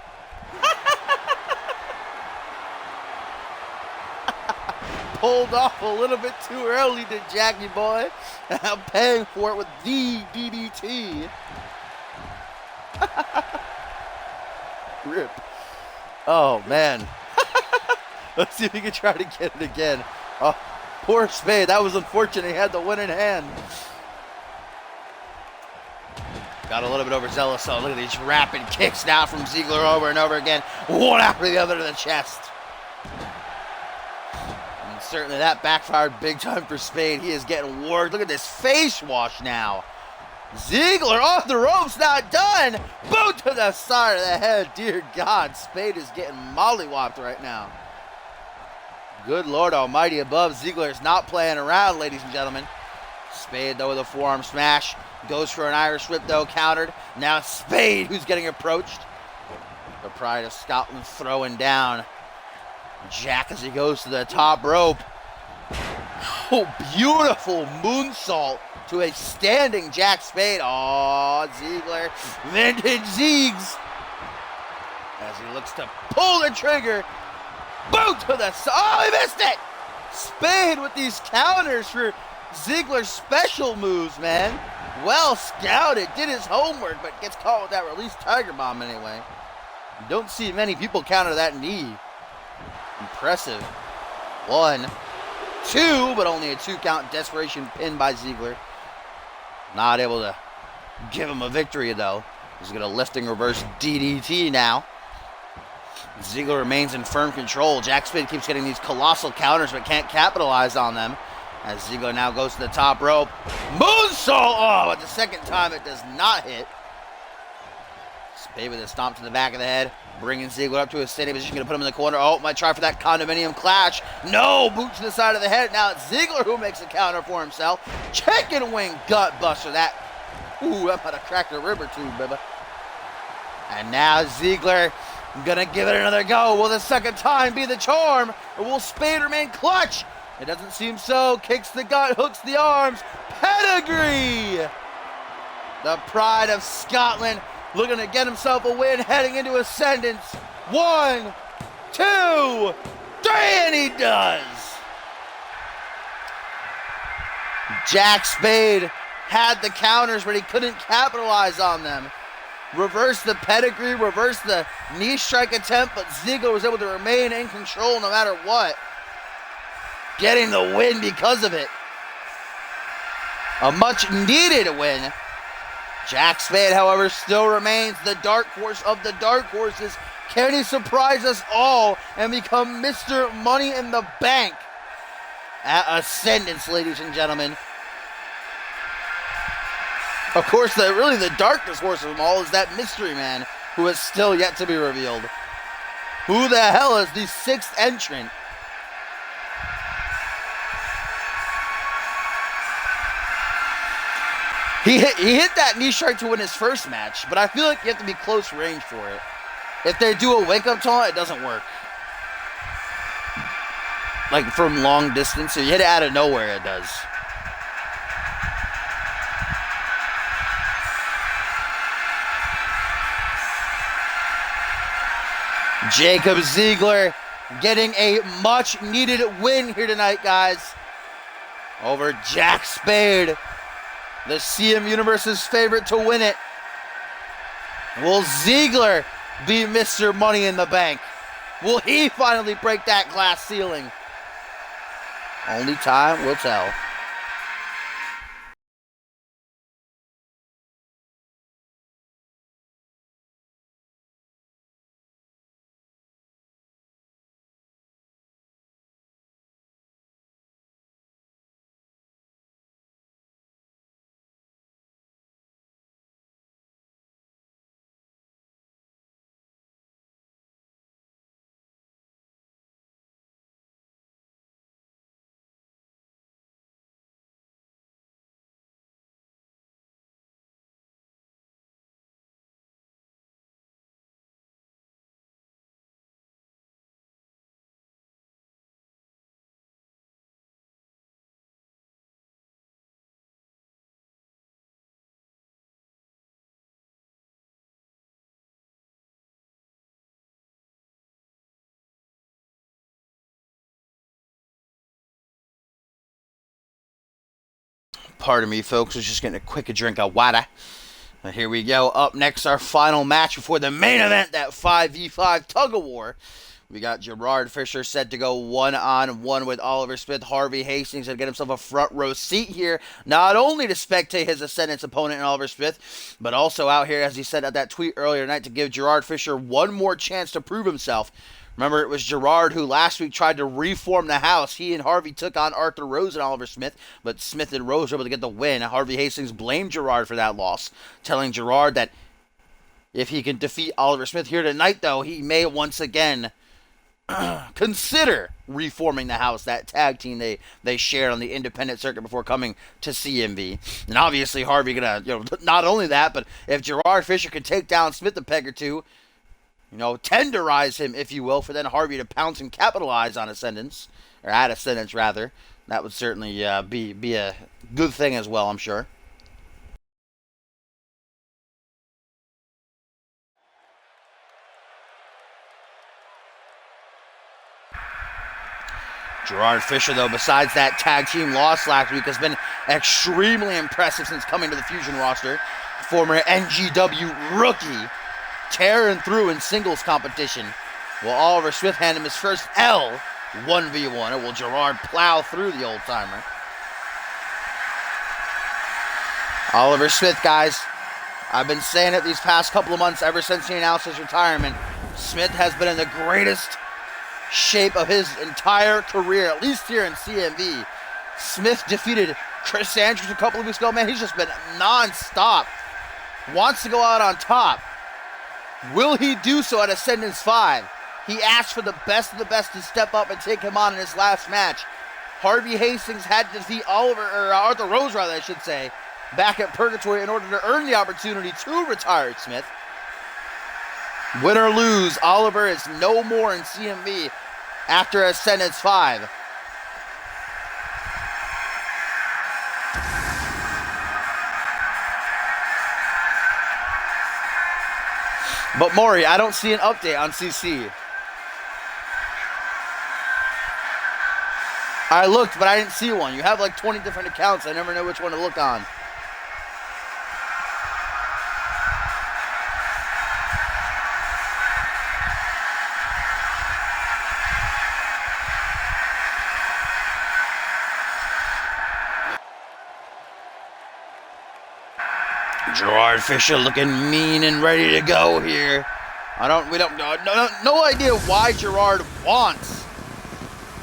Pulled off a little bit too early to Jackie boy. I'm paying for it with the DDT. Rip. Oh, man. Let's see if we can try to get it again. Oh, poor Spade. That was unfortunate. He had the win in hand. Got a little bit overzealous. So look at these rapid kicks now from Ziggler over and over again. One after the other to the chest. And certainly that backfired big time for Spade. He is getting worked. Look at this face wash now. Ziggler off the ropes, not done. Boot to the side of the head. Dear God, Spade is getting mollywopped right now. Good Lord Almighty above. Ziggler is not playing around, ladies and gentlemen. Spade, though, with a forearm smash. Goes for an Irish whip, though, countered. Now it's Spade who's getting approached. The Pride of Scotland throwing down. Jack as he goes to the top rope. Oh, beautiful moonsault to a standing Jack Spade. Oh, Ziggler. Vintage Ziegs. As he looks to pull the trigger. Boot to the side. Oh, he missed it. Spade with these counters for Ziggler's special moves, man. Well scouted. Did his homework, but gets caught with that release Tiger Bomb anyway. You don't see many people counter that knee. Impressive. 1, 2, but only a 2 count desperation pin by Ziggler. Not able to give him a victory, though. He's going to lifting reverse DDT now. Ziggler remains in firm control. Jack Spade keeps getting these colossal counters, but can't capitalize on them. As Ziggler now goes to the top rope. Moonsault! Oh, but the second time it does not hit. Spade with a stomp to the back of the head. Bringing Ziggler up to a standing position. Going to put him in the corner. Oh, might try for that condominium clash. No! Boot to the side of the head. Now it's Ziggler who makes a counter for himself. Chicken wing gut buster. That might have cracked a rib or two, baby. And now Ziggler gonna give it another go. Will the second time be the charm? Or will Spade remain clutch? It doesn't seem so. Kicks the gut, hooks the arms. Pedigree! The Pride of Scotland looking to get himself a win, heading into Ascendance. 1, 2, 3, and he does! Jack Spade had the counters, but he couldn't capitalize on them. Reverse the pedigree, reverse the knee strike attempt, but Ziggler was able to remain in control no matter what. Getting the win because of it. A much needed win. Jack Spade, however, still remains the dark horse of the dark horses. Can he surprise us all and become Mr. Money in the Bank at Ascendance, ladies and gentlemen? Of course, really the darkest horse of them all is that mystery man who is still yet to be revealed. Who the hell is the 6th entrant? He hit that knee strike to win his first match, but I feel like you have to be close range for it. If they do a wake-up taunt, it doesn't work. Like from long distance, so you hit it out of nowhere, it does. Jacob Ziegler getting a much-needed win here tonight, guys, over Jack Spade, the CM Universe's favorite to win it. Will Ziegler be Mr. Money in the Bank? Will he finally break that glass ceiling? Only time will tell. Pardon me, folks. I was just getting a quick drink of water. And here we go. Up next, our final match before the main event, that 5v5 Tug of War. We got Gerard Fisher set to go one-on-one with Oliver Smith. Harvey Hastings to get himself a front row seat here, not only to spectate his Ascendant's opponent in Oliver Smith, but also out here, as he said at that tweet earlier tonight, to give Gerard Fisher one more chance to prove himself. Remember, it was Gerard who last week tried to reform the house. He and Harvey took on Arthur Rose and Oliver Smith, but Smith and Rose were able to get the win. Harvey Hastings blamed Gerard for that loss, telling Gerard that if he can defeat Oliver Smith here tonight, though, he may once again consider reforming the house, that tag team they shared on the independent circuit before coming to CMV. And obviously Harvey gonna, not only that, but if Gerard Fisher could take down Smith a peg or two, tenderize him, if you will, for then Harvey to pounce and capitalize on Ascendance, or at Ascendance rather, that would certainly be a good thing as well, I'm sure. Gerard Fisher, though, besides that tag team loss last week, has been extremely impressive since coming to the Fusion roster. Former NGW rookie, tearing through in singles competition. Will Oliver Smith hand him his first L 1v1, or will Gerard plow through the old-timer? Oliver Smith, guys, I've been saying it these past couple of months, ever since he announced his retirement. Smith has been in the greatest shape of his entire career, at least here in CMV. Smith defeated Chris Andrews a couple of weeks ago. Man, he's just been non-stop. Wants to go out on top. Will he do so at Ascendance 5? He asked for the best of the best to step up and take him on in his last match. Harvey Hastings had to defeat Arthur Rose, rather, I should say, back at Purgatory in order to earn the opportunity to retire Smith. Win or lose, Oliver is no more in CMV after Ascendance 5. But Maury, I don't see an update on CC. I looked, but I didn't see one. You have like 20 different accounts. I never know which one to look on. Gerard Fisher looking mean and ready to go here. No idea why Gerard wants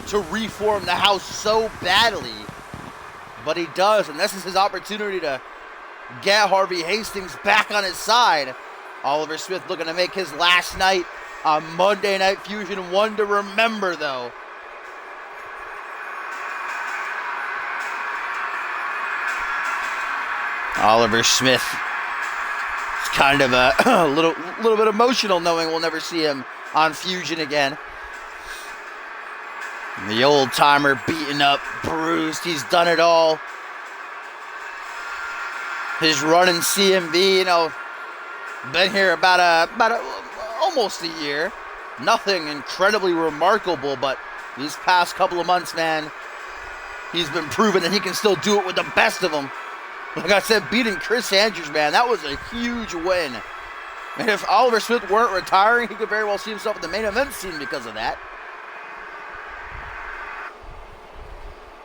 to reform the house so badly, but he does, and this is his opportunity to get Harvey Hastings back on his side. Oliver Smith looking to make his last night on Monday Night Fusion one to remember, though. Oliver Smith is kind of a little bit emotional, knowing we'll never see him on Fusion again. The old timer beaten up, bruised. He's done it all. His run in CMV, been here about almost a year. Nothing incredibly remarkable, but these past couple of months, man, he's been proving that he can still do it with the best of them. Like I said, beating Chris Andrews, man, that was a huge win. And if Oliver Smith weren't retiring, he could very well see himself in the main event scene because of that.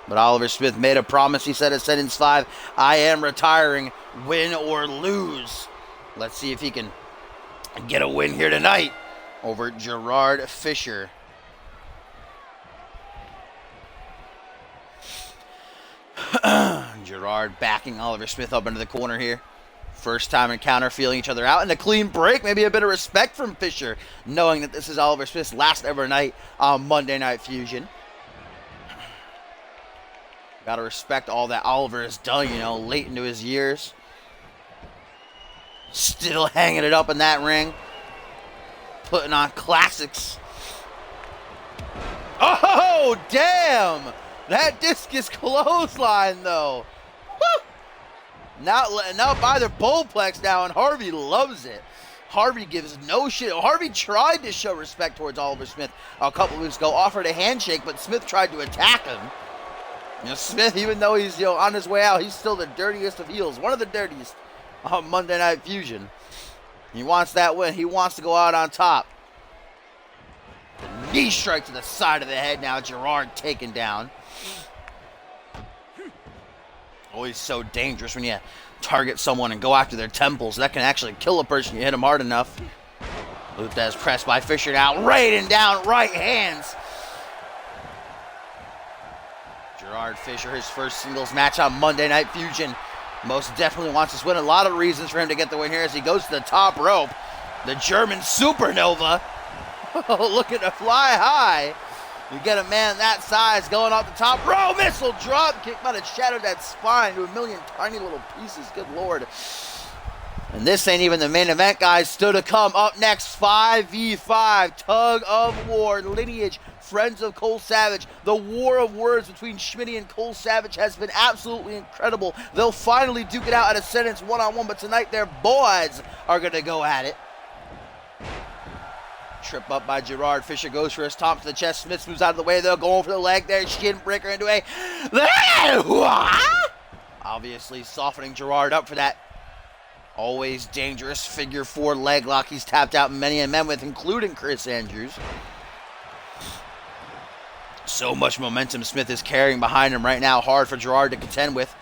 But Oliver Smith made a promise. He said at sentence 5, I am retiring, win or lose. Let's see if he can get a win here tonight over Gerard Fisher. Gerard backing Oliver Smith up into the corner here. First time encounter, feeling each other out. And a clean break, maybe a bit of respect from Fisher, knowing that this is Oliver Smith's last ever night on Monday Night Fusion. Got to respect all that Oliver has done, you know, late into his years. Still hanging it up in that ring. Putting on classics. Oh, damn! That discus clothesline, though. Woo! Now by their bowplex now, and Harvey loves it. Harvey gives no shit. Harvey tried to show respect towards Oliver Smith a couple of weeks ago, offered a handshake, but Smith tried to attack him. You know, Smith, even though he's, you know, on his way out, he's still the dirtiest of heels. One of the dirtiest on Monday Night Fusion. He wants that win. He wants to go out on top. The knee strike to the side of the head now. Gerard taken down. Always so dangerous when you target someone and go after their temples. That can actually kill a person. You hit him hard enough. Luthez pressed by Fisher now. Raining down right hands. Gerard Fisher, his first singles match on Monday Night Fusion. Most definitely wants this win. A lot of reasons for him to get the win here as he goes to the top rope. The German Supernova. Looking to fly high. You get a man that size going off the top rope. Missile drop kick might have shattered that spine to a million tiny little pieces. Good Lord. And this ain't even the main event, guys. Still to come. Up next, 5v5. Tug of War. Lineage. Friends of Cole Savage. The war of words between Schmitty and Cole Savage has been absolutely incredible. They'll finally duke it out at a sentence one-on-one, but tonight their boys are going to go at it. Trip up by Gerard. Fisher goes for his top to the chest. Smith moves out of the way. They'll go over the leg there. Shin breaker into a... Obviously softening Gerard up for that always dangerous figure 4 leg lock he's tapped out many a men with, including Chris Andrews. So much momentum Smith is carrying behind him right now. Hard for Gerard to contend with.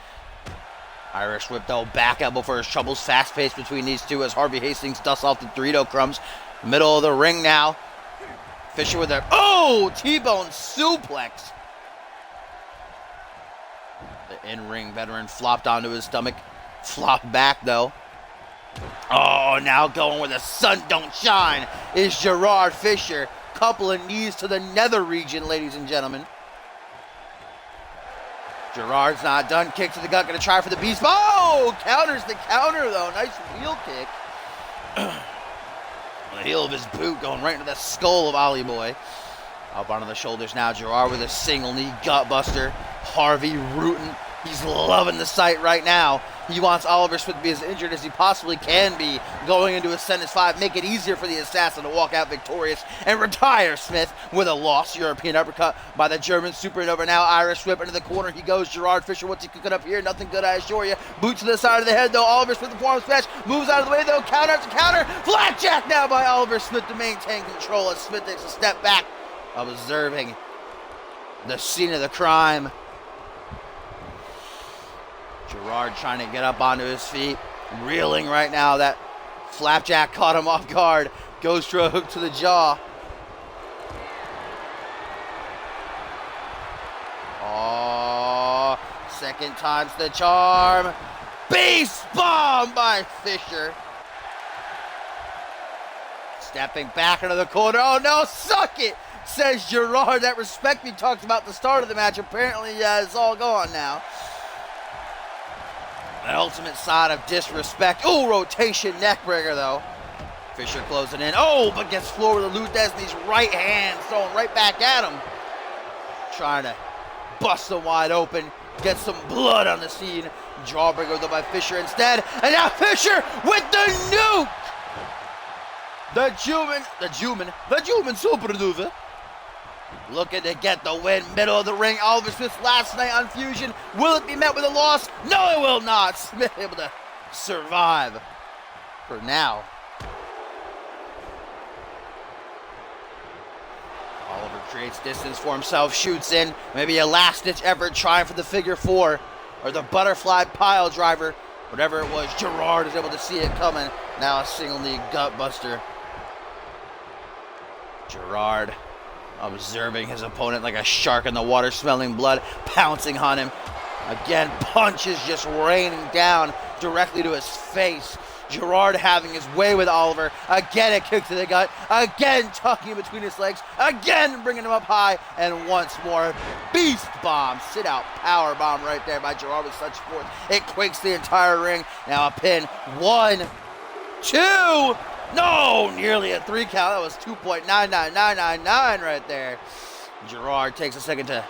Irish whip though. Back elbow for his troubles. Fast pace between these two as Harvey Hastings dusts off the Dorito crumbs. Middle of the ring now. Fisher with a... Oh! T-bone suplex. The in-ring veteran flopped onto his stomach. Flopped back though. Oh, now going where the sun don't shine is Gerard Fisher. Couple of knees to the nether region, ladies and gentlemen. Gerard's not done. Kick to the gut. Going to try for the beast. Oh! Counters the counter, though. Nice heel kick. The heel of his boot going right into the skull of Ollie Boy. Up onto the shoulders now. Gerard with a single knee gut buster. Harvey rooting. He's loving the sight right now. He wants Oliver Smith to be as injured as he possibly can be going into a sentence 5. Make it easier for the assassin to walk out victorious and retire Smith with a loss. European uppercut by the German Supernova. Now Irish whip into the corner. He goes. Gerard Fisher, what's he cooking up here? Nothing good, I assure you. Boot to the side of the head, though. Oliver Smith, the forearm smash. Moves out of the way, though. Counter to counter. Flapjack now by Oliver Smith to maintain control as Smith takes a step back, observing the scene of the crime. Gerard trying to get up onto his feet. Reeling right now. That flapjack caught him off guard. Goes for a hook to the jaw. Oh, second time's the charm. Base bomb by Fisher. Stepping back into the corner. Oh no, suck it, says Gerard. That respect we talked about at the start of the match apparently is all gone now. An ultimate side of disrespect. Oh, rotation neckbreaker, though. Fisher closing in. Oh, but gets floored with a Luthez right hand thrown right back at him. Trying to bust him wide open. Get some blood on the scene. Jawbreaker though by Fisher instead. And now Fisher with the nuke. The German superduper. Looking to get the win, middle of the ring. Oliver Smith last night on Fusion. Will it be met with a loss? No, it will not. Smith able to survive for now. Oliver creates distance for himself, shoots in. Maybe a last-ditch effort trying for the figure four or the butterfly pile driver. Whatever it was, Gerard is able to see it coming. Now a single knee gut buster. Gerard observing his opponent like a shark in the water, smelling blood, pouncing on him. Again, punches just raining down directly to his face. Gerard having his way with Oliver. Again, a kick to the gut. Again, tucking in between his legs. Again, bringing him up high. And once more, beast bomb. Sit out power bomb right there by Gerard with such force. It quakes the entire ring. Now a pin. 1, 2. No, nearly a 3 count. That was 2.99999 right there. Gerard takes a second to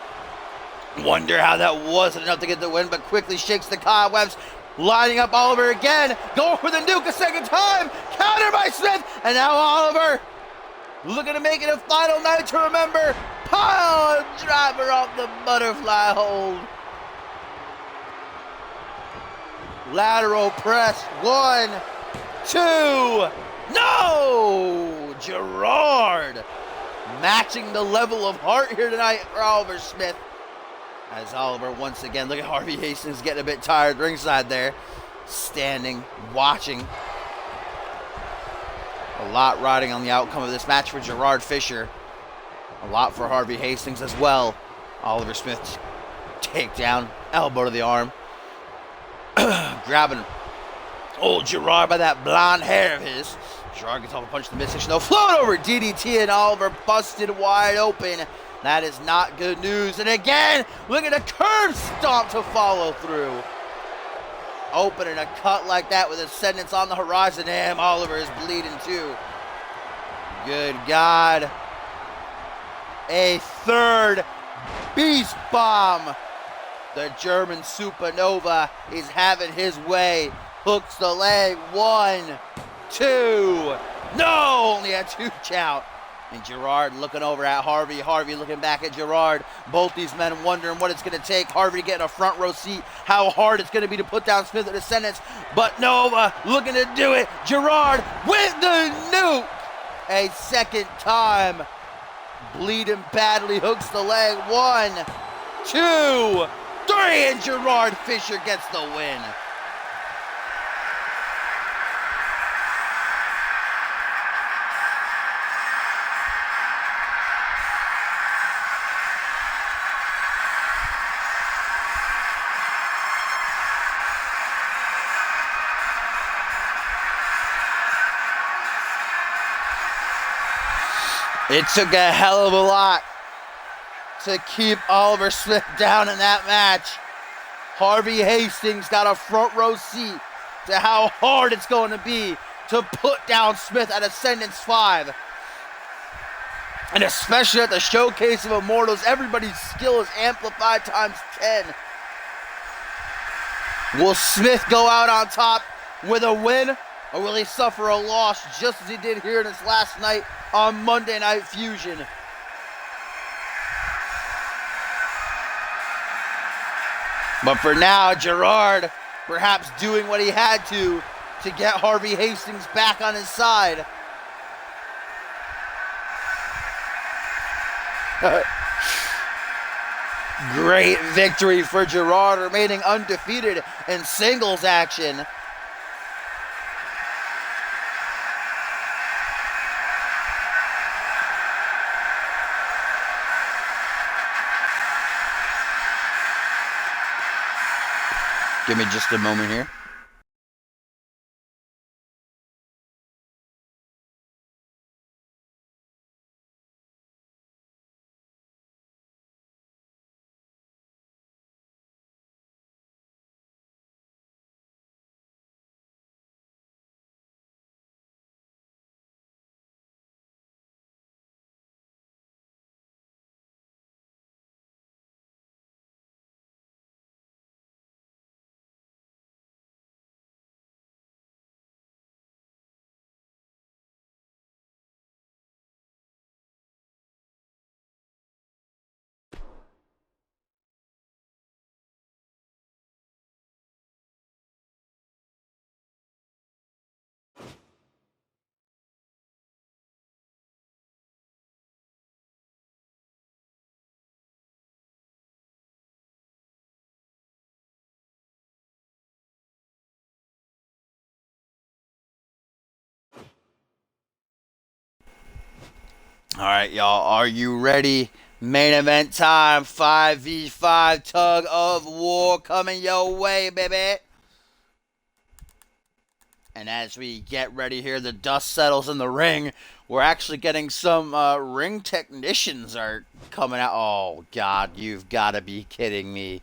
wonder how that wasn't enough to get the win, but quickly shakes the cobwebs. Lining up Oliver again, going for the nuke a second time, countered by Smith, and now Oliver looking to make it a final night to remember. Pile driver off the butterfly hold. Lateral press, 1, 2, no! Gerard matching the level of heart here tonight for Oliver Smith. As Oliver once again, look at Harvey Hastings getting a bit tired ringside there. Standing, watching. A lot riding on the outcome of this match for Gerard Fisher. A lot for Harvey Hastings as well. Oliver Smith's takedown, elbow to the arm. Grabbing old Gerard by that blonde hair of his. Gerard gets off a punch to the midsection. No, float over DDT, and Oliver busted wide open. That is not good news. And again, look at a curb stomp to follow through. Opening a cut like that with Ascendance on the horizon. Damn, Oliver is bleeding too. Good God. A third beast bomb. The German supernova is having his way. Hooks the leg. 1, 2. No, only a 2 count. And Gerard looking over at Harvey. Harvey looking back at Gerard. Both these men wondering what it's going to take. Harvey getting a front row seat. How hard it's going to be to put down Smith with Ascendance. But Nova looking to do it. Gerard with the nuke. A second time. Bleeding badly. Hooks the leg. 1, 2, 3. And Gerard Fisher gets the win. It took a hell of a lot to keep Oliver Smith down in that match. Harvey Hastings got a front row seat to how hard it's going to be to put down Smith at Ascendance 5. And especially at the Showcase of Immortals, everybody's skill is amplified times 10. Will Smith go out on top with a win, or will he suffer a loss just as he did here in his last night on Monday Night Fusion? But for now, Gerard perhaps doing what he had to get Harvey Hastings back on his side. Great victory for Gerard, remaining undefeated in singles action. Give me just a moment here. All right, y'all. Are you ready? Main event time. 5v5 Tug of War coming your way, baby. And as we get ready here, the dust settles in the ring. We're actually getting some ring technicians are coming out. Oh, God, you've got to be kidding me.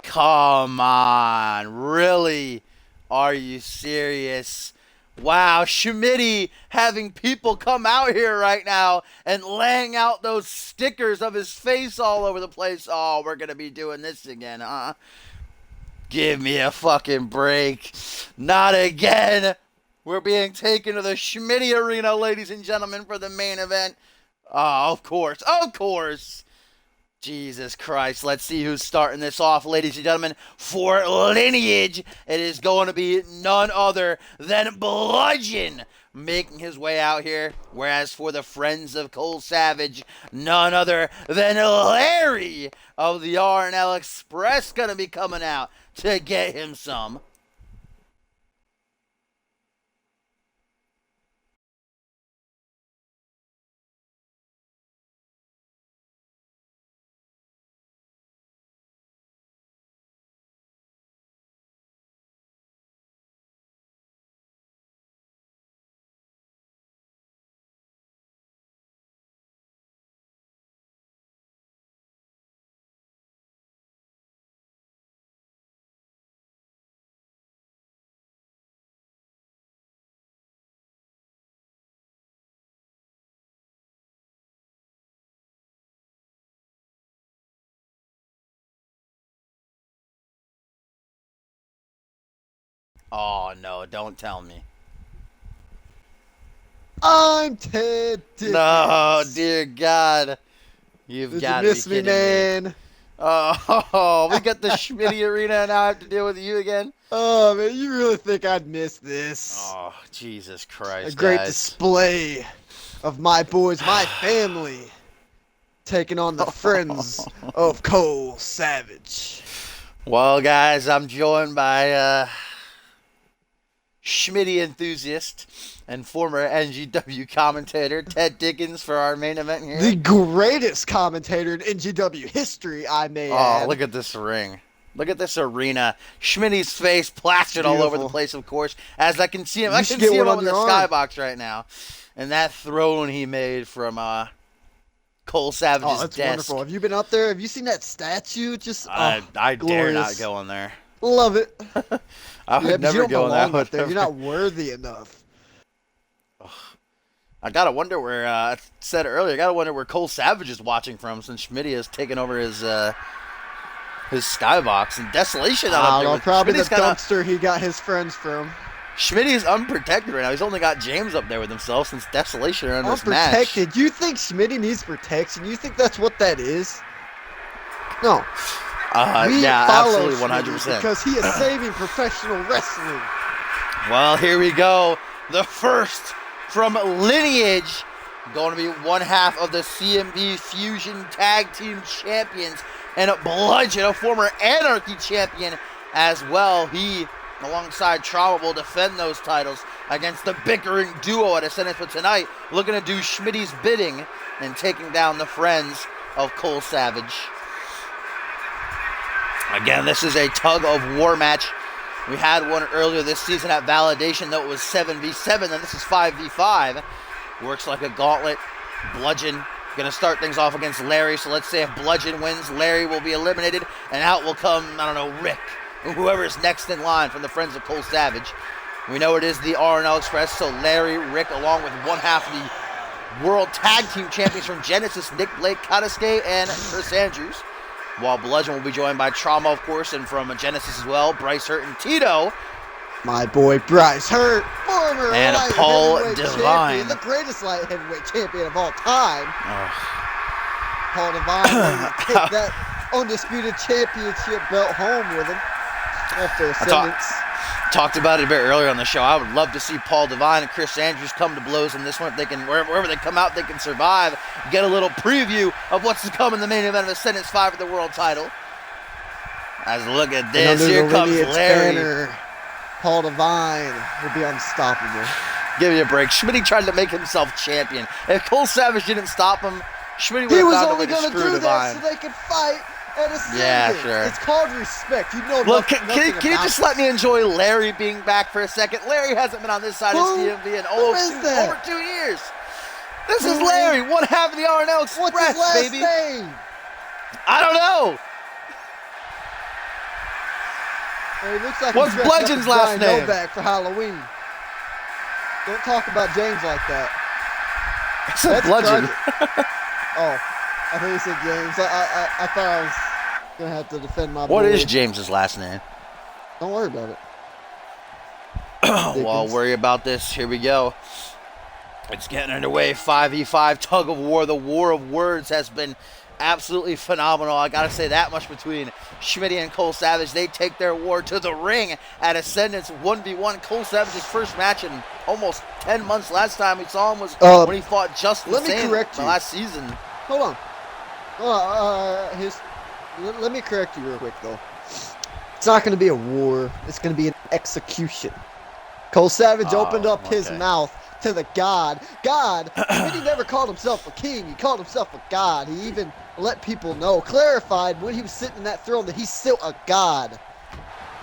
Come on. Really? Are you serious? Wow, Schmitty having people come out here right now and laying out those stickers of his face all over the place. Oh, we're going to be doing this again, huh? Give me a fucking break. Not again. We're being taken to the Schmitty Arena, ladies and gentlemen, for the main event. Oh, of course. Of course. Jesus Christ. Let's see who's starting this off, ladies and gentlemen. For Lineage, it is going to be none other than Bludgeon making his way out here. Whereas for the Friends of Cole Savage, none other than Larry of the R&L Express going to be coming out to get him some. Oh, no, don't tell me. I'm Ted Dickens. No, dear God. You've Did got you to be miss me, kidding me. man? Oh, we got the Schmitty Arena and now I have to deal with you again? Oh, man, you really think I'd miss this? Oh, Jesus A Christ, great guys. display of my boys, my family, taking on the Friends of Cole Savage. Well, guys, I'm joined by Schmitty enthusiast and former NGW commentator Ted Dickens for our main event here. The greatest commentator in NGW history, I may add. Oh, look at this ring. Look at this arena. Schmitty's face plastered all over the Beautiful. place, of course. As I can see him. You I should can get see him one up on in the your arm. skybox right now. And that throne he made from Cole Savage's Oh, that's desk. wonderful. Have you been up there? Have you seen that statue? Just, I dare not glorious. go in there. Love it. I would Yeah, but you never don't go in there. belong up there. You're not worthy enough. I gotta wonder where. I said it earlier. I gotta wonder where Cole Savage is watching from, since Schmitty has taken over his skybox and Desolation out I up don't there. know, with- probably the Schmitty's kinda- dumpster he got his friends from. Schmitty's unprotected right now. He's only got James up there with himself since Desolation are in this match. Unprotected. You think Schmitty needs protection? You think that's what that is? No. We Yeah, follow absolutely, Schmitty 100%. because he is saving professional wrestling. Well, here we go. The first from Lineage, going to be one half of the CMV Fusion Tag Team Champions, and Bludgeon, a former Anarchy champion as well. He, alongside Trauma, will defend those titles against the bickering duo at Ascendance. But tonight, looking to do Schmitty's bidding and taking down the Friends of Cole Savage. Again, this is a Tug of War match. We had one earlier this season at Validation, though it was 7v7, and this is 5v5. Works like a gauntlet. Bludgeon going to start things off against Larry, so let's say if Bludgeon wins, Larry will be eliminated, and out will come, I don't know, Rick, or whoever is next in line from the Friends of Cole Savage. We know it is the R&L Express, so Larry, Rick, along with one half of the World Tag Team Champions from Genesis, Nick Blake, Katasuke, and Chris Andrews. While Bludgeon will be joined by Trauma, of course, and from Genesis as well, Bryce Hurt and Tito. My boy Bryce Hurt, former And light Paul heavyweight Devine. champion, the greatest light heavyweight champion of all time. Ugh. Paul Devine will take that undisputed championship belt home with him after Ascendance. Talked about it a bit earlier on the show. I would love to see Paul Devine and Chris Andrews come to blows in this one. If they can, wherever they come out, they can survive. Get a little preview of what's to come in the main event of Ascendance 5 for the world title. As look at And this, under here the comes Lineage Larry. banner, Paul Devine will be unstoppable. Give me a break. Schmitty tried to make himself champion. If Cole Savage didn't stop him, Schmitty would He have was found a only way to going to screw do that Divine. so they could fight at Ascendant. Yeah, sure. It's called respect. You know Look, nothing can you just let me enjoy Larry being back for a second? Larry hasn't been on this side of CMV in over 2 years. This is Larry, one half of the R&L Express, What's his last baby. name? I don't know. Well, he looks like What's he dressed up Bludgeon's as last Brian name? Novak for Halloween. Don't talk about James like that. I said Bludgeon. Oh, I thought you said James. I thought I was gonna have to defend my. What boy. is James's last name? Don't worry about it. Well, I'll worry about this. Here we go. It's getting underway. 5v5 Tug of War. The war of words has been absolutely phenomenal. I gotta say that much between Schmitty and Cole Savage. They take their war to the ring at Ascendance 1v1. Cole Savage's first match in almost 10 months. Last time we saw him was when he fought Justin Sane last season. Hold on. Let me correct you real quick though. It's not gonna be a war. It's gonna be an execution. Cole Savage opened up his mouth to the God. He never called himself a king. He called himself a God. He even let people know, clarified when he was sitting in that throne that he's still a God.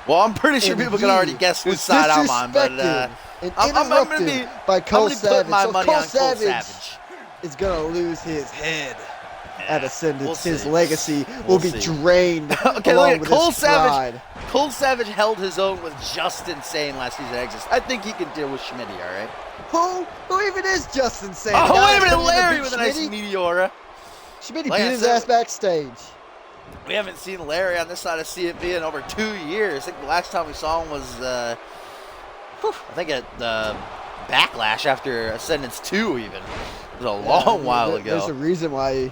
Well, I'm pretty sure people can already guess whose side I'm on, but I'm going to be by Cole put my money Cole on Cole Savage. Is going to lose his head at Ascendance. We'll his see. legacy will be drained Okay, along look at with Cole his pride. Savage. Cole Savage held his own with Justin Sane last season at Exodus. I think he can deal with Schmitty, all right? Who even is Justin Sane? Oh, wait a minute, Larry with a nice Meteora. Schmitty beat his ass backstage. We haven't seen Larry on this side of CMV in over 2 years. I think the last time we saw him was, I think at Backlash after Ascendance 2 even. It was a long while ago. There's a reason why he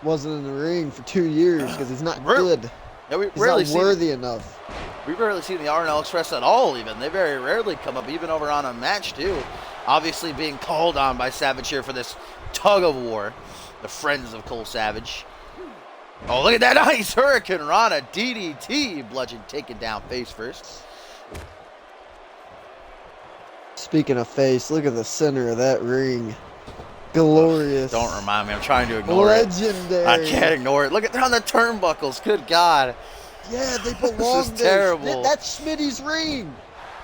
wasn't in the ring for 2 years, because he's not good. Yeah, he's not worthy enough. We've rarely seen the R&L Express at all even. They very rarely come up, even over on a match too. Obviously being called on by Savage here for this Tug of War. The friends of Cole Savage. Oh, look at that nice Hurricane Rana DDT. Bludgeon taken down face first. Speaking of face, look at the center of that ring. Glorious. Don't remind me. I'm trying to ignore it. Legendary. I can't ignore it. Look at, they're on the turnbuckles. Good God. Yeah, they belong This is there. terrible. That's Schmitty's ring.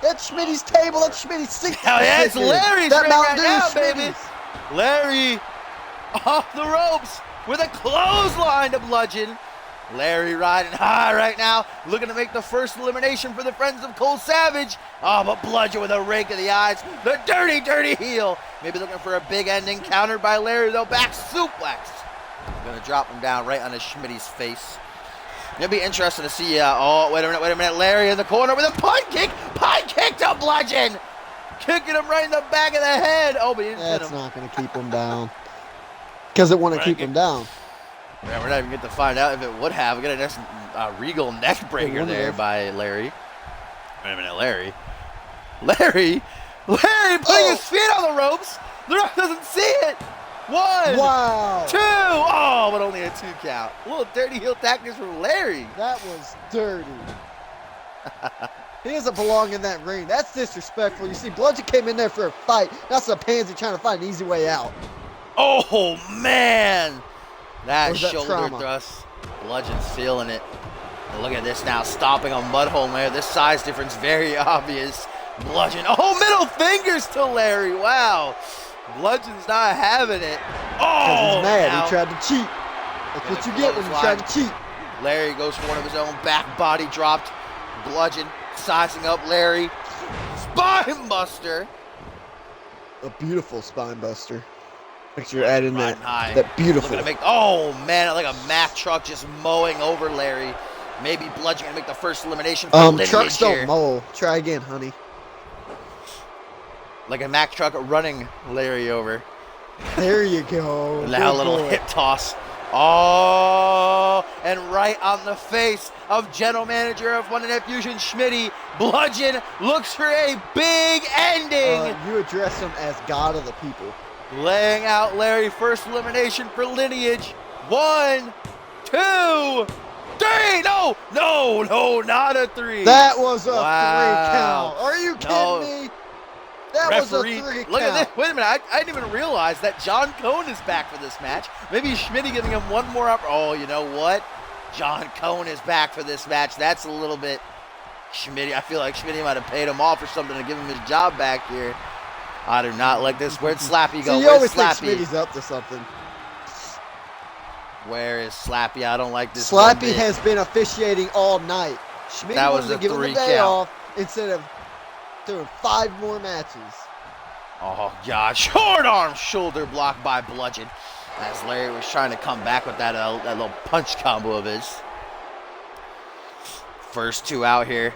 That's Schmitty's table. That's Schmitty's sink. Hell yeah, it's Larry's that ring Mountain right Dew now, is baby. Schmitty's. Larry off the ropes with a clothesline to Bludgeon. Larry riding high right now, looking to make the first elimination for the friends of Cole Savage. Oh, but Bludgeon with a rake of the eyes. The dirty, dirty heel. Maybe looking for a big ending. Countered by Larry, though. Back suplex. Gonna drop him down right on his Schmitty's face. It'll be interesting to see. Oh, wait a minute. Larry in the corner with a punt kick. Punt kick to Bludgeon. Kicking him right in the back of the head. Oh, but he didn't hit him. That's not going to keep him down. Because it wouldn't keep him down. Yeah, we're not even going to find out if it would have. We got a nice regal neck breaker there by Larry. Wait a minute, Larry putting his feet on the ropes. The ref doesn't see it. 1, Wow. 2. Oh, but only a 2 count. A little dirty heel tactics from Larry. That was dirty. He doesn't belong in that ring. That's disrespectful. You see, Bludgeon came in there for a fight. That's a pansy trying to find an easy way out. Oh, man. That shoulder trauma? thrust. Bludgeon's feeling it. And look at this now, stopping a mud hole there. This size difference very obvious. Bludgeon. Oh, middle fingers to Larry. Wow. Bludgeon's not having it. Oh, he's mad. now. He tried to cheat. That's what you get when you try to cheat. Larry goes for one of his own, back body dropped. Bludgeon sizing up Larry. Spine buster. A beautiful spine buster. Make sure you're adding Riding high. that beautiful. Looking to make, oh man, like a Mack truck just mowing over Larry. Maybe Bludgeon gonna make the first elimination for Lineage trucks don't here. mow. Try again, honey. Like a Mack truck running Larry over. There you go. Now a little hip toss. Oh, and right on the face of general manager of One Net Fusion, Schmitty. Bludgeon looks for a big ending. You address him as God of the people. Laying out Larry, first elimination for Lineage. 1, 2, 3. No, not a 3. That was a 3 Wow. count. Are you kidding me? That Referee, was a 3 look at this. count. Wait a minute. I didn't even realize that John Cone is back for this match. Maybe Schmitty giving him one more up. Oh, you know what? John Cone is back for this match. That's a little bit Schmitty. I feel like Schmitty might have paid him off or something to give him his job back here. I do not like this. Where'd Slappy go? So you Where's always think Slappy? Schmitty's up to something. Where is Slappy? I don't like this. Slappy has been officiating all night. Schmitty That was wanted to a give him the 3 day count. off instead of doing 5 more matches. Oh, God. Short arm shoulder block by Bludgeon. As Larry was trying to come back with that little punch combo of his. First 2 out here.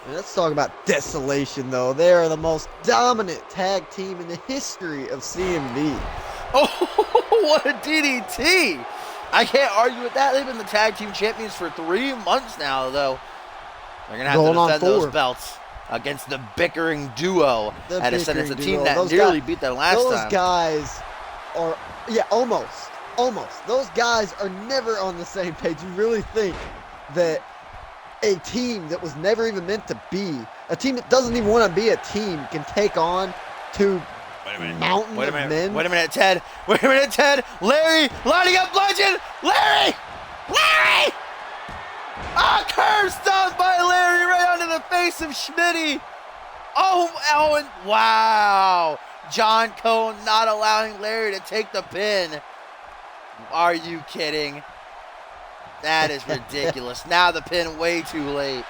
And let's talk about Desolation, though. They are the most dominant tag team in the history of CMV. Oh, what a DDT. I can't argue with that. They've been the tag team champions for 3 months now, though. They're going to have Going to on defend those 4. belts against the bickering duo The at Ascendance, a bickering team duo. that Those nearly guys- beat them last Those time. guys are, yeah, almost. Those guys are never on the same page. You really think that a team that was never even meant to be, a team that doesn't even want to be a team, can take on 2 mountain Wait a of minute. men? Wait a minute, Ted. Wait a minute, Ted. Larry lining up Bludgeon. Larry! Larry! Ah, curve stomp by Larry right onto the face of Schmitty. Oh, and wow. John Cone not allowing Larry to take the pin. Are you kidding? That is ridiculous. Now the pin way too late.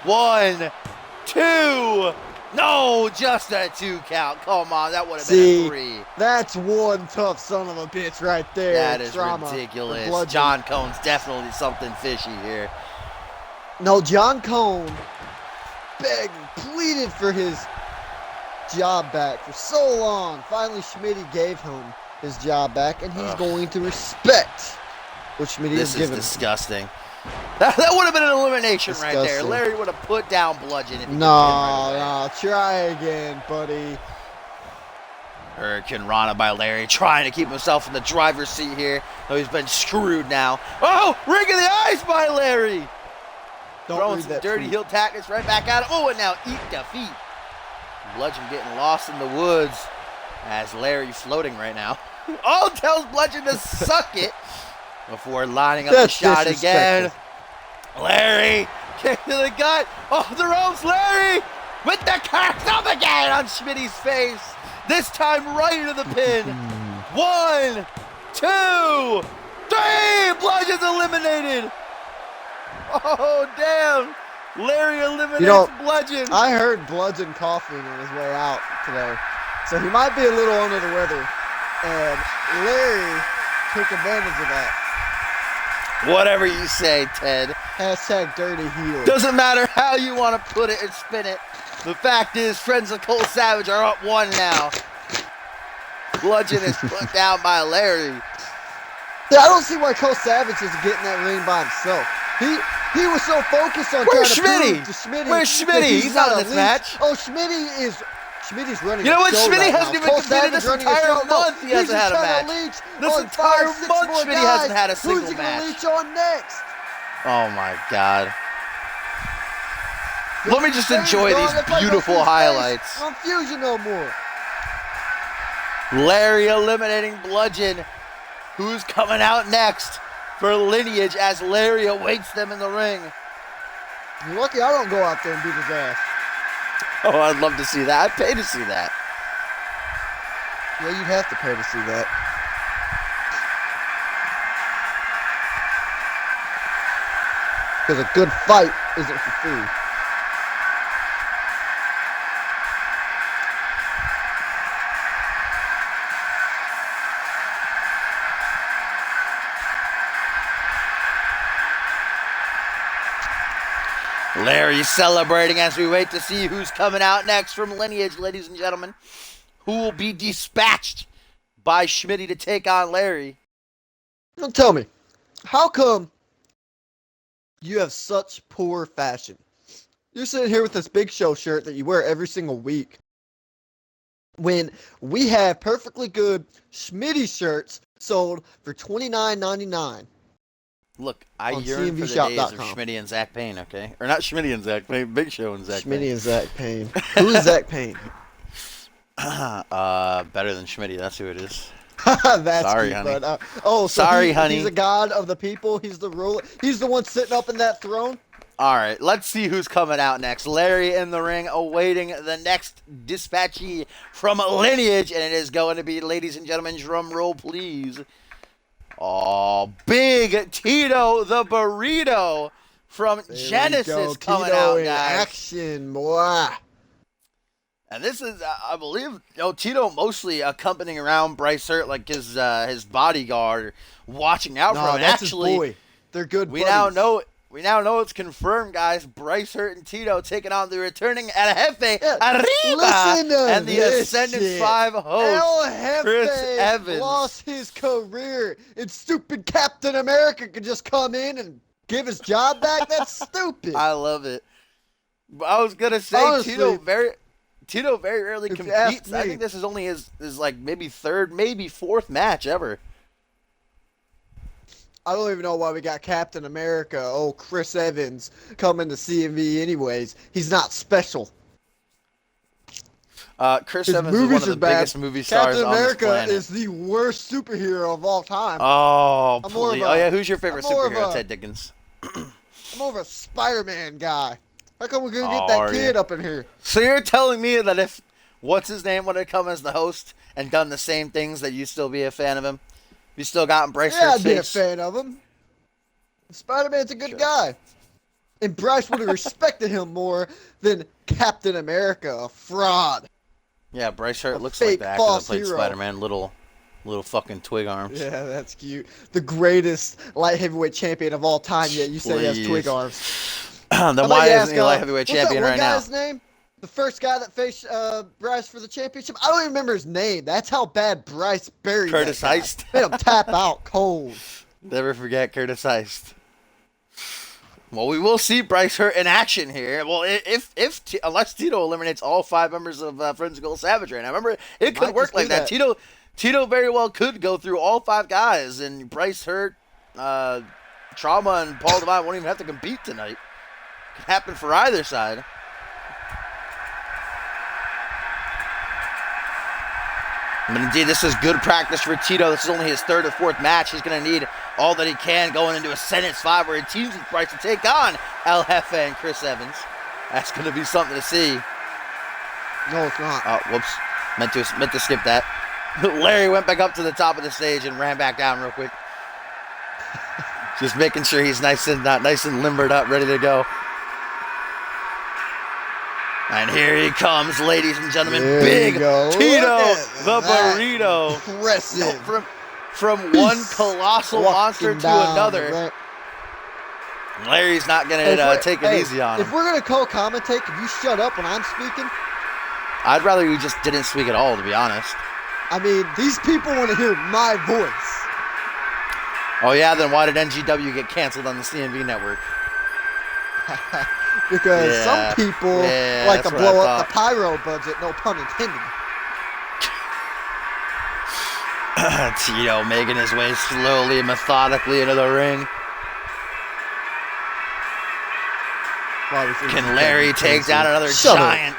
1, 2. No, just a 2 count. Come on, that would have been a 3. That's one tough son of a bitch right there. That is Drama for ridiculous. Bludgeon. John Cone's definitely something fishy here. No, John Cone begged, pleaded for his job back for so long. Finally, Schmitty gave him his job back, and he's going to respect what Schmitty This has is given him. disgusting. That would have been an elimination right there. Disgusting. Larry would have put down Bludgeon. If he No, try again, buddy. Hurricane Rana by Larry, trying to keep himself in the driver's seat here. Though he's been screwed now. Oh, ring of the eyes by Larry. Don't Throwing read some that dirty tweet. heel tactics right back at him. Oh, and now eat defeat. Bludgeon getting lost in the woods as Larry floating right now. Oh, tells Bludgeon to suck it before lining up the shot again. disrespectful. Larry, kick to the gut. Oh, the ropes, Larry, with the curse up again on Schmitty's face. This time right into the pin. 1, 2, 3. Bludgeon's eliminated. Oh, damn. Larry eliminates Bludgeon. I heard Bludgeon coughing on his way out today, so he might be a little under the weather, and Larry took advantage of that. Whatever you say, Ted. Hashtag dirty heel. Doesn't matter how you want to put it and spin it. The fact is, friends of Cole Savage are up 1 now. Bludgeon is put down by Larry. Yeah, I don't see why Cole Savage isn't getting that ring by himself. He was so focused on Where's trying to Schmitty? prove to Schmitty. Where's that Schmitty? He's not in this elite. match. Oh, Schmitty's running. You know a what? show Schmitty right hasn't now. even Cole competed Savage this running a entire show. No, month. He hasn't he's just had a trying to match. leech This on entire 5, 6 month, more Schmitty hasn't guys. had a Who's single he gonna match. leech on next? Oh, my God. Let me just He's enjoy gone. these If I go beautiful through space, highlights. on Fusion no more. Larry eliminating Bludgeon. Who's coming out next for Lineage as Larry awaits them in the ring? You're lucky I don't go out there and beat his ass. Oh, I'd love to see that. I'd pay to see that. Yeah, you'd have to pay to see that. Because a good fight isn't for free. Larry celebrating as we wait to see who's coming out next from Lineage, ladies and gentlemen. Who will be dispatched by Schmitty to take on Larry? Now tell me, how come you have such poor fashion? You're sitting here with this Big Show shirt that you wear every single week, when we have perfectly good Schmitty shirts sold for $29.99. Look, I On yearn for the days of CMVshop.com. Schmitty and Zach Payne, okay? Or not Schmitty and Zach Payne, Big Show and Zach Schmitty Payne. and Zach Payne. Who is Zach Payne? Better than Schmitty, that's who it is. That's Sorry, cute, honey. But, so Sorry, honey. He's a god of the people. He's the ruler. He's the one sitting up in that throne. All right, let's see who's coming out next. Larry in the ring awaiting the next dispatchee from Lineage, and it is going to be, ladies and gentlemen, drum roll, please. Oh, Big Tito the Burrito from Genesis coming Tito out, in guys. action, boy. And this is, I believe, Tito mostly accompanying around Bryce Hurt like his bodyguard, watching out for him. That's Actually, his boy. They're good we buddies. now know it's confirmed, guys. Bryce Hurt and Tito taking on the returning El Jefe Arriba Listen to and the this Ascendant shit. 5 host. El Jefe Chris Evans. lost his career, and stupid Captain America could just come in and give his job back. That's stupid. I love it. But I was gonna say Honestly, Tito very rarely if you ask competes. I me- think this is only his like maybe third, maybe fourth match ever. I don't even know why we got Captain America. Oh, Chris Evans coming to CMV anyways. He's not special. Chris His Evans is one movies of the are bad. biggest movie stars Captain on this America planet. is the worst superhero of all time. Oh, I'm more of please. a- Oh yeah, who's your favorite I'm more of superhero? a- Ted Dickens. I'm more of a Spider-Man guy. How come we couldn't get Oh, that are kid you? up in here? So you're telling me that if what's his name would have come as the host and done the same things, that you still be a fan of him? You still got Bryce Yeah, Hurt's I'd be a face? fan of him. Spider-Man's a good Sure. guy. And Bryce would have respected him more than Captain America, a fraud. Yeah, Bryce Hurt A looks like fake the actor that false played hero. Spider-Man. Little fucking twig arms. Yeah, that's cute. The greatest light heavyweight champion of all time, yet you say he has Please. twig arms. Then I'd like why to isn't he ask, light heavyweight what's champion that right one now? guy's name? The first guy that faced Bryce for the championship? I don't even remember his name. That's how bad Bryce buried Curtis that guy. Heist. Made him tap out cold. Never forget Curtis Heist. Well, we will see Bryce Hurt in action here. Well, unless Tito eliminates all 5 members of Friends of Gold Savagery. And I remember it could Might work just like do that. Tito very well could go through all 5 guys, and Bryce Hurt, Trauma, and Paul Devine won't even have to compete tonight. Could happen for either side. But indeed, this is good practice for Tito. This is only his 3rd or 4th match. He's going to need all that he can going into Ascendant 5, where he teams with Bryce to take on El Jefe and Chris Evans. That's going to be something to see. No, it's not. Oh, whoops. Meant to skip that. Larry went back up to the top of the stage and ran back down real quick. Just making sure he's nice and limbered up, ready to go. And here he comes, ladies and gentlemen. There Big you go. Tito Look at the that. Burrito. Impressive. From one colossal monster Walking to down the another. ramp. Larry's not going to take it easy on If him. we're going to co-commentate, can you shut up when I'm speaking? I'd rather you just didn't speak at all, to be honest. I mean, these people want to hear my voice. Oh, yeah? Then why did NGW get canceled on the CMV network? Because Yeah. some people Yeah, like to that's what I blow up the thought. pyro budget, no pun intended. Tito making his way slowly and methodically into the ring. Can Larry take down another Shut up. giant?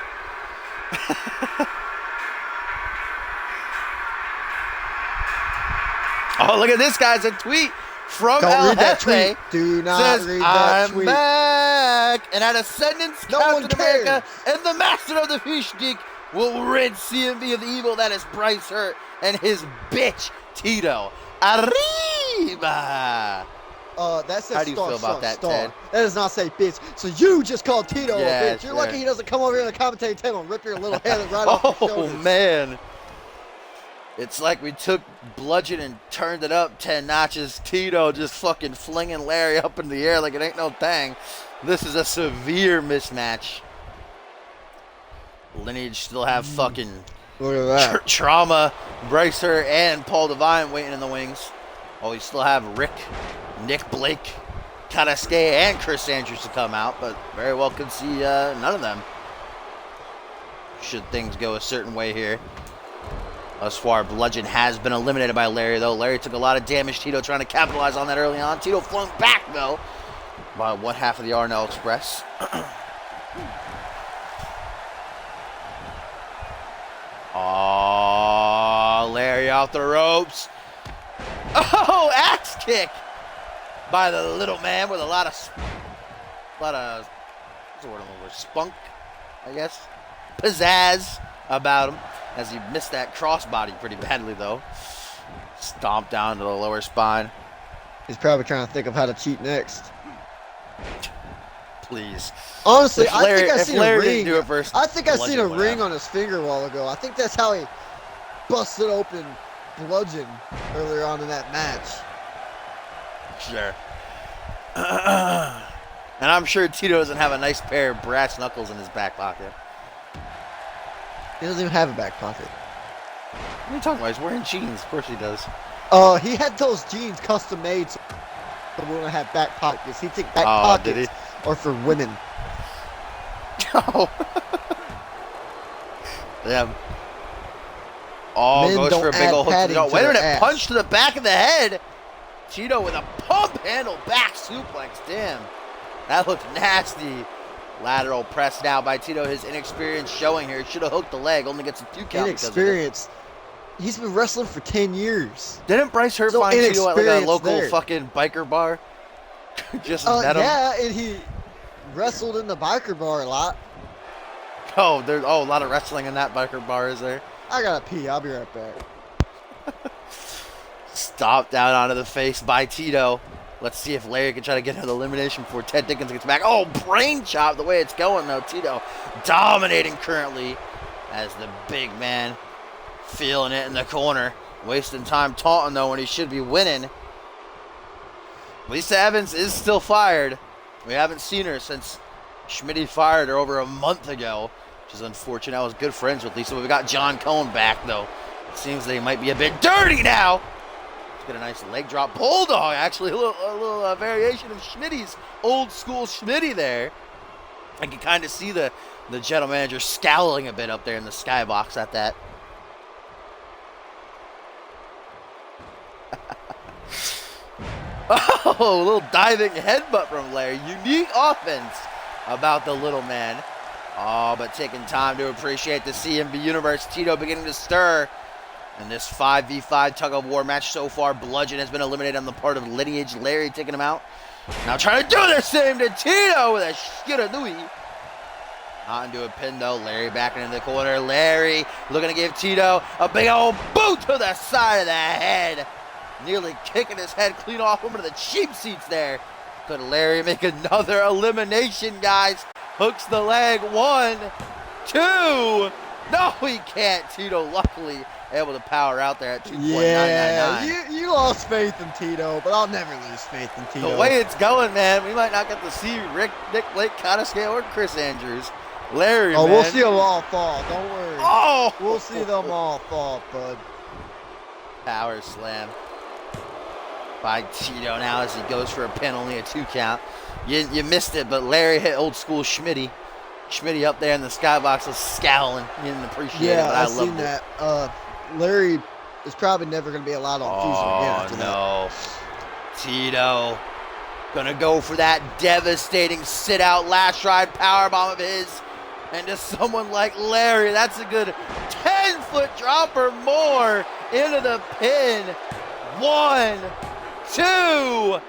Oh, look at this, guys. A tweet from Don't El read that Jefe. tweet. Do not Says, read that I'm tweet. back. And at Ascendance, No one Captain America and the Master of the Fish Geek will rid CMV of the evil that is Bryce Hurt and his bitch, Tito. Arriba. That says How do you star, feel about star, that, star. Ted? That does not say bitch. So you just called Tito Yeah, a bitch. You're lucky sure. he doesn't come over here in the commentating table and rip your little head right off your Oh, shoulders. man. It's like we took bludgeon and turned it up 10 notches. Tito just fucking flinging Larry up in the air like it ain't no thing. This is a severe mismatch. Lineage still have fucking Look at that. Trauma, Bryce Hurt, and Paul Devine waiting in the wings. Oh, you still have Rick, Nick Blake, Kadaske, and Chris Andrews to come out, but very well could see none of them should things go a certain way here. Thus far, Bludgeon has been eliminated by Larry, though. Larry took a lot of damage. Tito trying to capitalize on that early on. Tito flung back, though, by one half of the Arnell Express. Oh, Larry off the ropes. Oh, axe kick by the little man with a lot of what's the word I'm looking for? Spunk, I guess. Pizzazz about him, as he missed that crossbody pretty badly, though. Stomped down to the lower spine. He's probably trying to think of how to cheat next. Please. Honestly, If I think I if seen a Larry ring. didn't do it first, I think I seen a Bludgeon would ring have. on his finger a while ago. I think that's how he busted open Bludgeon earlier on in that match. Sure. And I'm sure Tito doesn't have a nice pair of brass knuckles in his back pocket. He doesn't even have a back pocket. What are you talking about? He's wearing jeans. Of course he does. He had those jeans custom made so he wouldn't have back pockets. He'd take back Did he? pockets or for women. Oh. Damn. Oh, Men goes don't for a big add old hook. padding No, to wait a their minute. ass. Punch to the back of the head. Tito with a pump handle back suplex. Damn. That looked nasty. Lateral press now by Tito. His inexperience showing here. Should have hooked the leg. Only gets a 2 count. Inexperienced. He's been wrestling for 10 years. Didn't Bryce Hurt No find Tito at like a inexperience local there. fucking biker bar? Just met him? Yeah, and he wrestled in the biker bar a lot. Oh, there's a lot of wrestling in that biker bar, is there? I gotta pee. I'll be right back. Stomped down onto the face by Tito. Let's see if Larry can try to get another elimination before Ted Dickens gets back. Oh, brain chop the way it's going, though. Tito dominating currently as the big man feeling it in the corner. Wasting time taunting, though, when he should be winning. Lisa Evans is still fired. We haven't seen her since Schmitty fired her over a month ago, which is unfortunate. I was good friends with Lisa, but we got John Cohn back, though. It seems that he might be a bit dirty now. Let's get a nice leg drop. Bulldog, actually, a little variation of Schmitty's old school Schmitty there. I can kind of see the general manager scowling a bit up there in the skybox at that. Oh, a little diving headbutt from Larry. Unique offense about the little man. Oh, but taking time to appreciate the CMV Universe. Tito beginning to stir in this 5v5 tug of war match so far. Bludgeon has been eliminated on the part of Lineage. Larry taking him out. Now trying to do the same to Tito with a Shiranui. Not into a pin though. Larry back into the corner. Larry looking to give Tito a big old boot to the side of the head. Nearly kicking his head clean off one of the cheap seats there. Could Larry make another elimination, guys? Hooks the leg. 1, 2. No, he can't. Tito luckily able to power out there at 2.999. Yeah, you lost faith in Tito, but I'll never lose faith in Tito. The way it's going, man, we might not get to see Nick Blake, Cottescale, or Chris Andrews. Larry, man. We'll see them all fall. Don't worry. Oh! We'll see them all fall, bud. Power slam by Tito now as he goes for a pin, only a 2 count. You missed it, but Larry hit old school Schmitty. Schmitty up there in the skybox was scowling. He didn't appreciate it, but I loved seen it. that. Larry is probably never going to be allowed on Fusion again after no. Tito gonna go for that devastating sit-out last ride powerbomb of his into someone like Larry. That's a good 10-foot drop or more into the pin. 1, 2, 3.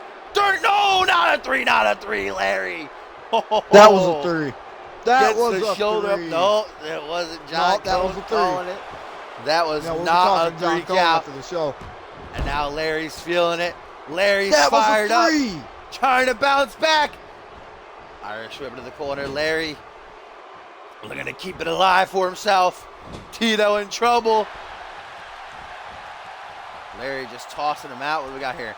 No, not a 3, Larry. That was a 3. That Gets was the a shoulder 3. up. No, it wasn't John No, that was a 3. calling it. That was Yeah, we'll be not a talking 3 John Cole count. after the show. And now Larry's feeling it. Larry's That was fired a up. 3. Trying to bounce back. Irish whip to the corner. Larry looking to keep it alive for himself. Tito in trouble. Larry just tossing him out. What do we got here?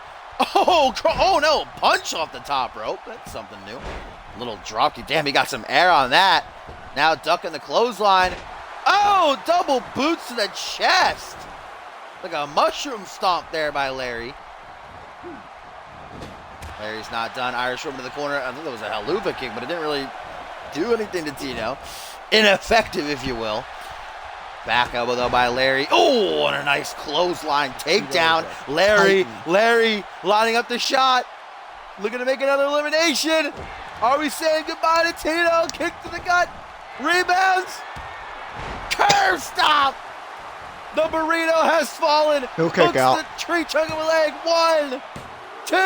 Oh no. Punch off the top rope. That's something new. Little drop kick. Damn, he got some air on that. Now ducking the clothesline. Oh, double boots to the chest. Like a mushroom stomp there by Larry. Larry's not done. Irish whip to the corner. I think that was a haluva kick, but it didn't really do anything to Tito. Ineffective, if you will. Back elbow though by Larry. Oh, and a nice clothesline takedown. Tito, Larry lining up the shot. Looking to make another elimination. Are we saying goodbye to Tito? Kick to the gut. Rebounds. Curve stop. The burrito has fallen. He'll kick out. The tree trunk of a leg. 1, 2,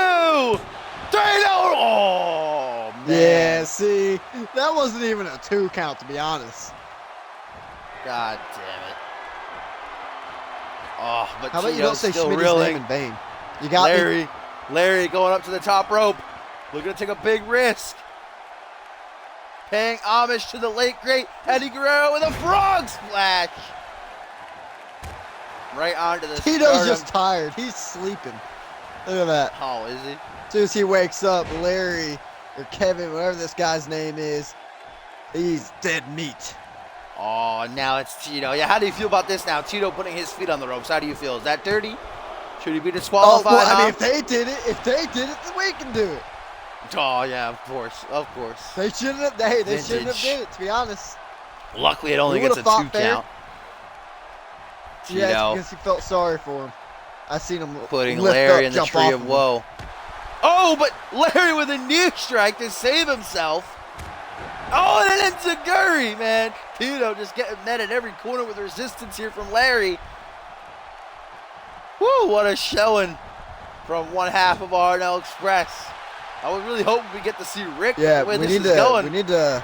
3. Oh, man. Yeah, see, that wasn't even a 2 count, to be honest. God damn it. Oh, but How about you Tito's don't say still Schmitty's reeling. name in vain? You got me. Larry going up to the top rope. Looking to take a big risk. Paying homage to the late, great Eddie Guerrero with a frog splash. Right onto the Tito's sternum. just tired. He's sleeping. Look at that. Oh, is he? As soon as he wakes up, Larry or Kevin, whatever this guy's name is, he's dead meat. Oh, now it's Tito. Yeah, how do you feel about this now? Tito putting his feet on the ropes. How do you feel? Is that dirty? Should he be Oh, disqualified? well, I huh? mean, if they did it, then we can do it. Oh, yeah, of course. They shouldn't have. They shouldn't have Vintage. did it. To be honest. Luckily, it only Who gets a would've 2 thought fair? count. Yeah, Tito it's because he felt sorry for him. I seen him putting lift Larry up, in the jump tree off of him. woe. Oh, but Larry with a knee strike to save himself. Oh, and an enziguri, man. Tito just getting met at every corner with resistance here from Larry. Woo, what a showing from one half of RNL Express. I was really hoping we get to see Rick Yeah, where we this need is to. going. We need to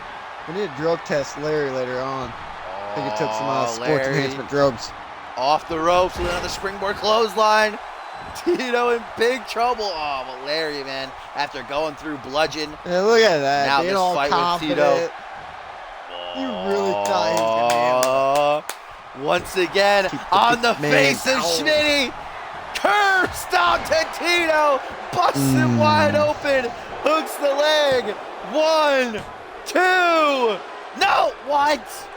drug test Larry later on. I think he took some sports Larry enhancement drugs. off the ropes with another springboard clothesline. Tito in big trouble. Oh, but Larry, man, after going through bludgeon. Yeah, look at that. Now Being this all fight with confident. Tito. You really thought he was gonna be Once again, Keep the on the big man face of down. Schmitty. Curve stop to Tito. Busts him wide open. Hooks the leg. 1, 2. No, what?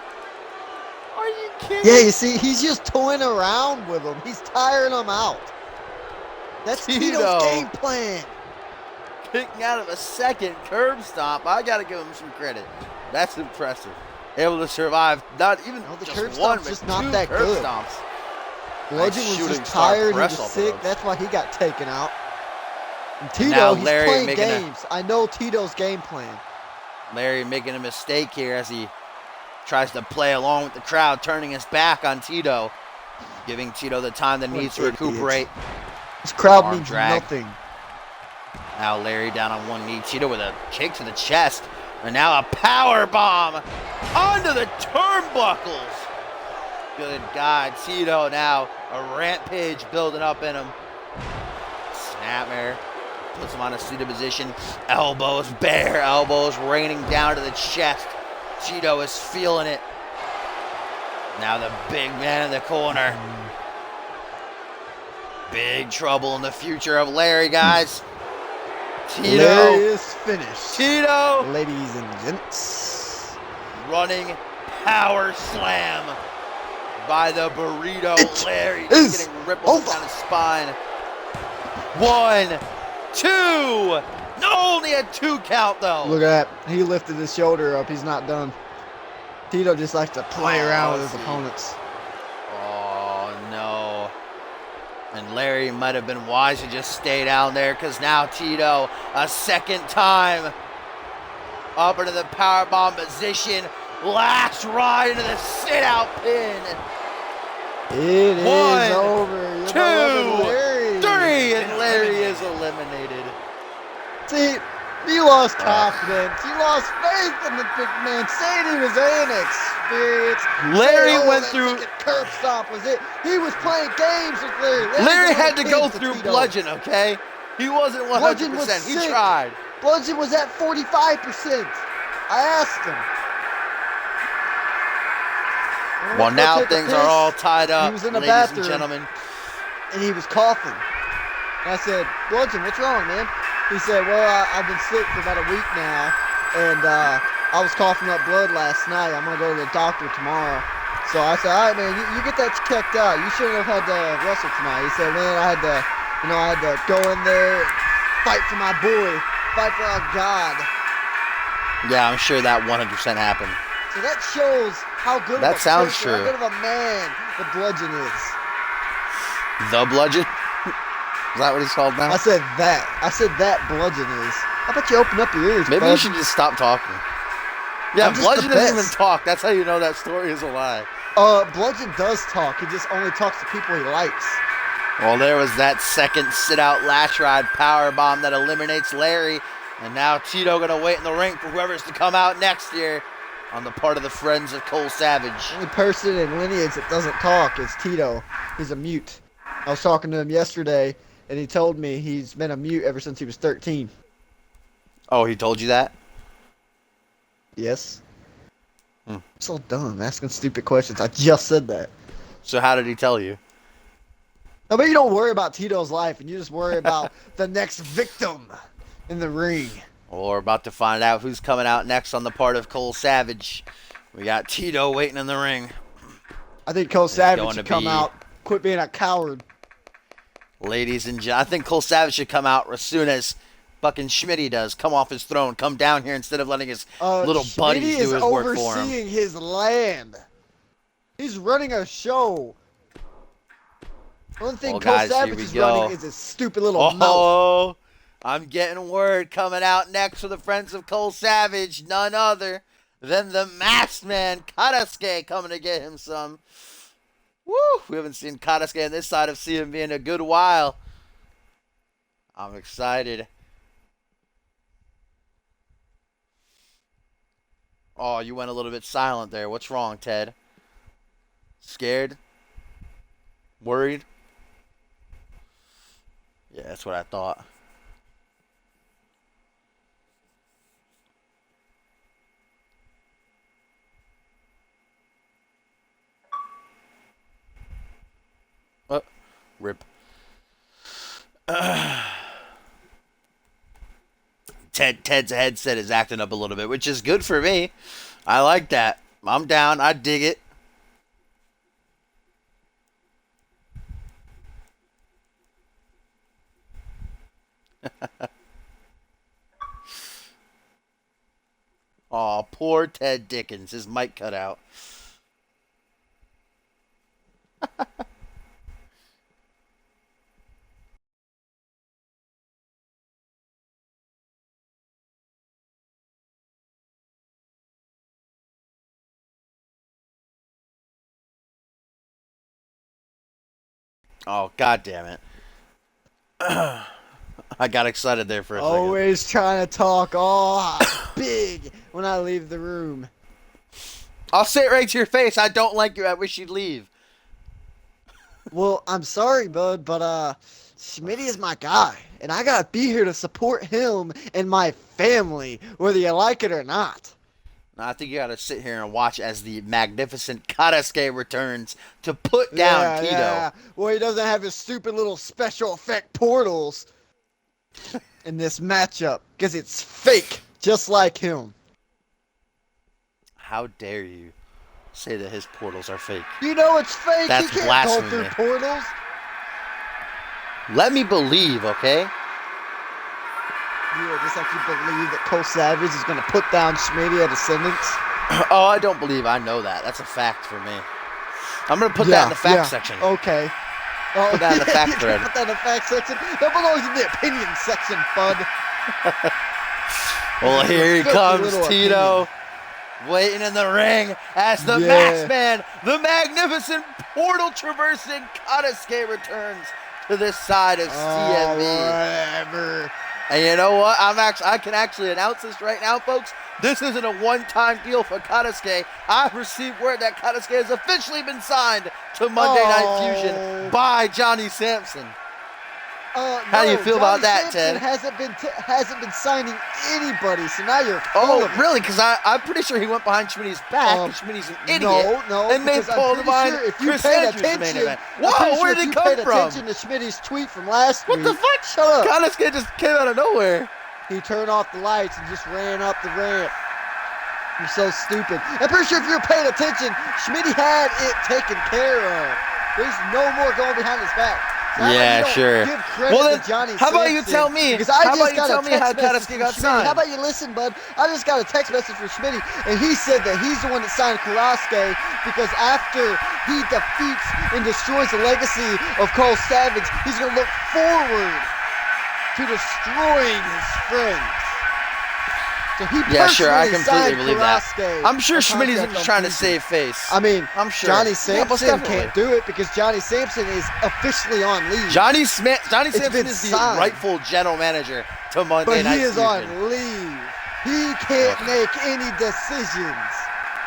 Are you kidding? Yeah, you see, he's just toying around with him. He's tiring him out. That's Tito. Tito's game plan. Kicking out of a second curb stomp. I got to give him some credit. That's impressive. Able to survive not even No, the just curb one, stomp's but just not 2 that curb good. stomps. Bludgeon Nice was shooting just star tired. He press was off the sick. ropes. That's why he got taken out. And Tito, now he's Larry playing making a- games. I know Tito's game plan. Larry making a mistake here as he tries to play along with the crowd, turning his back on Tito, giving Tito the time that What needs to an idiot. recuperate. This crowd Arm means drag. nothing. Now Larry down on one knee. Tito with a kick to the chest. And now a power bomb onto the turnbuckles. Good God. Tito now a rampage building up in him. Snapmare. Puts him on a seated position. Elbows, bare elbows raining down to the chest. Tito is feeling it. Now the big man in the corner. Big trouble in the future of Larry, guys. Tito. Larry is finished. Tito Ladies and gents. running power slam by the burrito. It Larry is just getting ripples over. down his spine. 1, 2. No, only a 2 count though. Look at that. He lifted his shoulder up. He's not done. Tito just likes to play around with his see. opponents. Oh no. And Larry might have been wise to just stay down there because now Tito, a second time, up into the powerbomb position. Last ride into the sit-out pin. It is 1, over. You're 2, beloved Larry. 3, and Larry is eliminated. See, he lost confidence. He lost faith in the big man, saying he was inexperienced. Larry saying, went that through. second curb stop was it. He was playing games with Larry. Larry Larry's one had of to the go kids through Tito. bludgeon, okay? He wasn't 100%. Bludgeon was He sick. tried. Bludgeon was at 45%. I asked him. I Well, went to go now take a things are piss. all tied up, He was in the ladies and bathroom. gentlemen. And he was coughing. And I said, Bludgeon, what's wrong, man? He said, well, I've been sick for about a week now, and I was coughing up blood last night. I'm going to go to the doctor tomorrow. So I said, all right, man, you get that checked out. You shouldn't have had to wrestle tonight. He said, man, I had to go in there and fight for my boy, fight for our God. Yeah, I'm sure that 100% happened. So that shows how good That of a sounds person, true. how good of a man the Bludgeon is. The Bludgeon? Is that what he's called now? I said that Bludgeon is. How about you open up your ears, Maybe bud? you should just stop talking. Yeah, I'm just Bludgeon the doesn't even best. talk. That's how you know that story is a lie. Bludgeon does talk. He just only talks to people he likes. Well, there was that second sit-out lash ride power bomb that eliminates Larry. And now Tito going to wait in the ring for whoever's to come out next year on the part of the Friends of Cole Savage. The only person in Lineage that doesn't talk is Tito. He's a mute. I was talking to him yesterday, and he told me he's been a mute ever since he was 13. Oh, he told you that? Yes. I'm so dumb, asking stupid questions. I just said that. So how did he tell you? I mean, you don't worry about Tito's life, and you just worry about the next victim in the ring. Well, we're about to find out who's coming out next on the part of Cole Savage. We got Tito waiting in the ring. I think Cole Savage going should to come be- out, quit being a coward. Ladies and gentlemen, I think Cole Savage should come out as soon as fucking Schmitty does. Come off his throne. Come down here instead of letting his little Schmitty buddies is do his work for him. overseeing his land. He's running a show. One thing Well, Cole guys, here Savage we is go. running is his stupid little mouth. Oh, I'm getting word coming out next for the Friends of Cole Savage. None other than the Masked Man, Karasuke, coming to get him some. Woo! We haven't seen Karasuke on this side of CMV in a good while. I'm excited. Oh, you went a little bit silent there. What's wrong, Ted? Scared? Worried? Yeah, that's what I thought. Rip. Ted's headset is acting up a little bit, which is good for me. I like that. I'm down. I dig it. Aw, poor Ted Dickens. His mic cut out. Oh, god damn it. I got excited there for a second. Always trying to talk all big when I leave the room. I'll say it right to your face. I don't like you. I wish you'd leave. Well, I'm sorry, bud, but Schmitty is my guy, and I gotta be here to support him and my family, whether you like it or not. Now, I think you gotta sit here and watch as the magnificent Karasuke returns to put down Tito. Yeah. Well, he doesn't have his stupid little special effect portals in this matchup, because it's fake, just like him. How dare you say that his portals are fake? You know it's fake. That's He can't blasphemy. go through portals. Let me believe, okay? You just actually believe that Cole Savage is going to put down Schmitty at Ascendance? Oh, I don't believe I know that. That's a fact for me. I'm gonna put that in the fact section. Okay. Oh, Put that in the fact you thread. can put that in the fact section. That belongs in the opinion section, bud. Well, here he Filthy comes, little Tito. Waiting in the ring as the Masked Man, the magnificent portal traversing Karasuke returns to this side of CMV. Whatever. And you know what? I can actually announce this right now, folks. This isn't a one-time deal for Karasuke. I've received word that Karasuke has officially been signed to Monday Night Fusion by Johnny Sampson. How do you feel about that, Ted? Hasn't been signing anybody, so now you're. Oh, really? Because I'm pretty sure he went behind Schmitty's back. And Schmitty's an idiot. No. And made because I'm Paul pretty Divine sure if you Chris paid Andrews the main attention, event. I'm Whoa, pretty sure where if did you it come paid from? attention to Schmitty's tweet from last What week. the fuck? Shut up. Karasuke just came out of nowhere. He turned off the lights and just ran up the ramp. You're so stupid. I'm pretty sure if you were paying attention, Schmitty had it taken care of. There's no more going behind his back. So how about Yeah, you don't sure. give credit Well, then, to Johnny how about you Sampson? tell me? Because I How about just you got tell a me text how message Kataski from got Schmitty. signed? How about you listen, bud? I just got a text message from Schmitty, and he said that he's the one that signed Karaske because after he defeats and destroys the legacy of Cole Savage, he's going to look forward to destroying his friends. So he Yeah, sure, I personally completely signed believe that. Karaske I'm sure a Schmitty's contract just on trying to Fusion. save face. I mean, I'm sure. Johnny Yeah, most Sampson definitely. can't do it because Johnny Sampson is officially on leave. Johnny Sampson been is the signed. rightful general manager to Monday But Night he is Fusion. on leave. He can't make any decisions.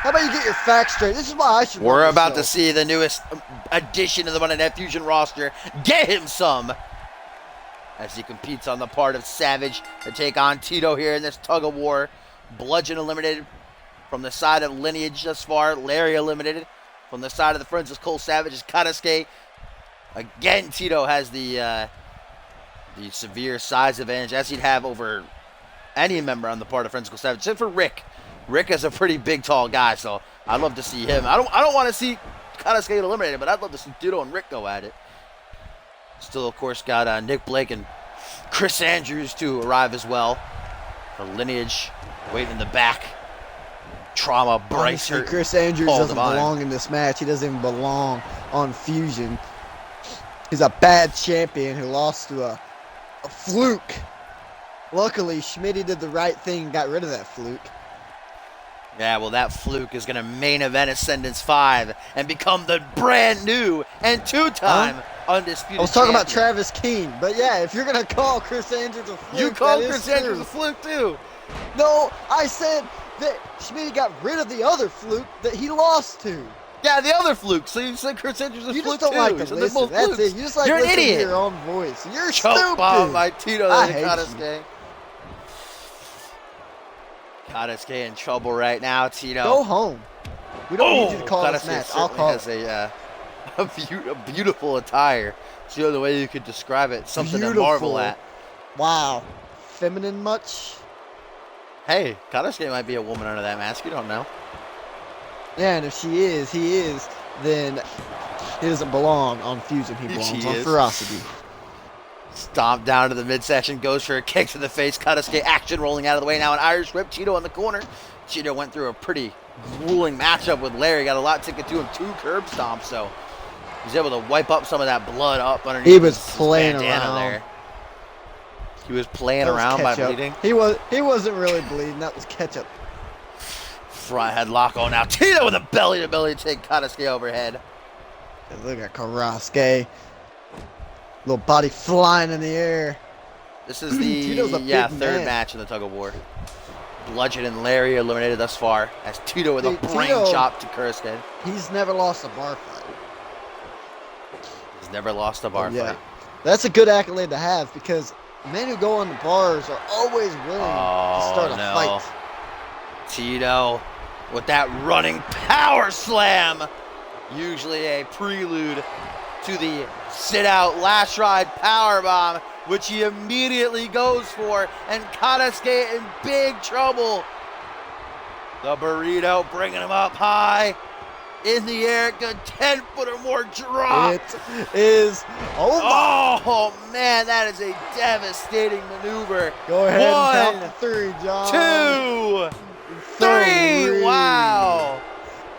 How about you get your facts straight? This is why I should. We're love the about show. to see the newest addition to the Monday Night Fusion roster. Get him some! As he competes on the part of Savage to take on Tito here in this tug of war. Bludgeon eliminated from the side of Lineage thus far. Larry eliminated from the side of the Friends of Cole Savage is Kataske. Again, Tito has the severe size advantage as he'd have over any member on the part of Friends of Cole Savage, except for Rick. Rick is a pretty big, tall guy, so I'd love to see him. I don't want to see Kataske get eliminated, but I'd love to see Tito and Rick go at it. Still, of course, got Nick Blake and Chris Andrews to arrive as well. For Lineage, waiting in the back. Trauma, Bryce Honestly, hurt. Chris Andrews Paul doesn't Devine. belong in this match. He doesn't even belong on Fusion. He's a bad champion who lost to a fluke. Luckily, Schmitty did the right thing and got rid of that fluke. Yeah, well, that fluke is going to main event Ascendance 5 and become the brand new and two-time undisputed I was talking about champion. Travis Keane, but yeah, if you're gonna call Chris Andrews a fluke, You called that is Chris Andrews true. a fluke, too. No, I said that Schmitty got rid of the other fluke that he lost to. Yeah, the other fluke. So you said Chris Andrews is a You fluke, just don't too. like You to said they're listen. both That's flukes. it. You just like You're an listening idiot. to your own voice. You're Choke stupid. bomb by Tito I and hate Kataske. Kataske in trouble right now, Tito. Go home. We don't need you to call this Kataske match. I'll certainly call has it. a beautiful attire. It's the only way you could describe it. Something to marvel Beautiful. at. Wow. Feminine much? Hey, Kataske might be a woman under that mask. You don't know. Yeah, and if he is, then he doesn't belong on Fusion. He belongs She on is. Ferocity. Stomp down to the midsection, goes for a kick to the face. Kataske action rolling out of the way now. An Irish whip. Tito in the corner. Tito went through a pretty grueling matchup with Larry. Got a lot ticket to him. 2 curb stomps, so he's able to wipe up some of that blood up underneath. He was his playing bandana around. there. He was playing That was around by ketchup. bleeding. He wasn't really bleeding. That was ketchup. Front headlock on now. Tito with a belly to belly take Kataske overhead. And look at Karaske. Little body flying in the air. This is Tito's a the big third man. match in the tug of war. Bludgeon and Larry eliminated thus far as Tito with a Dude, brain Tito- chop to Karaske. He's never lost a bar fight. He's never lost a bar Yeah. fight. That's a good accolade to have because men who go on the bars are always willing to start a no. fight. Tito with that running power slam. Usually a prelude to the sit-out last ride power bomb, which he immediately goes for, and Kataske in big trouble. The burrito bringing him up high in the air, good 10-foot or more drop. It is over. Oh man, that is a devastating maneuver. Go ahead and One, count to 3, John. 2, 3. Wow.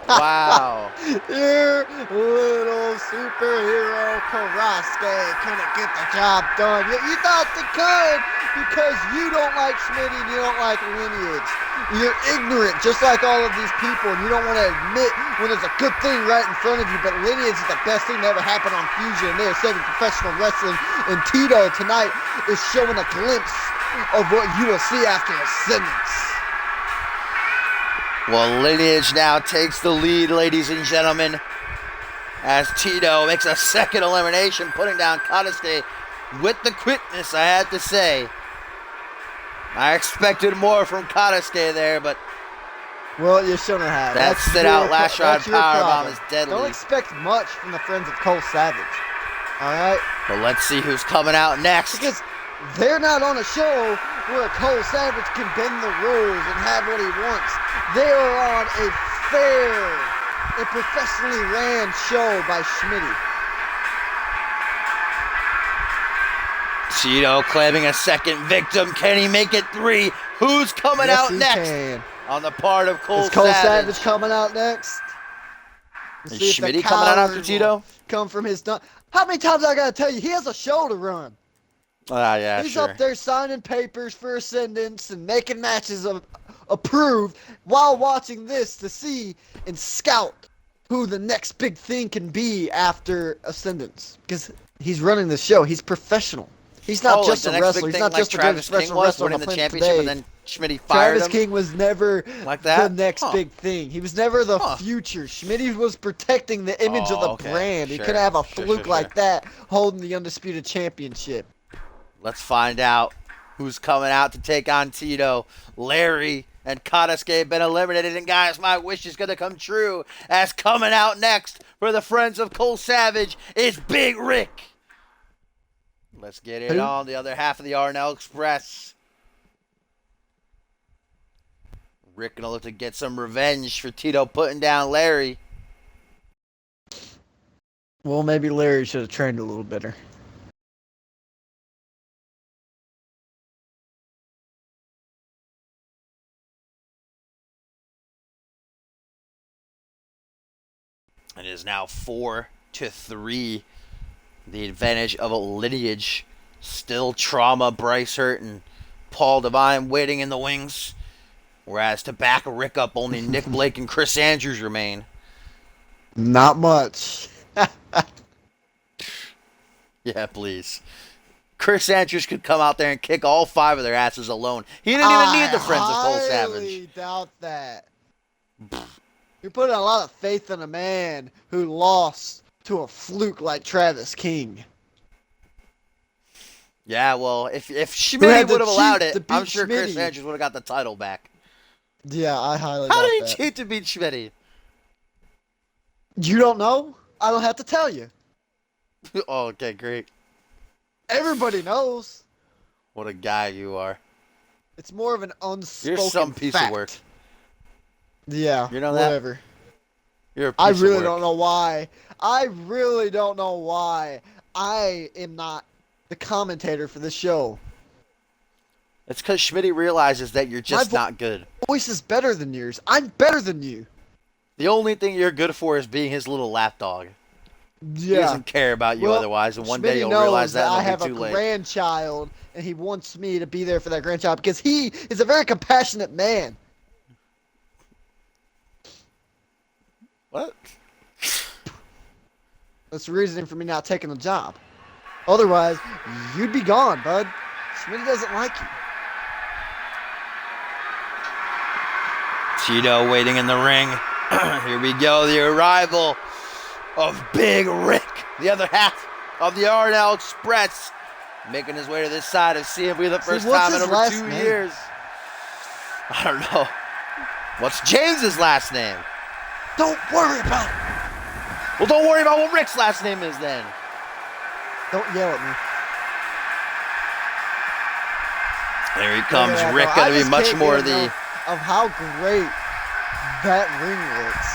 Wow. Your little superhero Karaske couldn't get the job done. You thought they could because you don't like Schmitty and you don't like Lineage. You're ignorant just like all of these people and you don't want to admit when there's a good thing right in front of you, but Lineage is the best thing that ever happened on Fusion. They're saving professional wrestling, and Tito tonight is showing a glimpse of what you will see after Ascendance. Well, Lineage now takes the lead, ladies and gentlemen, as Tito makes a second elimination, putting down Kataske with the quickness, I had to say. I expected more from Kataske there, but Well, you shouldn't have. that That's sit-out your- last ride that's your powerbomb problem. is deadly. Don't expect much from the friends of Cole Savage. All right? But let's see who's coming out next. Because they're not on a show where Cole Savage can bend the rules and have what he wants. They are on a fair, a professionally ran show by Schmitty. Tito claiming a second victim. Can he make it 3? Who's coming Yes, out he next? can. On the part of Cole Is Cole Savage. Savage coming out next? We'll Is see if the Schmitty coming out after coward Tito? will come from his... How many times I gotta tell you, he has a show to run. Yeah, He's sure. up there signing papers for Ascendance and making matches approved while watching this to see and scout who the next big thing can be after Ascendance. Because he's running the show. He's professional. He's not just a wrestler. He's not just a Travis good King professional wrestler on winning the the planet championship today. and then Schmitty fired Travis him. King was never Like that? the next big thing. He was never the future. Schmitty was protecting the image of the brand. He couldn't have a fluke like that holding the Undisputed Championship. Let's find out who's coming out to take on Tito. Larry and Kataske have been eliminated, and guys, my wish is going to come true, as coming out next for the Friends of Cole Savage is Big Rick. Let's get it on the other half of the Arnell Express. Rick going to look to get some revenge for Tito putting down Larry. Well, maybe Larry should have trained a little better. It is now 4-3. The advantage of a lineage. Still Trauma, Bryce Hurt, and Paul Devine waiting in the wings. Whereas to back Rick up, only Nick Blake and Chris Andrews remain. Not much. Yeah, please. Chris Andrews could come out there and kick all 5 of their asses alone. He didn't even need the Friends of Cole Savage. I doubt that. You're putting a lot of faith in a man who lost to a fluke like Travis King. Yeah, well, if Schmitty would have allowed it, I'm sure Schmitty. Chris Andrews would have got the title back. Yeah, I highly How doubt did he that. cheat to beat Schmitty? You don't know? I don't have to tell you. Oh, okay, great. Everybody knows. What a guy you are. It's more of an unspoken You're some piece fact. of work. Yeah, You know that? whatever. You're a piece I of really work. don't know why. I really don't know why I am not the commentator for this show. It's because Schmitty realizes that you're just not good. Voice is better than yours. I'm better than you. The only thing you're good for is being his little lapdog. He Yeah. doesn't care about you Well, otherwise, and one day Schmitty you'll knows realize that I and have it'll be a too late. grandchild, and he wants me to be there for that grandchild because he is a very compassionate man. What? That's the reason for me not taking the job. Otherwise, you'd be gone, bud. Schmitty doesn't like you. Tito waiting in the ring. Here we go, the arrival of Big Rick, the other half of the Arnell Express, making his way to this side of CMV the first what's time in his over last 2 name? years. I don't know. What's James's last name? Don't worry about it. Well, don't worry about what Rick's last name is then. Don't yell at me. There he comes, Yeah, Rick, bro, gonna I be just much can't more get the... enough of how great that ring looks.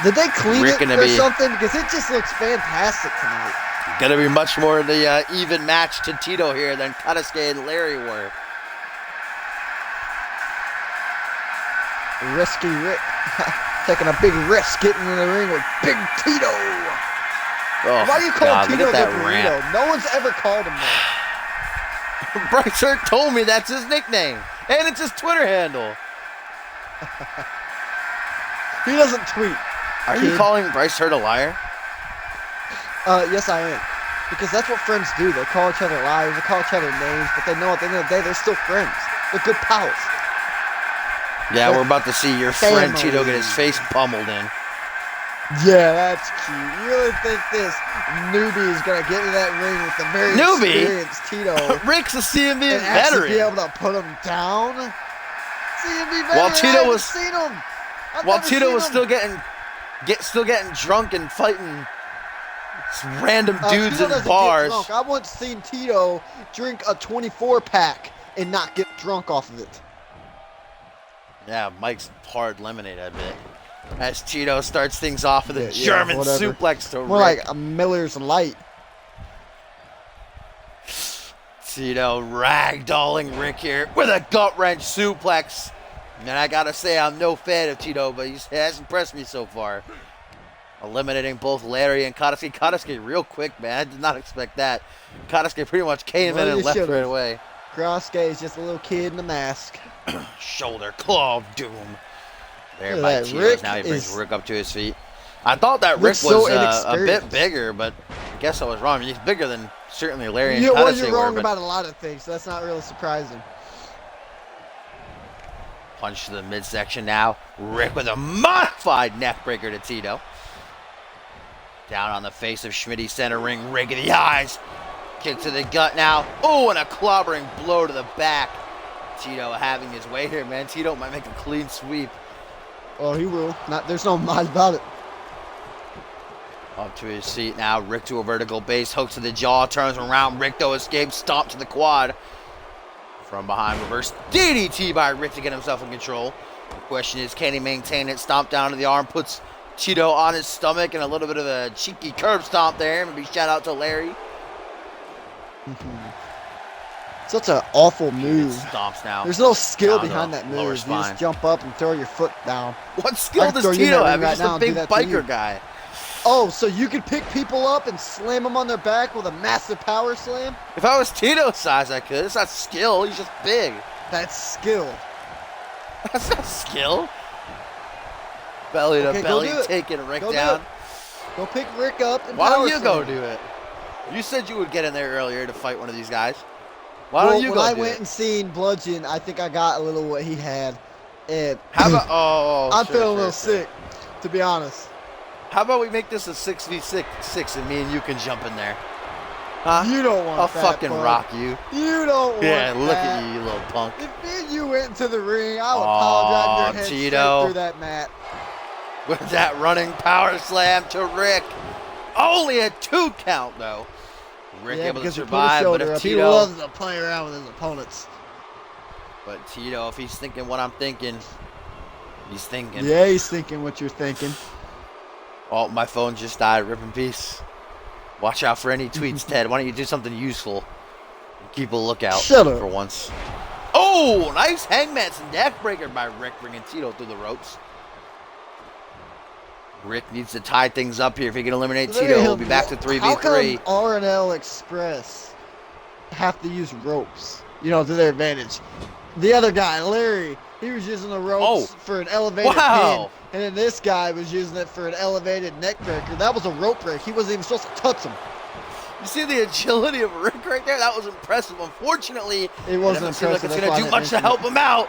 Did they clean Rick it gonna or be- something? Because it just looks fantastic tonight. Gonna be much more the even match to Tito here than Kataske and Larry were. Risky Rick. Taking a big risk getting in the ring with Big Tito. Oh, Why do you call God, Tito look the at that burrito? ramp. No one's ever called him that. Bryce Hurt told me that's his nickname, and it's his Twitter handle. He doesn't tweet. Are you Kid. calling Bryce Hurt a liar? Yes, I am. Because that's what friends do. They call each other liars. They call each other names, but they know at the end of the day they're still friends. They're good pals. Yeah, we're about to see your friend Family. Tito get his face pummeled in. Yeah, that's cute. You really think this newbie is gonna get in that ring with the very experienced Tito Rick's a CMV and actually be veteran. able to put him down? CMV veteran. While Tito I haven't was- seen him. I've While never Tito seen was him. still getting drunk and fighting random dudes Tito in doesn't bars. Get drunk. I once seen Tito drink a 24-pack and not get drunk off of it. Yeah, Mike's hard lemonade, I bet. As Tito starts things off with a Yeah, German whatever. suplex to More Rick. like a Miller's Light. Tito ragdolling Rick here with a gut wrench suplex. And I gotta say, I'm no fan of Tito, but he has impressed me so far. Eliminating both Larry and Kotaske. Kotaske real quick, man. I did not expect that. Kotaske pretty much came in and left right away. Kotaske is just a little kid in a mask. Shoulder claw of doom. There Look by at that. Tito's. Now he brings Rick up to his feet. I thought that Rick was a bit bigger, but I guess I was wrong. He's bigger than certainly Larry and Kotaske well, you're wrong were, about a lot of things, so that's not really surprising. Punch to the midsection now. Rick with a modified neckbreaker to Tito. Down on the face of Schmitty, center ring, Rick in the eyes. Kick to the gut now. Oh, and a clobbering blow to the back. Tito having his way here, man. Tito might make a clean sweep. Oh, he will. There's no mind about it. Up to his seat now. Rick to a vertical base. Hook to the jaw. Turns around. Rick, though, escapes. Stomp to the quad. From behind, reverse DDT by Rick to get himself in control. The question is, can he maintain it? Stomp down to the arm. Puts Tito on his stomach and a little bit of a cheeky curb stomp there. Maybe shout out to Larry. Such an awful move. Stomps now. There's no skill Down behind that move. You spine. just jump up and throw your foot down. What skill does Tito have? He's just a big biker guy. Oh, so you could pick people up and slam them on their back with a massive power slam? If I was Tito's size, I could. It's not skill. He's just big. That's skill. That's not skill. Belly to belly, taking Rick down. Go pick Rick up and Why don't you slam go him. do it? You said you would get in there earlier to fight one of these guys. Why don't you go do it? When I went and seen Bludgeon, I think I got a little what he had. And How about, I'm feeling a little sick, to be honest. How about we make this a 6v6 and me and you can jump in there? Huh? You don't want I'll that, fucking bud. rock you. You don't want Yeah, look that. at you, you little punk. If me and you went into the ring, I would pile drive your head Tito. straight through that mat. With that running power slam to Rick. Only a 2 count, though. Rick able to survive, but if He Tito... loves to play around with his opponents. But Tito, if he's thinking what I'm thinking, he's thinking. Yeah, he's thinking what you're thinking. Oh, my phone just died. Rip in peace. Watch out for any tweets, Ted. Why don't you do something useful? Keep a lookout for once. Oh, nice Hangman's neckbreaker by Rick, bringing Tito through the ropes. Rick needs to tie things up here. If he can eliminate Tito, he'll be back to 3v3. How come R&L Express have to use ropes, to their advantage? The other guy, Larry, he was using the ropes for an elevated pin. And then this guy was using it for an elevated neck breaker. That was a rope break. He wasn't even supposed to touch him. You see the agility of Rick right there? That was impressive. Unfortunately, it wasn't impressive. It's going to do much to help him out.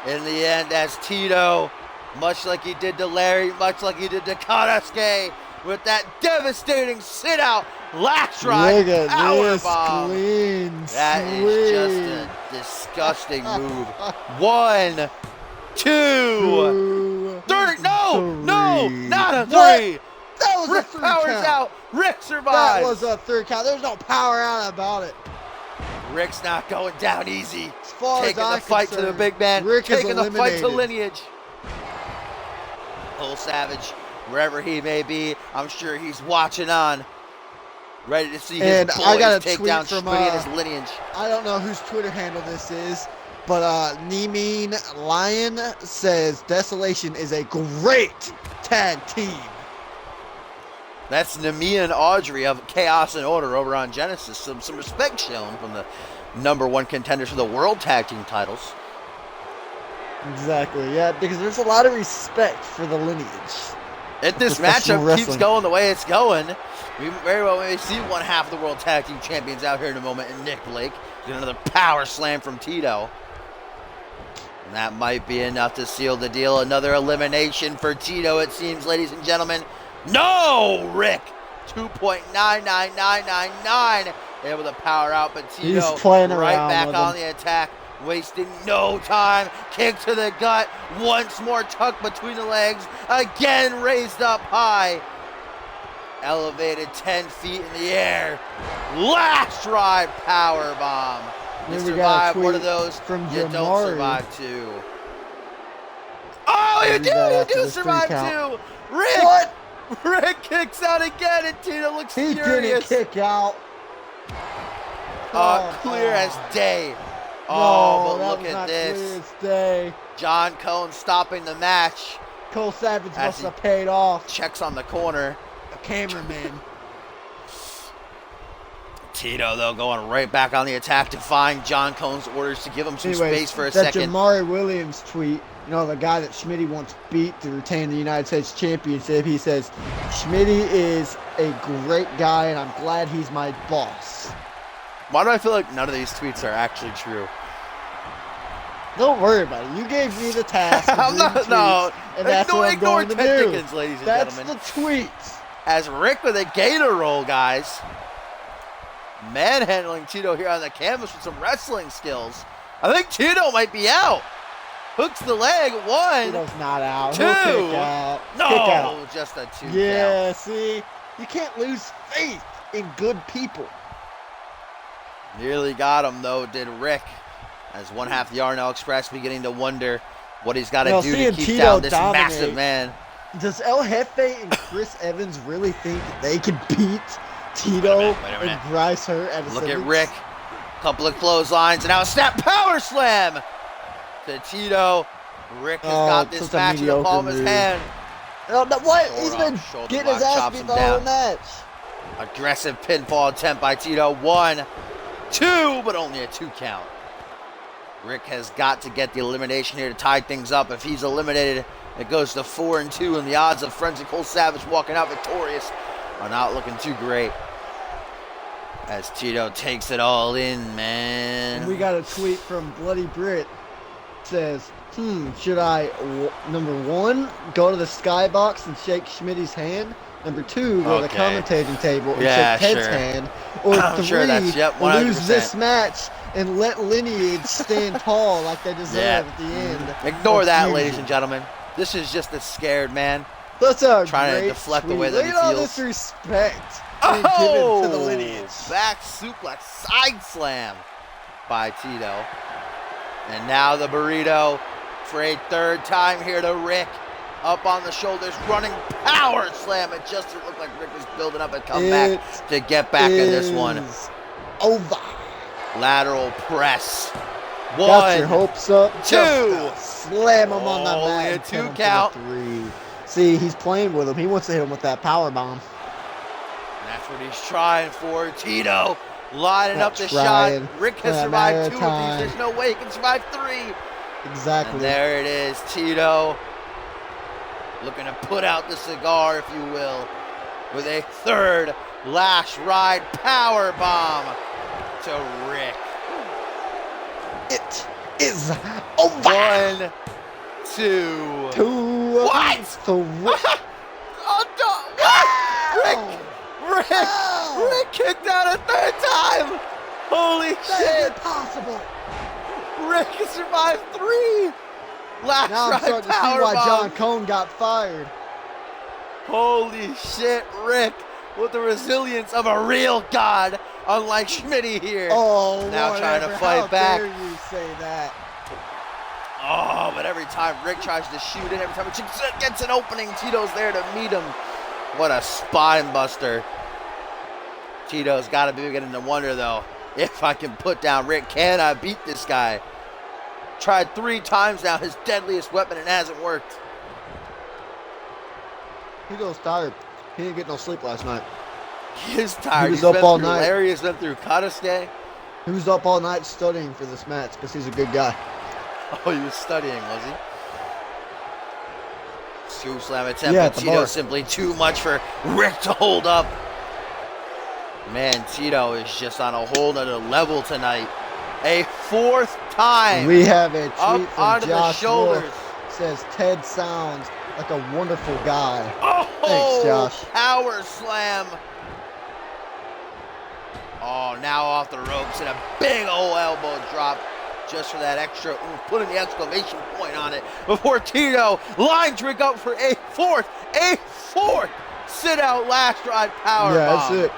In the end, as Tito, much like he did to Larry, much like he did to Kotaske, with that devastating sit-out last ride powerbomb. That is just a disgusting move. 1, 2, 3. No, not a 3. That was Rick a 3 powers count. out. Rick survives. That was a 3 count. There's no power out about it. Rick's not going down easy. As far taking as the I'm fight concerned, to the big man. Rick taking is the fight to eliminated. Lineage. Cole Savage, wherever he may be, I'm sure he's watching on. Ready to see his boys take down Schmitty and his Lineage. I don't know whose Twitter handle this is, but Nemean Lion says Desolation is a great tag team. That's Namia and Audrey of Chaos and Order over on Genesis. Some respect shown from the #1 contenders for the World Tag Team titles. Exactly, yeah, because there's a lot of respect for the Lineage. If this matchup keeps going the way it's going, we very well may see one half of the World Tag Team Champions out here in a moment in Nick Blake. Get another power slam from Tito. And that might be enough to seal the deal. Another elimination for Tito, it seems, ladies and gentlemen. No, Rick! 2.99999. Able to power out, but Tito right back on the attack. Wasting no time. Kick to the gut. Once more tucked between the legs. Again raised up high. Elevated 10 feet in the air. Last ride power bomb. You survive one of those, you don't survive two. Oh, you do survive two. Rick! What? Rick kicks out again and Tito looks He furious. didn't kick out. Clear as day. No, Oh, but that look was at not this. clear as day. John Cone stopping the match. Cole Savage As must he have paid off. Checks on the corner. A cameraman. Tito, though, going right back on the attack, defying John Cone's orders to give him some space for a that second. Jamari Williams tweet, the guy that Schmitty once beat to retain the United States Championship, he says, Schmitty is a great guy, and I'm glad he's my boss. Why do I feel like none of these tweets are actually true? Don't worry about it. You gave me the task of I'm reading not, tweets, no. and that's what I'm Ignore going to Ted do. Dickens, ladies and That's gentlemen. the tweets. As Rick with a gator roll, guys. Manhandling Tito here on the canvas with some wrestling skills. I think Tito might be out. Hooks the leg. 1, Tito's not out. 2. He'll kick out. No, Kick out. just a 2 Yeah, count. see? You can't lose faith in good people. Nearly got him, though, did Rick. As one half the Yarnell Express beginning to wonder what he's got to do to seeing keep Tito down this dominate, massive man. Does El Jefe and Chris Evans really think they can beat Tito Wait a minute. and Bryce Hurt at a Look at sentence? Rick. Couple of clotheslines, and now a snap power slam to Tito. Rick has got this such a match in the palm of his mediocre hand. Oh, no, what? Shoulder He's up, been shoulder getting his block, ass chops beat him the whole down. match. Aggressive pinfall attempt by Tito. 1, 2, but only a 2 count. Rick has got to get the elimination here to tie things up. If he's eliminated, it goes to 4 and 2, and the odds of Frenzy Cole Savage walking out victorious are not looking too great. As Tito takes it all in, man. And we got a tweet from Bloody Brit. Says, should I, number 1, go to the skybox and shake Schmitty's hand? Number 2, go to the commentating table and shake Ted's hand? Or I'm 3, sure that's, yep, 100%. lose this match and let Lineage stand tall like they deserve at the end. Ignore that, That's ladies usual. and gentlemen. This is just a scared man. That's a trying to great deflect the tweet. way that Look he at all feels. this respect being given to the Lineage. Back suplex side slam by Tito. And now the burrito for a 3rd time here to Rick. Up on the shoulders, running power slam. It just looked like Rick was building up a comeback to get back in this one. Over. Lateral press. 1, Got your hopes up. 2. Slam him on the Only mat. a and 2 pin him for the count. 3. See, he's playing with him. He wants to hit him with that power bomb. That's what he's trying for. Tito lining Not up the trying. shot. Rick has For a survived matter 2 of of time. these. There's no way he can survive 3. Exactly. And there it is. Tito looking to put out the cigar, if you will, with a 3rd lash ride power bomb to Rick. It is over. 1, 2. 2. What? 3. Oh, no. What? Rick kicked out a 3rd time. Holy That shit. is impossible. Rick has survived 3. Last Now I'm ride starting to see power why bomb. John Cone got fired. Holy shit, Rick, with the resilience of a real god, unlike Schmitty here. Oh, Now trying to whatever. fight How back. dare you say that? Oh, but every time Rick tries to shoot it, every time it gets an opening, Tito's there to meet him. What a spine buster. Tito's got to be beginning to wonder, though, if I can put down Rick, can I beat this guy? Tried 3 times now, his deadliest weapon, and it hasn't worked. Tito's tired. He didn't get no sleep last night. He is tired. He was He's up been all through night. Larry has been through Kataske. He was up all night studying for this match because he's a good guy. Oh, he was studying, was he? Scoop slam attempt, Yeah, but at the Tito bar. simply too much for Rick to hold up. Man, Tito is just on a whole nother level tonight. A 4th time. We have a tweet Up from onto the Josh shoulders. Wolf. Says Ted sounds like a wonderful guy. Oh, Thanks, Josh. Power slam. Oh, now off the ropes and a big old elbow drop just for that extra oomph, putting the exclamation point on it before Tito lines Rick up for a fourth sit out last ride power Yeah, bomb. that's it.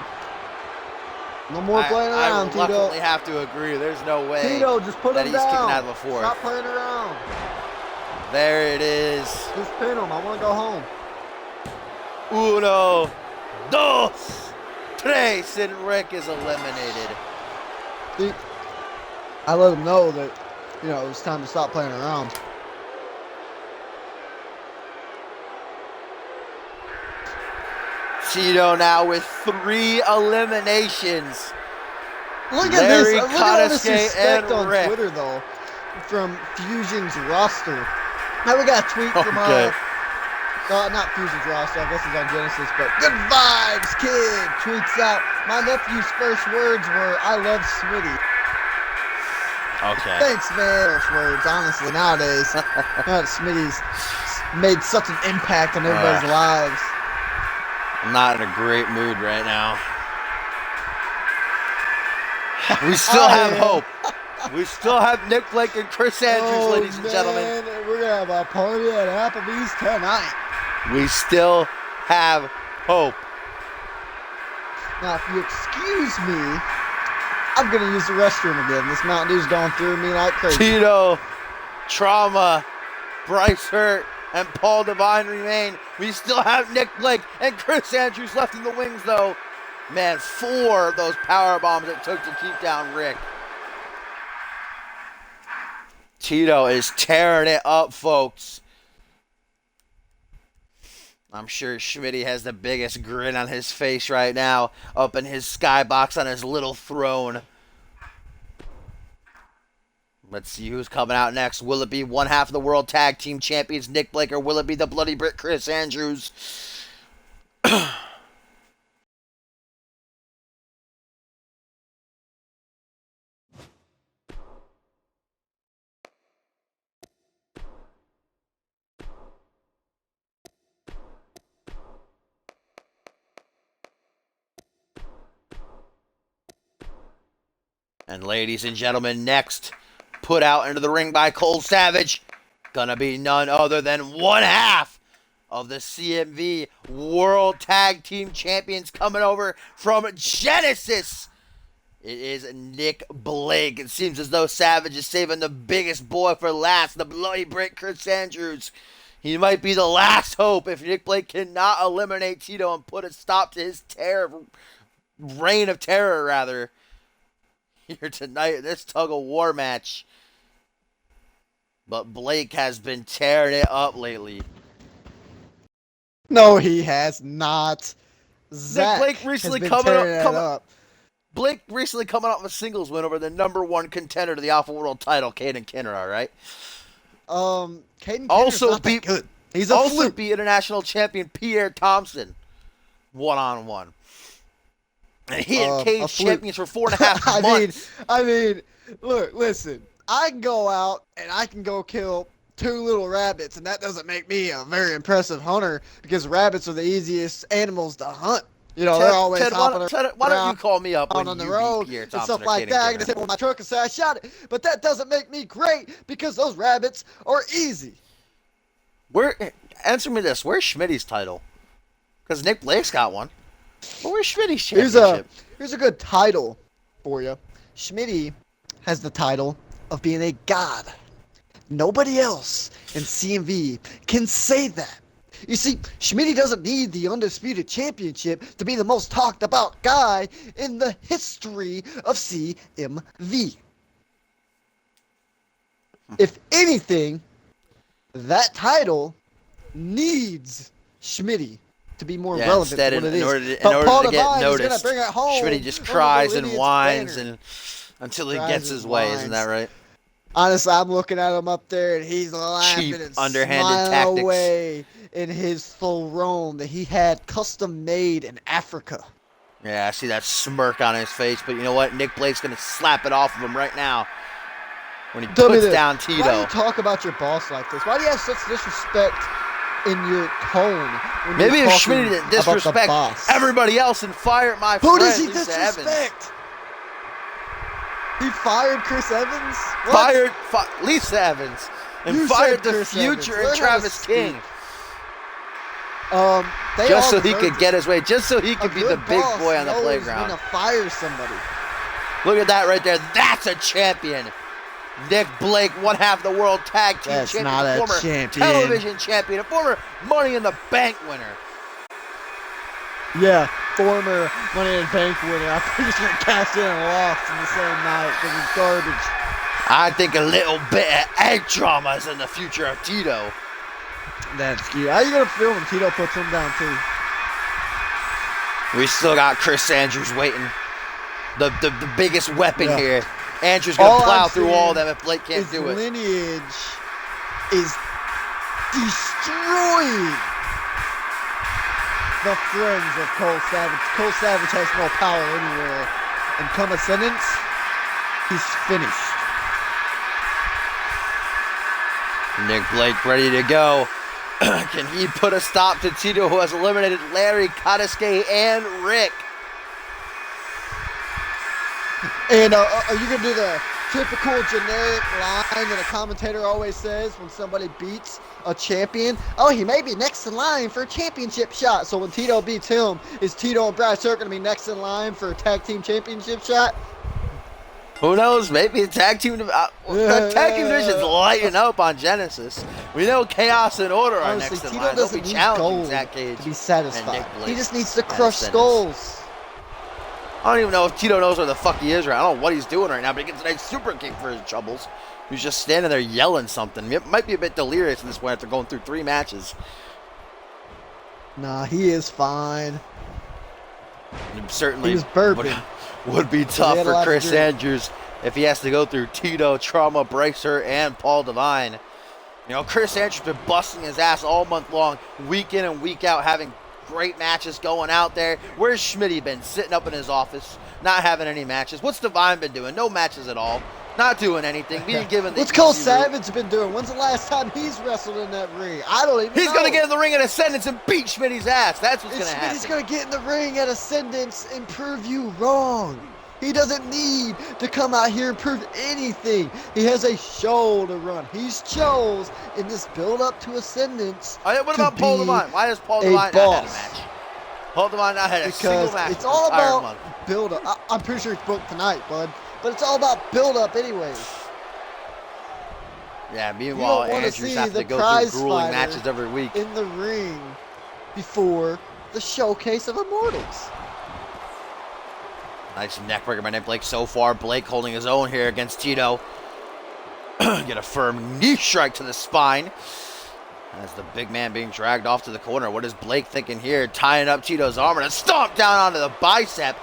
No more playing around, I reluctantly Tito. have to agree. There's no way Tito, just put that him he's down. kicking out of a fourth. Stop playing around. There it is. Just pin him. I want to go home. 1, 2, 3, and Rick is eliminated. See, I let him know that, you know, it was time to stop playing around. Tito now with 3 eliminations. Look at Larry, this. Look at all this Konosuke, respect and on Rick. Twitter, though, from Fusion's roster. Now we got a tweet from, Okay. not Fusion's roster, I guess he's on Genesis, but Good Vibes Kid tweets out, my nephew's first words were, I love Smitty. Okay. Thanks, man. First words, honestly, nowadays. Smitty's made such an impact on everybody's lives. I'm not in a great mood right now. We still have hope. We still have Nick Blake and Chris Andrews, ladies and gentlemen. We're going to have a party at Applebee's tonight. We still have hope. Now, if you excuse me, I'm going to use the restroom again. This Mountain Dew's going through me like crazy. Tito, Trauma, Bryce Hurt, and Paul Devine remain. We still have Nick Blake and Chris Andrews left in the wings, though. Man, 4 of those power bombs it took to keep down Rick. Tito is tearing it up, folks. I'm sure Schmitty has the biggest grin on his face right now, up in his skybox on his little throne. Let's see who's coming out next. Will it be one half of the World Tag Team Champions, Nick Blake, or will it be the Bloody Brit, Chris Andrews? And ladies and gentlemen, next, put out into the ring by Cole Savage, gonna be none other than one half of the CMV World Tag Team Champions coming over from Genesis. It is Nick Blake. It seems as though Savage is saving the biggest boy for last, the Bloody Brit, Chris Andrews. He might be the last hope if Nick Blake cannot eliminate Tito and put a stop to his reign of terror, rather. Here tonight in this Tug of War match. But Blake has been tearing it up lately. No, he has not. Zach Blake recently has been tearing it up. Blake recently coming out with a singles win over the #1 contender to the Alpha World title, Caden Kinner, all right? Caden also not beat that good. He's a also fluke. beat international champion Pierre Thompson 1-on-1. And he and Cage champions for 4.5 months. I mean, look, listen. I can go out and I can go kill 2 little rabbits, and that doesn't make me a very impressive hunter because rabbits are the easiest animals to hunt. You know, they're always hopping Ted, why don't you call me up when on the you road beat Pierre and Thompson stuff like that. I can hit with my truck and say I shot it, but that doesn't make me great because those rabbits are easy. Answer me this: where's Schmitty's title? Because Nick Blake's got one. But where's Schmitty's championship? Here's a good title for you. Schmitty has the title of being a god. Nobody else in CMV can say that. You see, Schmitty doesn't need the Undisputed Championship to be the most talked about guy in the history of CMV. If anything, that title needs Schmitty to be more relevant than what it is. In order to get noticed, bring it home Schmitty just cries and whines until he gets his way. Isn't that right? Honestly, I'm looking at him up there, and he's laughing Cheap, and underhanded smiling tactics. away in his throne that he had custom made in Africa. Yeah, I see that smirk on his face, but you know what? Nick Blake's going to slap it off of him right now when he puts down Tito. Why do you talk about your boss like this? Why do you have such disrespect in your tone? Maybe if Schmitty didn't disrespect everybody else and fire my friend Who does he Lisa disrespect? Evans. He fired Chris Evans? Fired Lisa Evans. And You fired said the Chris future Evans. and Travis King. Just so he could get his way. Just so he could be the big boy on the playground. Gonna fire somebody. Look at that right there. That's a champion. Nick Blake, one half of the World Tag Team That's Champion, not a former champion. television champion, a former Money in the Bank winner. Yeah, former Money in the Bank winner. I'm pretty sure cashed in and lost in the same night because it's garbage. I think a little bit of egg drama is in the future of Tito. That's cute. How you gonna feel when Tito puts him down too? We still got Chris Andrews waiting. The biggest weapon Yeah. here. Andrews gonna All plow I'm through saying all of them if Blake can't His do it. lineage is destroying the friends of Cole Savage. Cole Savage has no power anywhere. And come Ascendance, he's finished. Nick Blake ready to go. Can he put a stop to Tito, who has eliminated Larry, Katasuke, and Rick? And are you gonna do the typical generic line that a commentator always says when somebody beats a champion? Oh, he may be next in line for a championship shot. So when Tito beats him, is Tito and Bryce Hurt gonna be next in line for a tag team championship shot? Who knows? Maybe a tag team. The tag team division's lighting up on Genesis. We know Chaos and Order are Honestly, next in Tito line. They'll doesn't be need challenging gold Zach Cage to be and satisfied. Nick Blake. He just needs to at crush Ascendance. skulls. I don't even know if Tito knows where the fuck he is right now. I don't know what he's doing right now, but he gets a nice super kick for his troubles. He's just standing there yelling something. It might be a bit delirious at this point after going through 3 matches. Nah, he is fine. It certainly He was burping. would be tough had a for lot to Chris drink. Andrews if he has to go through Tito, Trauma, Bracer, and Paul Devine. You know, Chris Andrews has been busting his ass all month long, week in and week out, having great matches going out there. Where's Schmitty been? Sitting up in his office, not having any matches. What's Devine been doing? No matches at all. Not doing anything. Being given the What's Cole easy route. Savage been doing? When's the last time he's wrestled in that ring? I don't even know. He's going to get in the ring at Ascendance and beat Schmitty's ass. That's what's And going to happen. Schmitty's going to get in the ring at Ascendance and prove you wrong. He doesn't need to come out here and prove anything. He has a show to run. He's chose in this build-up to Ascendance. What about Paul be Devine? Why does Paul a Devine not have a boss. match? Paul Devine not had a single Because match. it's the all entire about month. build-up. I'm pretty sure it's booked tonight, bud. But it's all about build-up anyways. Yeah, You meanwhile, don't want to Andrews see has the to go prize through grueling fighter matches every week. in the ring before the showcase of Immortals. Nice neck breaker by Nick Blake so far. Blake holding his own here against Tito. Get a firm knee strike to the spine. As the big man being dragged off to the corner. What is Blake thinking here? Tying up Tito's arm and a stomp down onto the bicep.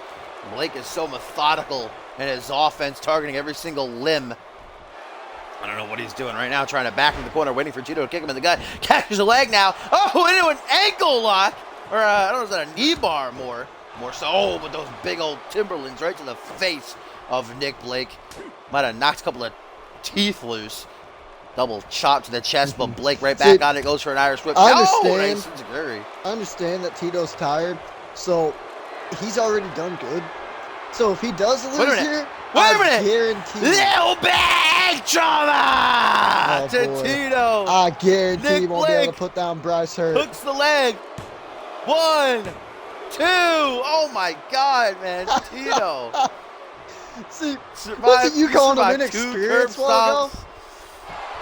Blake is so methodical in his offense, targeting every single limb. I don't know what he's doing right now, trying to back into the corner, waiting for Tito to kick him in the gut. Catches a leg now. Oh, into an ankle lock. Or, I don't know, is that a knee bar more so. Oh, but those big old Timberlands right to the face of Nick Blake. Might have knocked a couple of teeth loose. Double chop to the chest, but Blake right back on it. Goes for an Irish whip. I Oh, understand. nice enziguri. I understand that Tito's tired, so he's already done good. So if he does Wait a lose minute. here, Wait a I minute. guarantee Little big trauma Oh, to boy. Tito. I guarantee Nick he won't be able Blake to put down Bryce Hurt. hooks the leg. 1, 2. Oh my God, man. Tito. See, Survived- wasn't you calling him survived 2 inexperienced curb a while ago? stomps.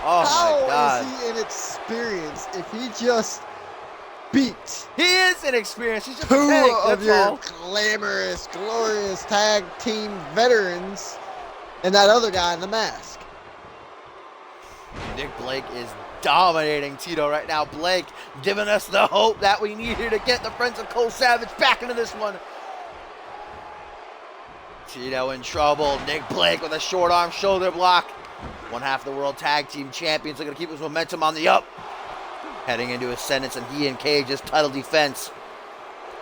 Oh my God. How is he inexperienced if he just beat He is inexperienced. He's just a two tank, of that's your all. glamorous, glorious tag team veterans and that other guy in the mask? Nick Blake is dominating Tito right now. Blake giving us the hope that we need here to get the Friends of Cole Savage back into this one. Tito in trouble. Nick Blake with a short arm shoulder block. One half of the World Tag Team Champions looking to keep his momentum on the up. Heading into Ascendance and he and Cage's title defense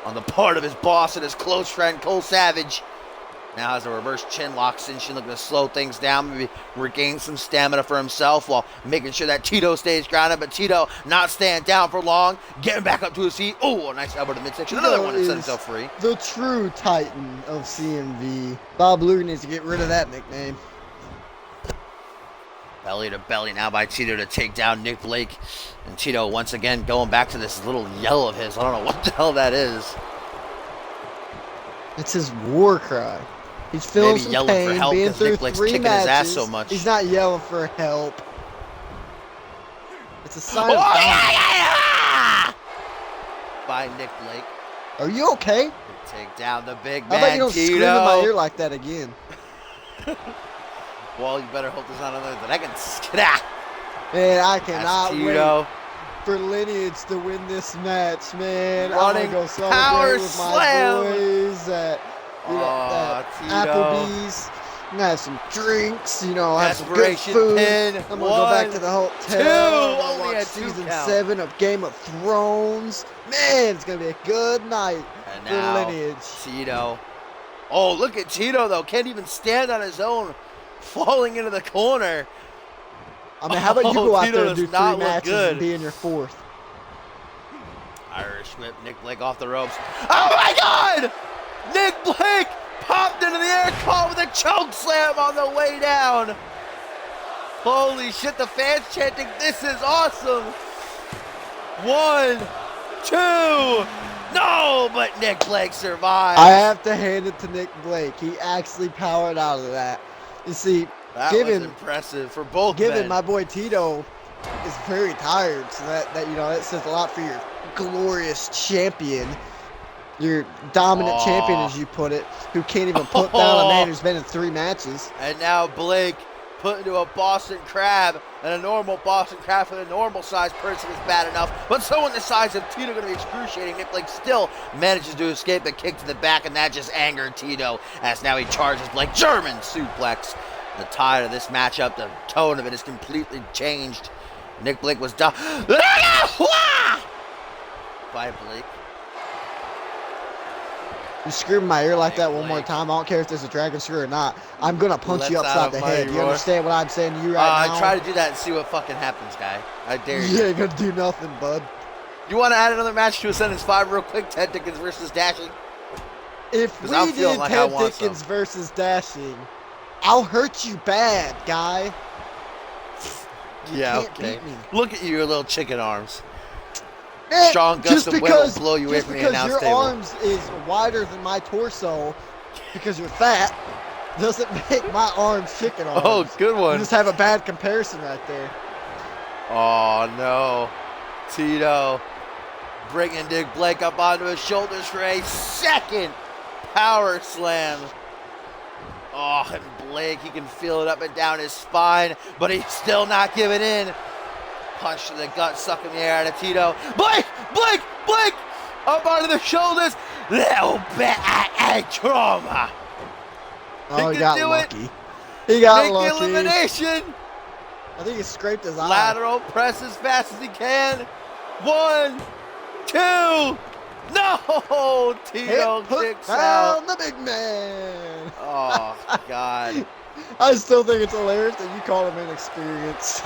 on the part of his boss and his close friend Cole Savage. Now has a reverse chin lock cinch, looking to slow things down, maybe regain some stamina for himself while making sure that Tito stays grounded. But Tito not staying down for long, getting back up to his feet. Oh, a nice elbow to midsection. Another one to set himself free. The true titan of CMV. Bob Luger needs to get rid of that nickname. Belly to belly now by Tito to take down Nick Blake. And Tito once again going back to this little yell of his. I don't know what the hell that is. It's his war cry. He's feeling Maybe some yelling for pain, help being 'cause through Nick Blake's 3 kicking his ass matches. so much. He's not yelling for help. It's a sign Oh, of yeah, dominance. yeah, yeah! By Nick Blake. Are you okay? Take down the big How about man, you don't scream in my ear Tito. like that again? Well, you better hope there's not another that I can skidap. Man, I That's cannot wait Tito. for Lineage to win this match, man. Running I'm gonna go power celebrate with my slam. boys at, at Tito. Applebee's. I'm gonna have some drinks, have some good Desperation food. pin. I'm gonna go back to the hotel. I'm gonna Only watch a 2 season count. 7 of Game of Thrones. Man, it's gonna be a good night And for now, Lineage. Tito. Oh, look at Tito, though. Can't even stand on his own. Falling into the corner. I mean, how about you go out Tito there and does do not 3 look matches good. and be in your 4th? Irish whip, Nick Blake off the ropes. Oh my God! Nick Blake popped into the air, caught with a choke slam on the way down. Holy shit, the fans chanting, "This is awesome." 1, 2, no, but Nick Blake survived. I have to hand it to Nick Blake. He actually powered out of that. You see, That was impressive for both men. my boy Tito is very tired, so that says a lot for your glorious champion, your dominant champion, as you put it, who can't even put down a man who's been in 3 matches. And now Blake put into a Boston Crab, and a normal Boston Crab for the normal sized person is bad enough, but someone the size of Tito going to be excruciating. Nick Blake still manages to escape a kick to the back, and that just angered Tito, as now he charges Blake. German suplex. The tide of this matchup, the tone of it has completely changed. Nick Blake was down by Blake. You scream in my ear like Nick that one more Blake. time, I don't care if there's a dragon screw or not. I'm gonna punch you Let's upside out the of my head. You roar. understand what I'm saying to you right now? Try to do that and see what fucking happens, guy. I dare you. You ain't gonna do nothing, bud. You want to add another match to a sentence 5 real quick? Ted Dickens versus Dashing? If 'Cause we I'm feeling did like I Ted want Dickens some. versus Dashing, I'll hurt you bad, guy. Yeah, can't okay. beat me. Look at you, your little chicken arms. Eh, Strong gust of wind will blow you away from the because announce your table. arms is wider than my torso because you're fat doesn't make my arms chicken arms. Oh, good You one. just have a bad comparison right there. Oh, no. Tito bringing Nick Blake up onto his shoulders for a second power slam. Oh, and Blake, he can feel it up and down his spine, but he's still not giving in. Punch to the gut, sucking the air out of Tito. Blake! Blake! Blake! Up onto the shoulders. Little bit of trauma. Oh, he can got do it. lucky. He got Make the lucky. elimination. I think he scraped his eye. Lateral press as fast as he can. 1, 2. No! Tito Hit, put kicks out. down the big man. Oh, God. I still think it's hilarious that you call him inexperienced.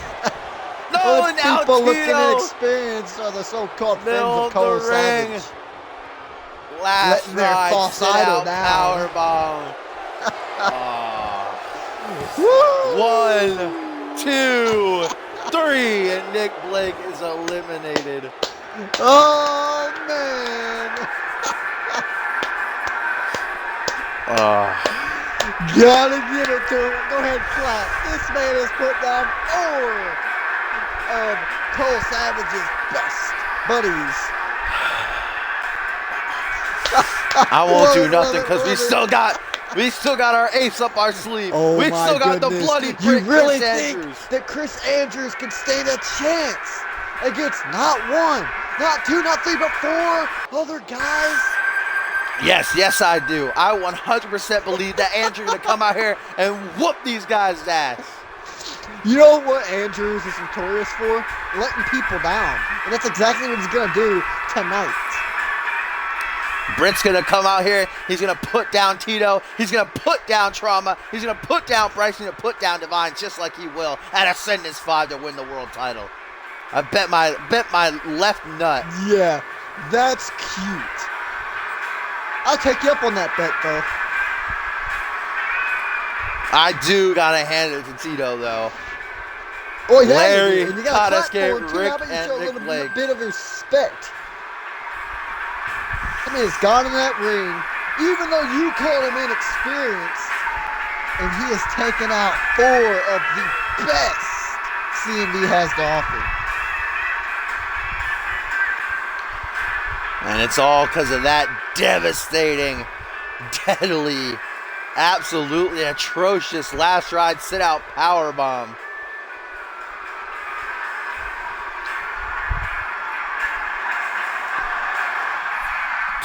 No, Well, now people looking Tito. inexperienced are the so-called friends Middle of of Cole the ring. Savage. Last Letting their ride, false sit idol out, down. powerbomb. Woo! 1, 2, 3, and Nick Blake is eliminated. Oh, man. Gotta give it to him. Go ahead, clap. This man has put down 4 of Cole Savage's best buddies. I won't do Love it, nothing love it, because we love still got our ace up our sleeve. Oh we my still got goodness. the bloody You prick really Chris think Andrews. that Chris Andrews can stand a chance against not 1, not 2, not 3, but 4 other guys? Yes, I do. I 100% believe that Andrew's gonna come out here and whoop these guys' ass. You know what Andrews is notorious for? Letting people down. And that's exactly what he's going to do tonight. Britt's gonna come out here. He's gonna put down Tito. He's gonna put down Trauma. He's gonna put down Bryce. He's gonna put down Divine, just like he will at Ascendance 5 to win the world title. I bet my left nut. Yeah, that's cute. I'll take you up on that bet, though. I do gotta hand it to Tito though. Oh, yeah, Larry, you do. And you got to clap Tadasuke, for him, too. Rick, How about you and show a Nick little Blake. bit of respect? I mean, he's gone in that ring, even though you call him inexperienced, and he has taken out 4 of the best CMV has to offer. And it's all because of that devastating, deadly, absolutely atrocious last ride sit-out powerbomb.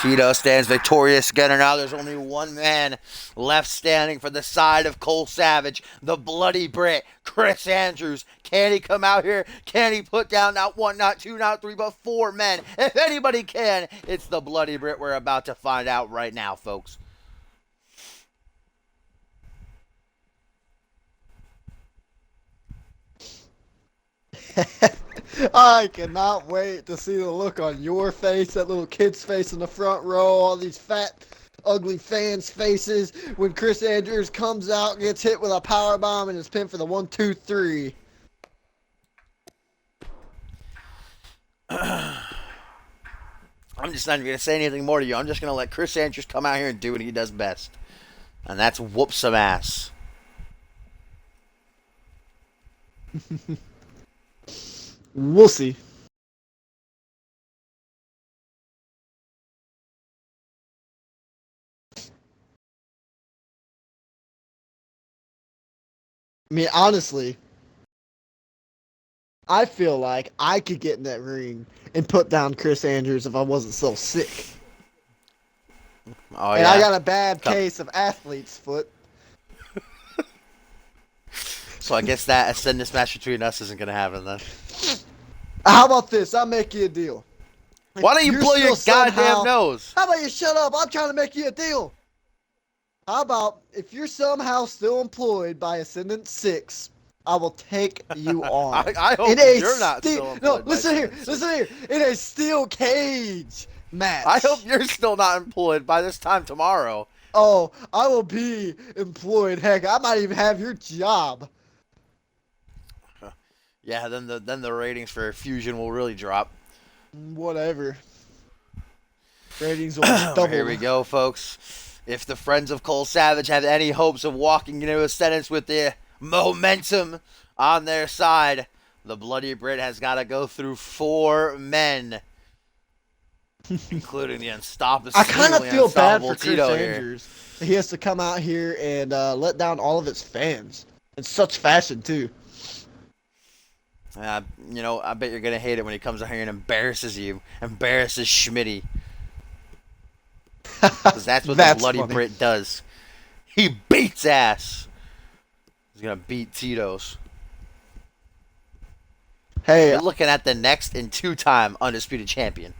Tito stands victorious again, and now there's only one man left standing for the side of Cole Savage, the Bloody Brit, Chris Andrews. Can he come out here? Can he put down not one, not two, not three, but four men? If anybody can, it's the Bloody Brit. We're about to find out right now, folks. I cannot wait to see the look on your face, that little kid's face in the front row, all these fat, ugly fans' faces when Chris Andrews comes out, gets hit with a power bomb, and is pinned for the 1, 2, 3. I'm just not even going to say anything more to you. I'm just going to let Chris Andrews come out here and do what he does best. And that's whoop some ass. We'll see. I mean, honestly, I feel like I could get in that ring and put down Chris Andrews if I wasn't so sick. Oh, and yeah. I got a bad case of athlete's foot. So I guess that ascendant match between us isn't going to happen then. How about this? I'll make you a deal. Why don't you blow your goddamn nose? How about you shut up? I'm trying to make you a deal. How about if you're somehow still employed by Ascendant 6, I will take you on. I hope you're not still employed. No, listen here. In a steel cage match. I hope you're still not employed by this time tomorrow. Oh, I will be employed. Heck, I might even have your job. Yeah, then the ratings for Fusion will really drop. Whatever. Ratings will double. Here we go, folks. If the friends of Cole Savage have any hopes of walking into Ascendance with the momentum on their side, the Bloody Brit has got to go through 4 men, including the unstoppable. I kind of feel bad for Chris Tito Andrews. He has to come out here and let down all of his fans in such fashion too. You know, I bet you're gonna hate it when he comes out here and embarrasses you, embarrasses Schmitty. Because that's what the Bloody funny. Brit does. He beats ass. He's gonna beat Tito's. Hey, You're looking at the next and 2-time undisputed champion.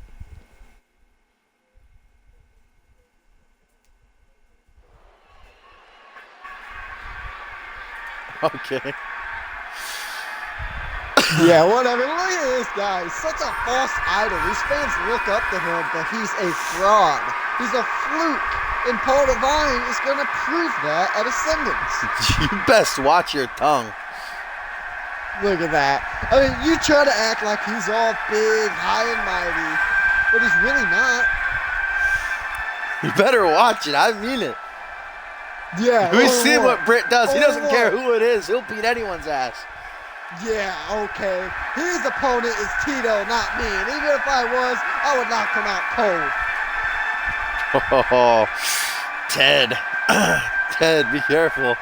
Okay. yeah, whatever. Look at this guy. He's such a false idol. These fans look up to him, but he's a fraud. He's a fluke. And Paul Devine is going to prove that at Ascendance. You best watch your tongue. Look at that. I mean, you try to act like he's all big, high and mighty, but he's really not. You better watch it. I mean it. Yeah. We've seen what what Britt does. He doesn't care who it is. He'll beat anyone's ass. Yeah, okay. His opponent is Tito, not me. And even if I was, I would knock him out cold. Oh, Ted. Ted, be careful.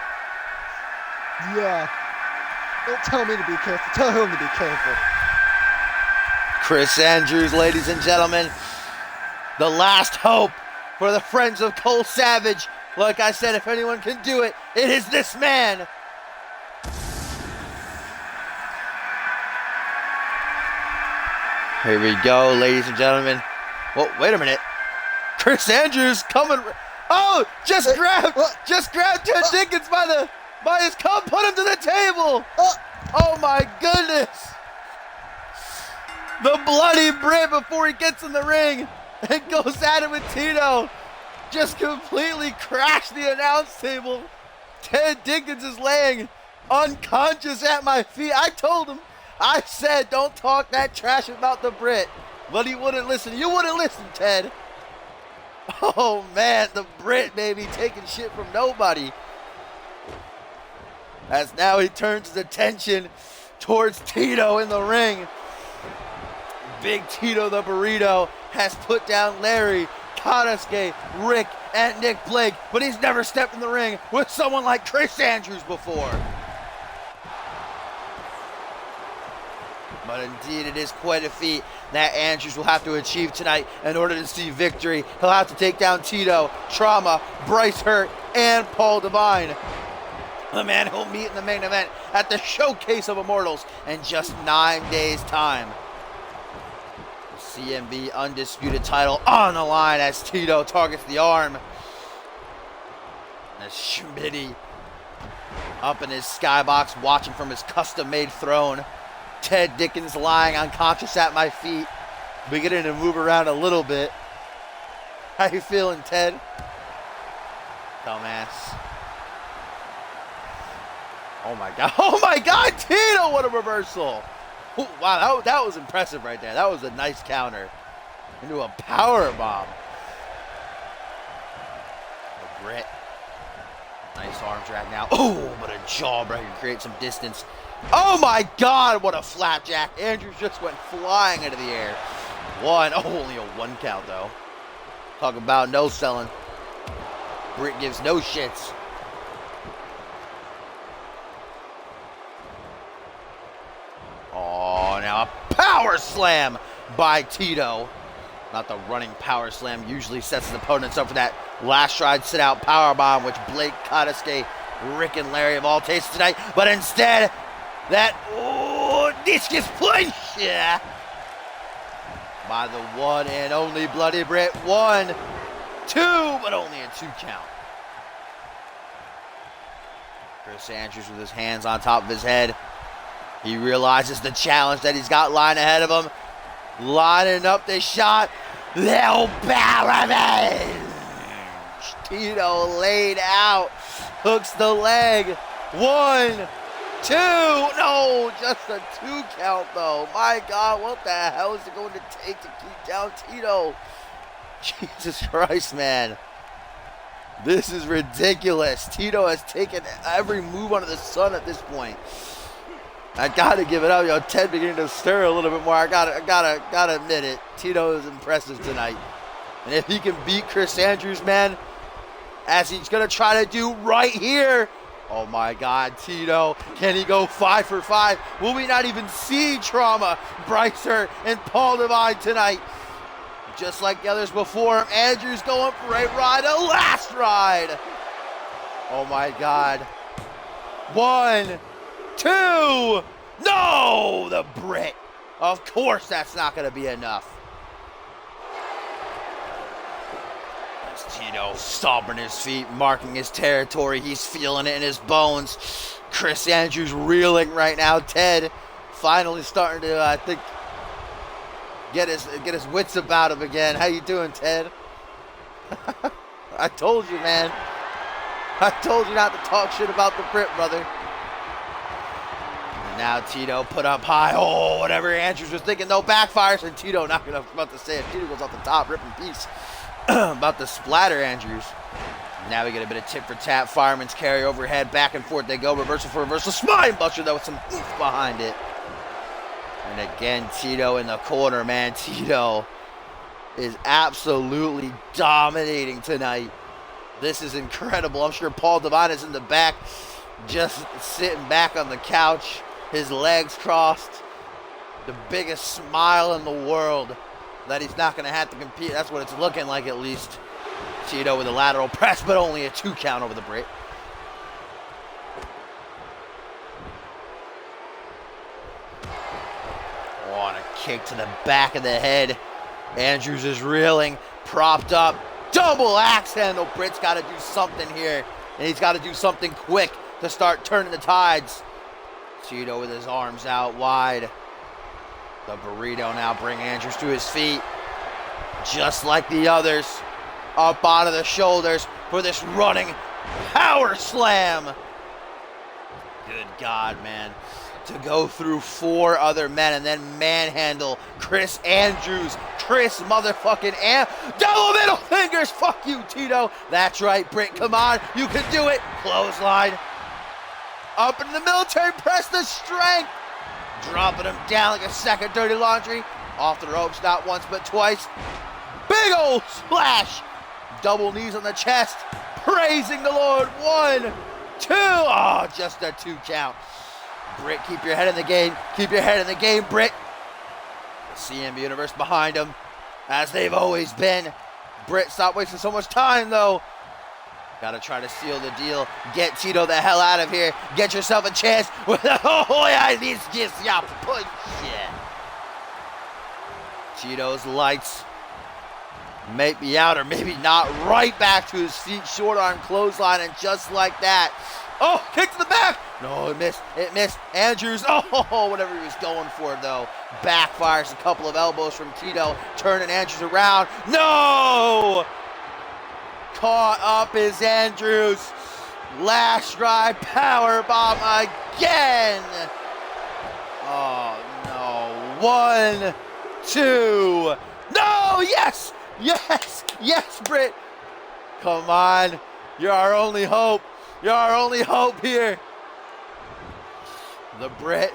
Yeah. Don't tell me to be careful. Tell him to be careful. Chris Andrews, ladies and gentlemen. The last hope for the friends of Cole Savage. Like I said, if anyone can do it, it is this man. Here we go, ladies and gentlemen. Well, wait a minute. Chris Andrews coming. Oh, just grab Ted Dickens by his cup, put him to the table. Oh my goodness. The Bloody Brit before he gets in the ring and goes at it with Tito. Just completely crashed the announce table. Ted Dickens is laying unconscious at my feet. I told him, I said, don't talk that trash about the Brit. But he wouldn't listen. You wouldn't listen, Ted. Oh, man, the Brit, baby, taking shit from nobody. As now he turns his attention towards Tito in the ring. Big Tito the Burrito has put down Larry. Kadaske, Rick, and Nick Blake, but he's never stepped in the ring with someone like Chris Andrews before. But indeed, it is quite a feat that Andrews will have to achieve tonight in order to see victory. He'll have to take down Tito, Trauma, Bryce Hurt, and Paul Devine. The man who'll meet in the main event at the Showcase of Immortals in just 9 days' time. The CMV Undisputed title on the line as Tito targets the arm. As Schmitty up in his skybox watching from his custom-made throne. Ted Dickens lying unconscious at my feet, beginning to move around a little bit. How you feeling, Ted? Dumbass. Oh my God, Tito, what a reversal. Ooh, wow, that was impressive right there. That was a nice counter into a power bomb. A Brit. Nice arm drag now. Oh, but a jawbreaker creates some distance. Oh my God, what a flapjack. Andrews just went flying into the air. One. Oh, only a 1 count though. Talk about no selling. Britt gives no shits. Oh, now a power slam by Tito. Not the running power slam. Usually sets his opponents up for that last stride sit out power bomb, which Blake, Kadaske, Rick, and Larry have all tasted tonight. But instead, that discus punch, yeah, by the one and only Bloody Britt. 1, 2, but only a 2 count. Chris Andrews with his hands on top of his head. He realizes the challenge that he's got lying ahead of him. Lining up the shot. Little power revenge. Tito laid out. Hooks the leg. 1, 2. No, just a 2 count though. My God, what the hell is it going to take to keep down Tito? Jesus Christ, man. This is ridiculous. Tito has taken every move under the sun at this point. I gotta give it up. Yo, Ted beginning to stir a little bit more. I gotta admit it. Tito is impressive tonight. And if he can beat Chris Andrews, man, as he's gonna try to do right here. Oh my God, Tito. Can he go 5 for 5? Will we not even see Trauma, Bryce Hurt, and Paul Devine tonight? Just like the others before him, Andrews going for a ride, a last ride. Oh my God. 1, 2. No, the Brit. Of course that's not going to be enough. As Tito stomping his feet, marking his territory. He's feeling it in his bones. Chris Andrews reeling right now. Ted finally starting to, I think, get his wits about him again. How you doing, Ted? I told you, man. I told you not to talk shit about the Brit, brother. And now Tito put up high. Oh, whatever Andrews was thinking, no backfires. And Tito knocking up, about to say it. Tito goes off the top, ripping piece. About to splatter Andrews. Now we get a bit of tit for tat. Fireman's carry overhead. Back and forth they go. Reversal for reversal. Spine buster, though, with some oomph behind it. And again, Tito in the corner, man. Tito is absolutely dominating tonight. This is incredible. I'm sure Paul Devine is in the back, just sitting back on the couch, his legs crossed, the biggest smile in the world that he's not going to have to compete. That's what it's looking like, at least. Tito with a lateral press, but only a 2 count over the Brit. Oh, and a kick to the back of the head. Andrews is reeling, propped up. Double axe handle. Britt's got to do something here. And he's got to do something quick to start turning the tides. Tito with his arms out wide. The burrito now bring Andrews to his feet. Just like the others. Up out of the shoulders for this running power slam. Good God, man. To go through 4 other men and then manhandle Chris Andrews. Chris motherfucking double middle fingers. Fuck you, Tito. That's right, Britt. Come on. You can do it. Clothesline. Up into the military press, the strength. Dropping him down like a sack of dirty laundry. Off the ropes, not once but twice. Big Big old splash. Double knees on the chest. Praising the Lord. 1, 2. Oh, just a 2 count. Britt, keep your head in the game. Keep your head in the game, Britt. The CMV Universe behind him, as they've always been. Britt, stop wasting so much time, though. Gotta try to seal the deal. Get Tito the hell out of here. Get yourself a chance. Oh, yeah, this gets ya punch. Yeah. Tito's lights. Maybe out or maybe not. Right back to his feet. Short arm clothesline, and just like that. Oh, kick to the back. No, it missed. It missed. Andrews. Oh, whatever he was going for, though. Backfires a couple of elbows from Tito. Turning Andrews around. No! Caught up is Andrews. Last drive power bomb again. Oh, no. 1, 2. No, yes! Yes! Yes, Britt! Come on. You're our only hope. You're our only hope here. The Britt.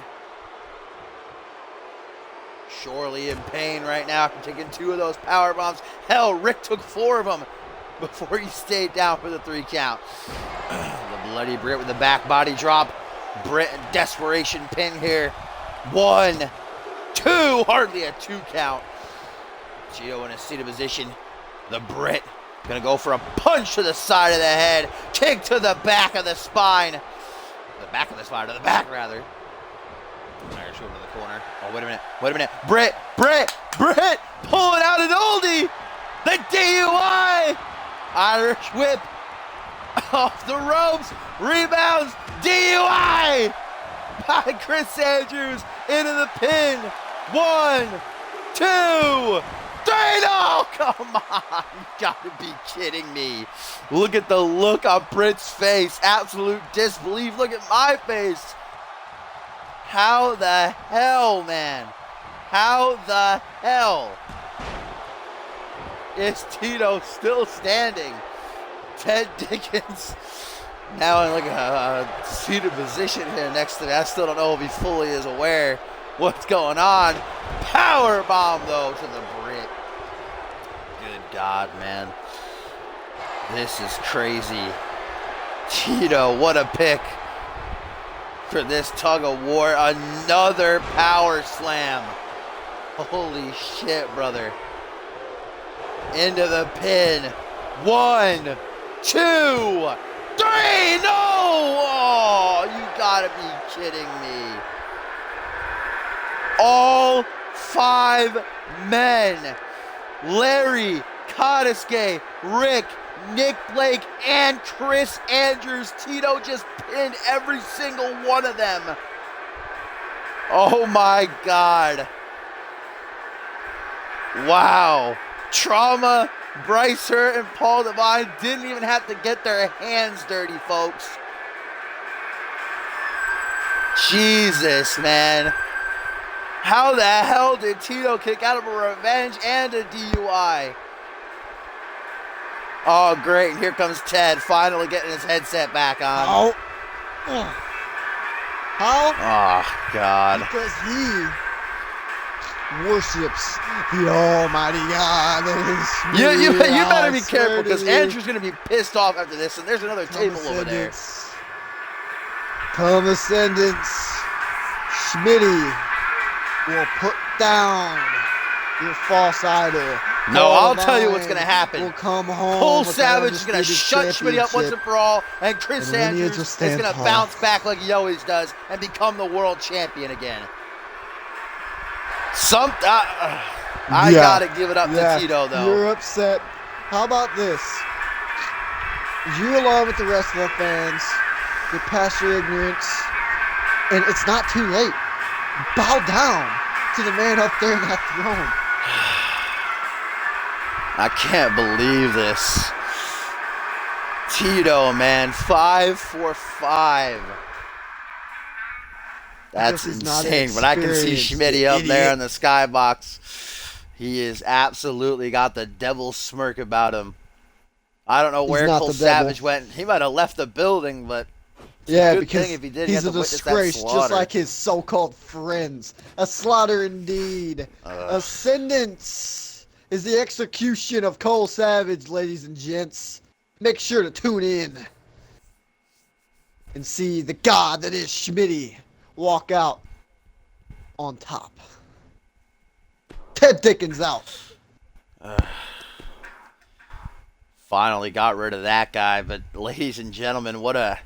Surely in pain right now after taking 2 of those power bombs. Hell, Rick took 4 of them before he stayed down for the 3 count. The bloody Britt with the back body drop. Britt in desperation pin here. 1, 2, hardly a 2 count. Tito in a seated position. The Britt gonna go for a punch to the side of the head. Kick to the back of the spine. The back of the spine, to the back rather. Irish over to the corner. Oh, wait a minute. Wait a minute. Britt pulling out an oldie. The DUI. Irish whip off the ropes. Rebounds. DUI by Chris Andrews into the pin. 1, 2, 3. No, come on. You gotta be kidding me. Look at the look on Britt's face. Absolute disbelief. Look at my face. How the hell, man? How the hell is Tito still standing? Ted Dickens now in like a seated position here next to me. I still don't know if he fully is aware what's going on. Power bomb, though, to the Brit. Good God, man. This is crazy. Tito, what a pick for this tug of war. Another power slam. Holy shit, brother. Into the pin. 1, 2, 3. No! Oh, you gotta be kidding me. All 5 men. Larry, Kodeske, Rick, Nick Blake, and Chris Andrews. Tito just pinned every single one of them. Oh my God. Wow. Trauma, Bryce Hurt, and Paul Devine didn't even have to get their hands dirty, folks. Jesus, man. How the hell did Tito kick out of a revenge and a DUI? Oh, great. And here comes Ted finally getting his headset back on. How? Oh, God. Because he worships the Almighty God. You better be careful, because Andrew's going to be pissed off after this, and there's another table over there. Come Ascendants. Schmitty will put down your false idol. No, I'll tell you what's going to happen. Will come home. Cole Savage is going to shut Schmitty up once and for all, and Chris Andrews is going to bounce back like he always does and become the world champion again. I got to give it up to Tito, though. You're upset. How about this? You, along with the rest of the fans, get past your ignorance, and it's not too late. Bow down to the man up there in that throne. I can't believe this. Tito, man, 5 for 5. That's insane. But I can see Schmitty up there in the skybox. He is absolutely got the devil smirk about him. I don't know where Cole Savage went. He might have left the building, but yeah, good because thing if he did, he's he a disgrace, just like his so-called friends. A slaughter indeed. Ascendants. is the execution of Cole Savage, ladies and gents. Make sure to tune in and see the god that is Schmitty walk out on top. Ted Dickens out. Finally got rid of that guy, but ladies and gentlemen, what a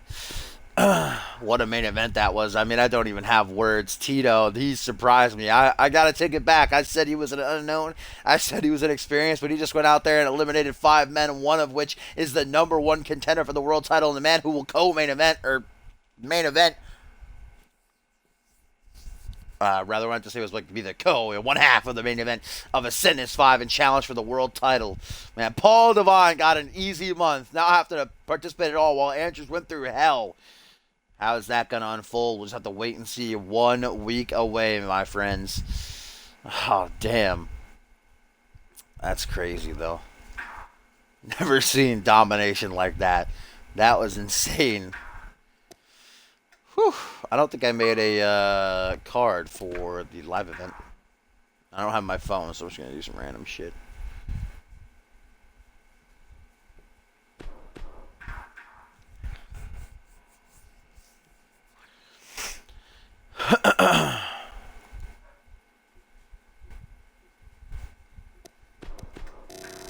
main event that was. I mean, I don't even have words. Tito, he surprised me. I got to take it back. I said he was an unknown. I said he was inexperienced, but he just went out there and eliminated 5 men, one of which is the #1 contender for the world title and the man who will co-main event, or main event. Rather, I wanted to say it was like to be the one half of the main event of a Sentence 5 and challenge for the world title. Man, Paul Devine got an easy month. Now I have to participate at all while Andrews went through hell. How is that going to unfold? We'll just have to wait and see. 1 week away, my friends. Oh, damn. That's crazy, though. Never seen domination like that. That was insane. Whew. I don't think I made a card for the live event. I don't have my phone, so I'm just going to do some random shit.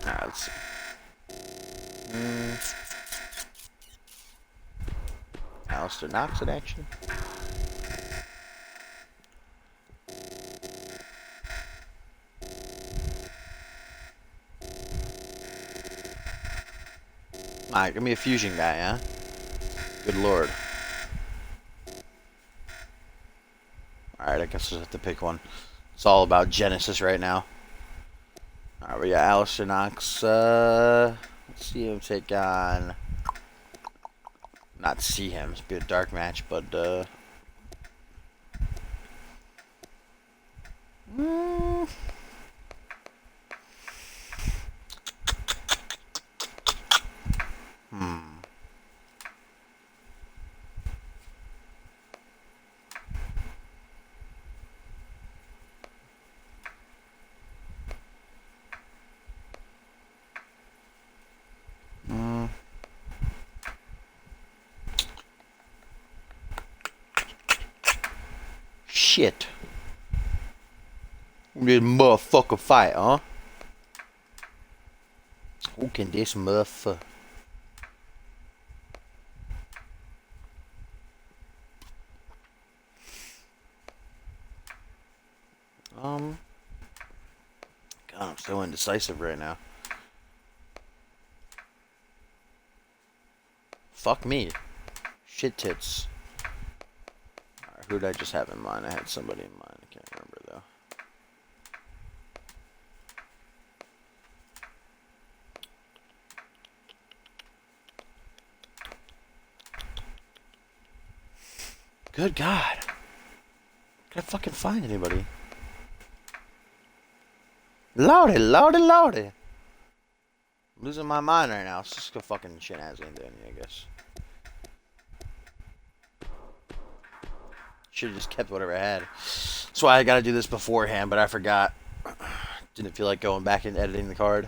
Alright, let's see. Alistair Knox in action. Alright, give me a fusion guy, huh? Good lord. Alright, I guess I'll have to pick one. It's all about Genesis right now. Alright, we got Alistair Knox. Let's see him take on... Not see him. It's be a dark match, but shit. This motherfucker fight, huh? Who can this motherfucker? God, I'm so indecisive right now. Fuck me. Shit tits. Alright, who did I just have in mind? I had somebody in mind. I can't remember though. Good God. Can I fucking find anybody? Lordy, lordy, lordy. I'm losing my mind right now. Let's just go fucking shenanigans in, I guess. Should have just kept whatever I had. That's why I gotta do this beforehand, but I forgot. Didn't feel like going back and editing the card.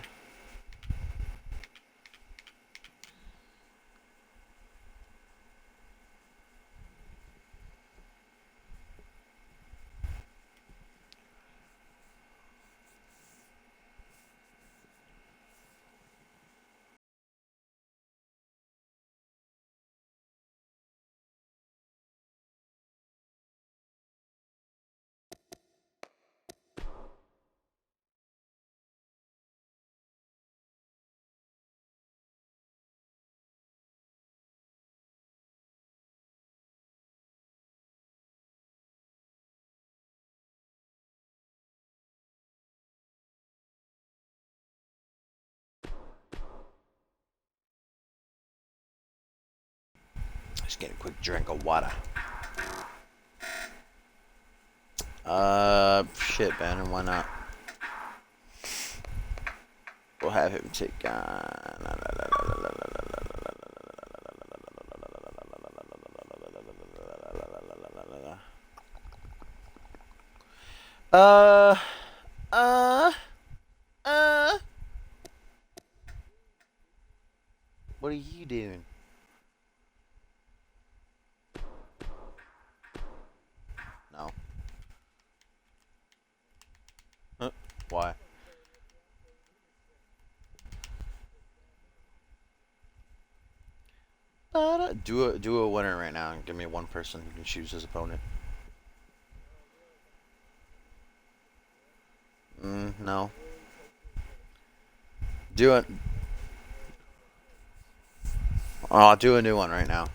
Just get a quick drink of water. Shit, Banner, why not? We'll have him take on... Why? Do a winner right now and give me one person who can choose his opponent. No. Do it. Oh, I'll do a new one right now.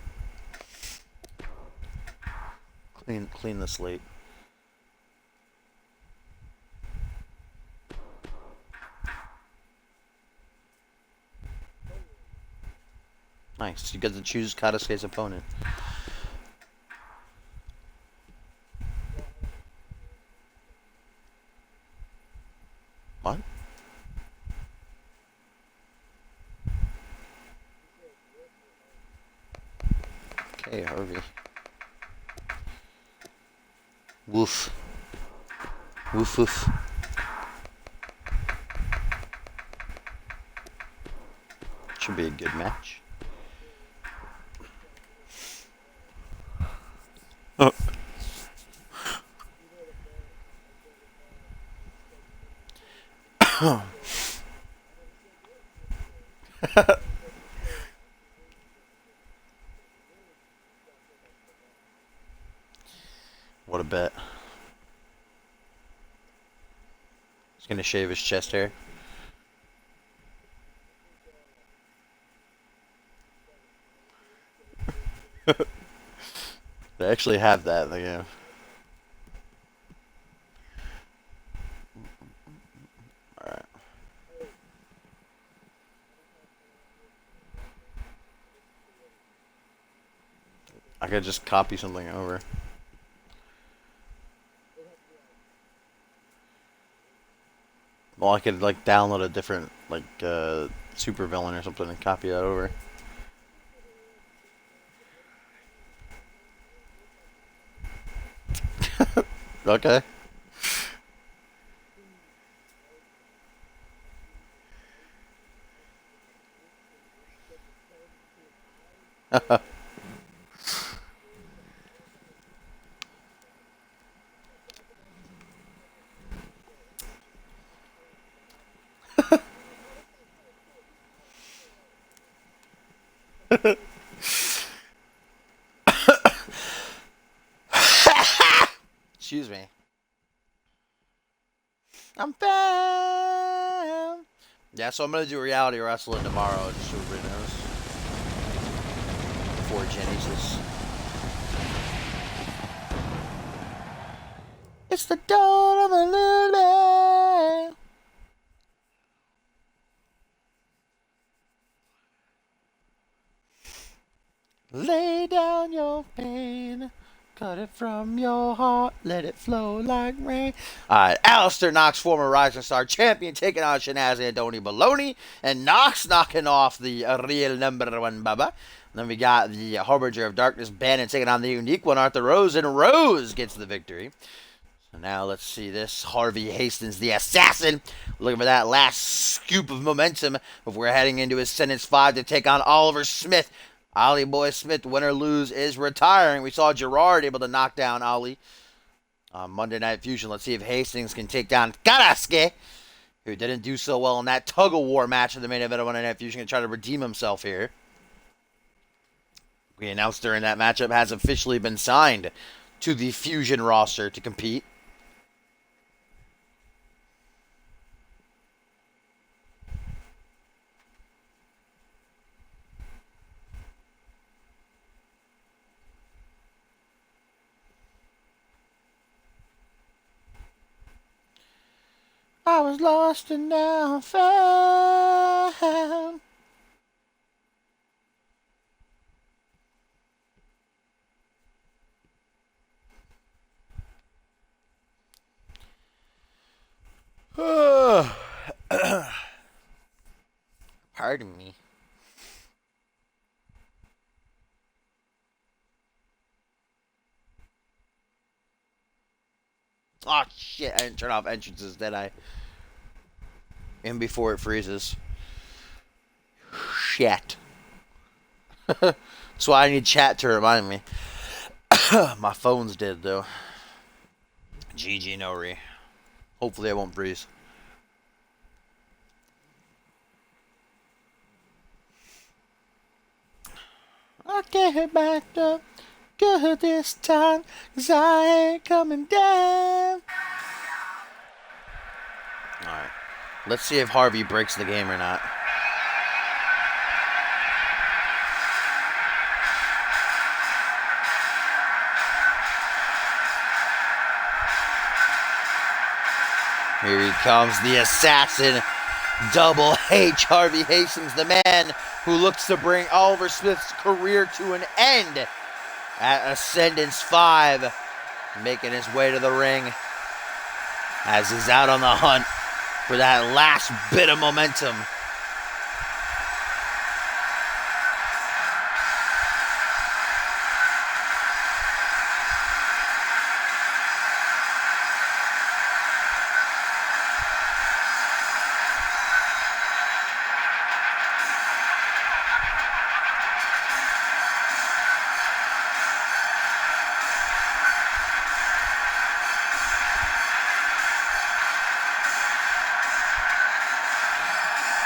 Clean the slate. Nice. You get to choose Kadasuke's opponent. What? Okay, Harvey. Woof. Woof woof. Should be a good match. What a bet. He's gonna shave his chest hair. They actually have that in the game. Alright. I could just copy something over. Well, I could like download a different like super villain or something and copy that over. Okay. Excuse me. I'm fam. Yeah, so I'm gonna do reality wrestling tomorrow, just so everybody knows. Before Genesis. It's the dawn of a new day. Lay down your pain. Cut it from your heart, let it flow like rain. Alright, Alistair Knox, former Rising Star champion, taking on Shanazzy and Tony Baloney. And Knox knocking off the real number one Bubba. Then we got the Harbinger of Darkness, Bannon, taking on the unique one, Arthur Rose. And Rose gets the victory. So now let's see this. Harvey Hastings, the assassin. Looking for that last scoop of momentum before heading into his sentence 5 to take on Oliver Smith. Ollie Boy Smith, win or lose, is retiring. We saw Gerard able to knock down Ollie on Monday Night Fusion. Let's see if Hastings can take down Kadasuke, who didn't do so well in that Tug of War match in the main event of Monday Night Fusion. Going to try to redeem himself here. We announced during that matchup has officially been signed to the Fusion roster to compete. I was lost and now found. Pardon me. Oh shit, I didn't turn off entrances, did I? And before it freezes. Shit. That's why I need chat to remind me. My phone's dead though. GG no re. Hopefully I won't freeze. I get back up good this time, 'cause I ain't coming down. Alright. Let's see if Harvey breaks the game or not. Here he comes, the assassin, Double H, Harvey Hastings, the man who looks to bring Oliver Smith's career to an end at Ascendance 5, making his way to the ring as he's out on the hunt for that last bit of momentum.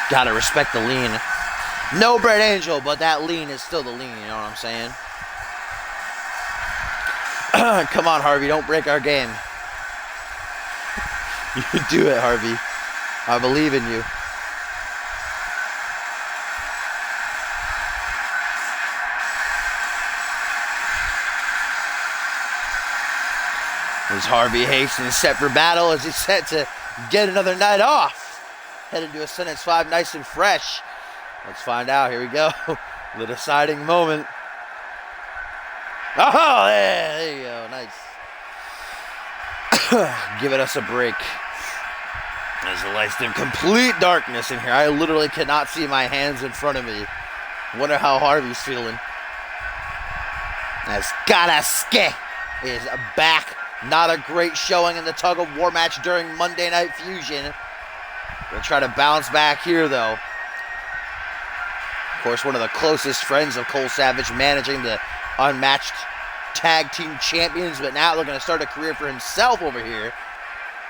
Gotta respect the lean. No Brett Angel, but that lean is still the lean, you know what I'm saying? Come on, Harvey, don't break our game. You can do it, Harvey. I believe in you. Is Harvey Hastings set for battle? Is he set to get another night off? Headed to Ascendance 5 nice and fresh. Let's find out. Here we go. The deciding moment. Oh, there you go. Nice. Giving us a break. There's a light in complete darkness in here. I literally cannot see my hands in front of me. Wonder how Harvey's feeling. As Karasuke is back. Not a great showing in the Tug of War match during Monday Night Fusion. We'll try to bounce back here, though. Of course, one of the closest friends of Cole Savage, managing the unmatched tag team champions, but now looking to start a career for himself over here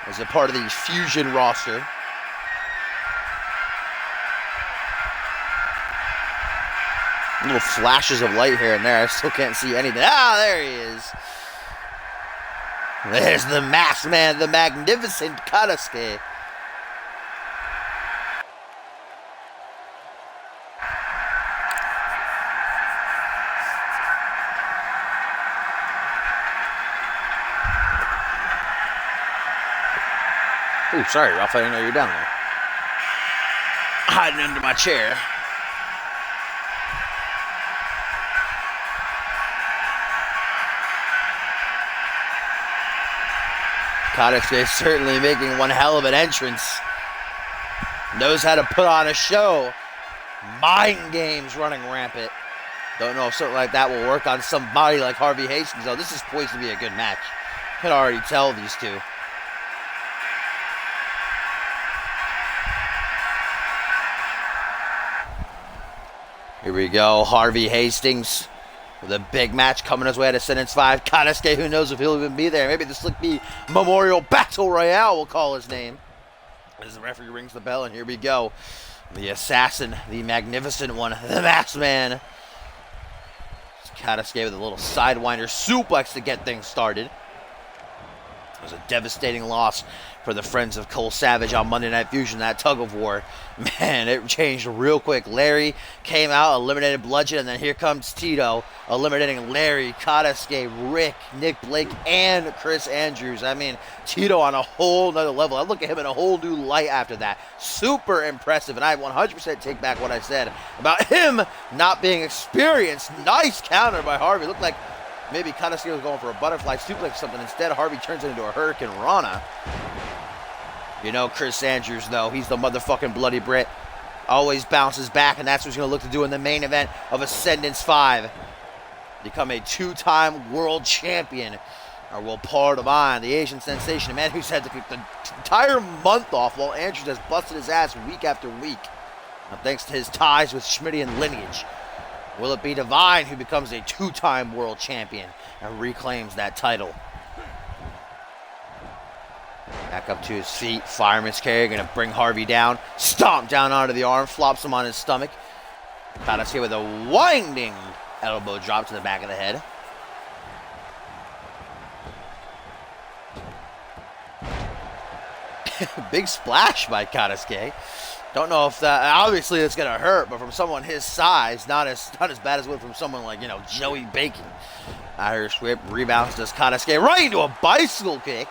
as a part of the Fusion roster. Little flashes of light here and there. I still can't see anything. Ah, there he is. There's the masked man, the magnificent Karasuke. Oh, sorry, Ralph. I didn't know you were down there. Hiding under my chair. Karasuke certainly making one hell of an entrance. Knows how to put on a show. Mind games running rampant. Don't know if something like that will work on somebody like Harvey Hastings, though. This is poised to be a good match. Can already tell these two. Here we go, Harvey Hastings with a big match coming his way at Ascendance 5. Karasuke, who knows if he'll even be there. Maybe the Slick B Memorial Battle Royale will call his name. As the referee rings the bell, and here we go. The assassin, the magnificent one, the masked man. Karasuke with a little sidewinder suplex to get things started. It was a devastating loss for the friends of Cole Savage on Monday Night Fusion, that Tug of War. Man, it changed real quick. Larry came out, eliminated Bludgeon, and then here comes Tito, eliminating Larry, Karasuke, Rick, Nick Blake, and Chris Andrews. I mean, Tito on a whole nother level. I look at him in a whole new light after that. Super impressive, and I 100% take back what I said about him not being experienced. Nice counter by Harvey. Looked like maybe Karasuke was going for a butterfly suplex or something. Instead, Harvey turns it into a Hurricane Rana. You know Chris Andrews, though. He's the motherfucking Bloody Brit. Always bounces back, and that's what he's going to look to do in the main event of Ascendance 5. Become a two-time world champion. Or will pardon on the Asian sensation, a man who's had to take the entire month off while Andrews has busted his ass week after week. Now, thanks to his ties with Schmittian lineage. Will it be Divine who becomes a two-time world champion and reclaims that title? Back up to his feet. Fireman's carry, going to bring Harvey down. Stomp down onto the arm. Flops him on his stomach. Karasuke with a winding Elbow drop to the back of the head. Big splash by Karasuke. Don't know if that, obviously it's going to hurt, but from someone his size, not as bad as it would from someone like, Joey Bacon. Irish whip, rebounds, does Karasuke right into a bicycle kick.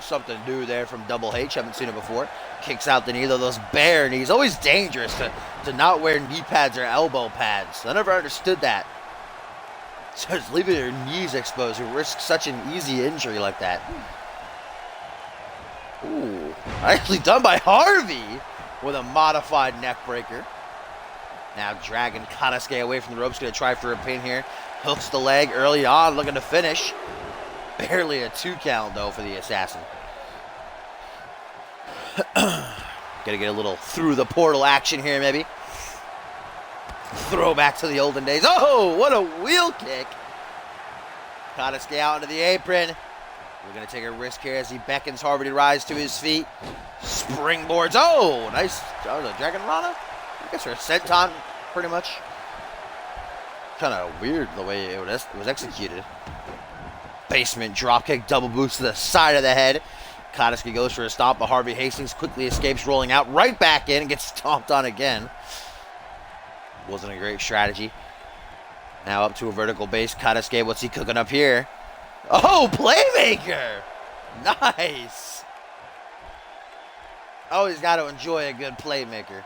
Something new there from Double H, haven't seen it before. Kicks out the knee, though, those bare knees. Always dangerous to not wear knee pads or elbow pads. I never understood that. So just leaving your knees exposed, you risk such an easy injury like that. Ooh, nicely done by Harvey with a modified neck breaker. Now dragging Karasuke away from the ropes, going to try for a pin here. Hooks the leg early on, looking to finish. Barely a 2 count, though, for the assassin. Gonna get a little through the portal action here, maybe. Throw back to the olden days. Oh, what a wheel kick. Karasuke out into the apron. We're gonna take a risk here as he beckons Harvey to rise to his feet. Springboards. Oh, nice. Oh, the Dragon Rana? I guess, or a senton, pretty much. Kind of weird the way it was executed. Basement dropkick, double boost to the side of the head. Karasuke goes for a stomp, but Harvey Hastings quickly escapes, rolling out right back in and gets stomped on again. Wasn't a great strategy. Now up to a vertical base. Karasuke, what's he cooking up here? Oh, playmaker! Nice! Always got to enjoy a good playmaker.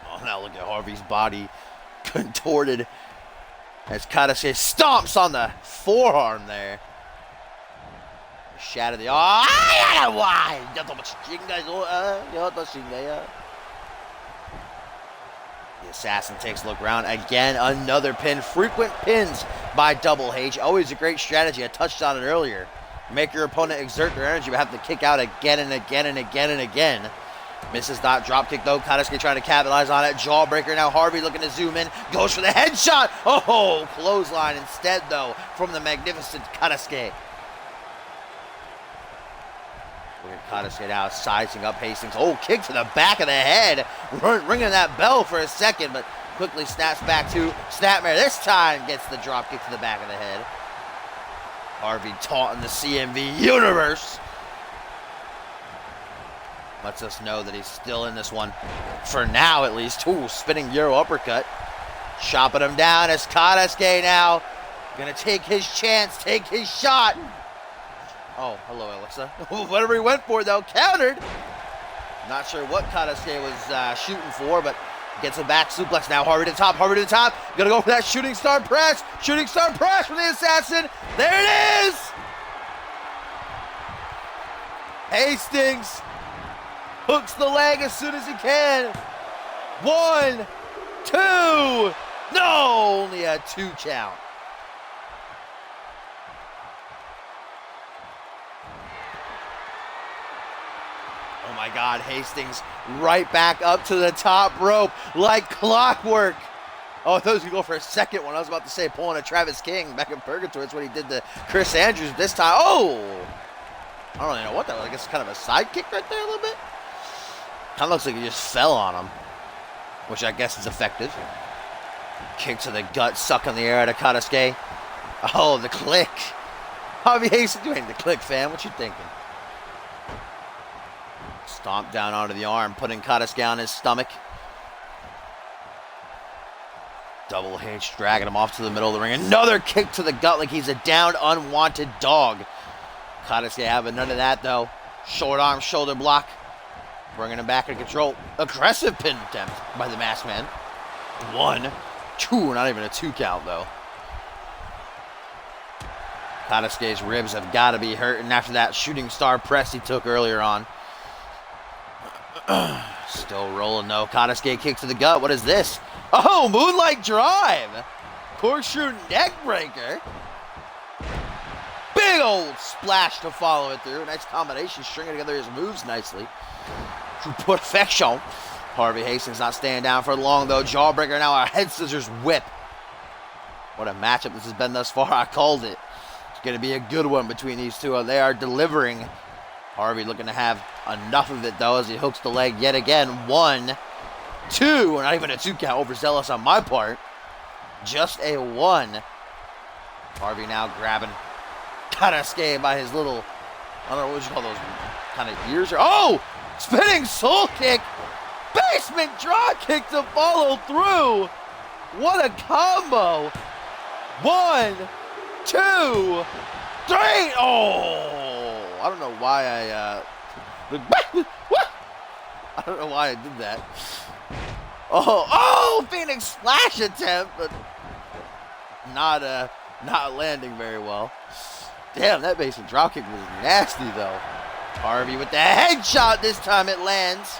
Oh, now look at Harvey's body contorted as Karasuke stomps on the forearm there. Shatter the... The assassin takes a look around. Again, another pin. Frequent pins by Double H. Always a great strategy. I touched on it earlier. Make your opponent exert their energy, but have to kick out again and again and again and again. Misses that drop kick, though. Karasuke trying to capitalize on it. Jawbreaker. Now Harvey looking to zoom in. Goes for the headshot. Oh, clothesline instead, though, from the magnificent Karasuke. Look at Karasuke now sizing up Hastings. Oh, kick to the back of the head. Ringing that bell for a second, but quickly snaps back to Snapmare. This time gets the drop kick to the back of the head. Harvey taunting the CMV universe. Lets us know that he's still in this one. For now, at least. Ooh, spinning Euro uppercut. Chopping him down as Karasuke now gonna take his chance, take his shot. Oh, hello, Alexa. Whatever he went for, though, countered. Not sure what Karasuke was shooting for, but gets a back suplex. Now Harvey to the top, Harvey to the top. Gonna go for that shooting star press. Shooting star press from the assassin. There it is! Hastings hooks the leg as soon as he can. 1, 2. No, only a 2 count. Oh my God, Hastings right back up to the top rope like clockwork. Oh, I thought he was going to go for a second one. I was about to say pulling a Travis King back in Purgatory. That's what he did to Chris Andrews this time. Oh! I don't really know what that was. I guess kind of a side kick right there a little bit. Kind of looks like he just fell on him, which I guess is effective. Kick to the gut, sucking the air out of Karasuke. Oh, the click. Harvey Hastings doing the click, fam. What you thinking? Stomp down onto the arm, putting Karasuke on his stomach. Double H dragging him off to the middle of the ring. Another kick to the gut like he's a downed, unwanted dog. Karasuke having none of that, though. Short arm, shoulder block. Bringing him back into control. Aggressive pin attempt by the Masked Man. 1, 2, not even a 2 count, though. Karasuke's ribs have got to be hurting after that shooting star press he took earlier on. Still rolling, though. Karasuke kick to the gut. What is this? Oh, Moonlight Drive. Corkscrew neck breaker. Big old splash to follow it through. Nice combination, stringing together his moves nicely. Perfection. Harvey Hastings not staying down for long, though. Jawbreaker now a head scissors whip. What a matchup this has been thus far. I called it. It's going to be a good one between these two. They are delivering. Harvey looking to have enough of it, though, as he hooks the leg yet again. 1, 2. Not even a 2 count. Overzealous on my part. Just a 1. Harvey now grabbing Karasuke by his little, I don't know what you call those kind of ears. Oh! Spinning soul kick! Basement draw kick to follow through! What a combo! 1, 2, 3! Oh! I don't know why I don't know why I did that. Oh! Phoenix splash attempt, but not landing very well. Damn, that basement drop kick was nasty though. Harvey with the headshot. This time it lands.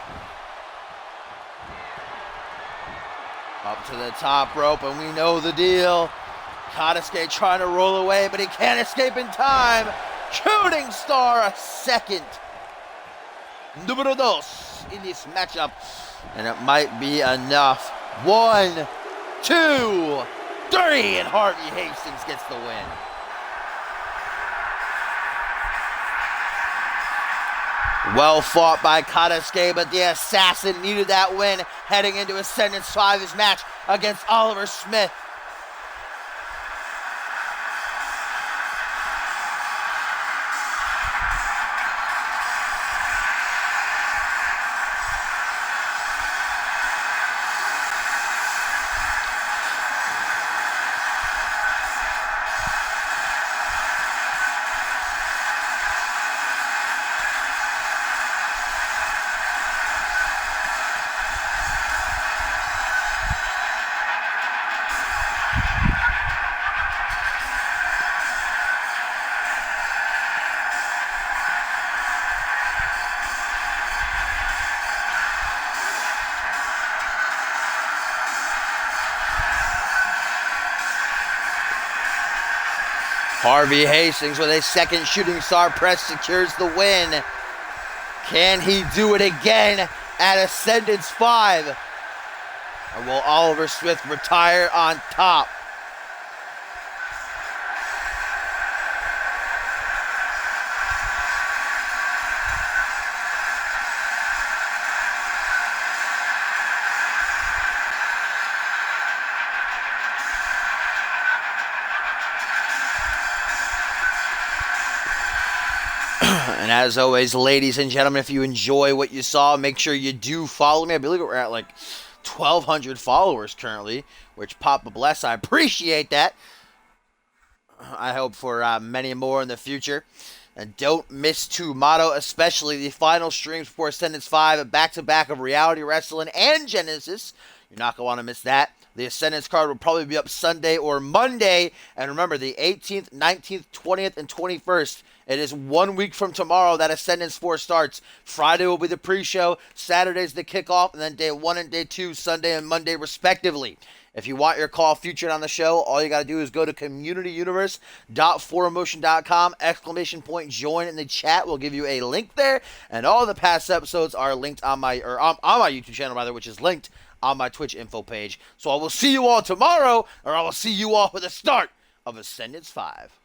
Up to the top rope, and we know the deal. Karasuke trying to roll away, but he can't escape in time. Shooting star, a second. Número 2 in this matchup. And it might be enough. 1, 2, 3, and Harvey Hastings gets the win. Well fought by Karasuke, but the assassin needed that win heading into Ascendance 5's match against Oliver Smith. Harvey Hastings with a second shooting star press secures the win. Can he do it again at Ascendance 5? Or will Oliver Smith retire on top? And as always, ladies and gentlemen, if you enjoy what you saw, make sure you do follow me. I believe we're at like 1,200 followers currently, which Papa bless. I appreciate that. I hope for many more in the future. And don't miss tomorrow, especially the final streams before Ascendance 5, a back-to-back of Reality Wrestling and Genesis. You're not going to want to miss that. The Ascendance card will probably be up Sunday or Monday. And remember, the 18th, 19th, 20th, and 21st. It is 1 week from tomorrow that Ascendance 4 starts. Friday will be the pre-show. Saturday's the kickoff. And then day 1 and day 2, Sunday and Monday, respectively. If you want your call featured on the show, all you got to do is go to communityuniverse.4emotion.com, ! join in the chat. We'll give you a link there. And all the past episodes are linked on my YouTube channel, rather, which is linked on my Twitch info page. So I will see you all tomorrow, or I will see you all for the start of Ascendance 5.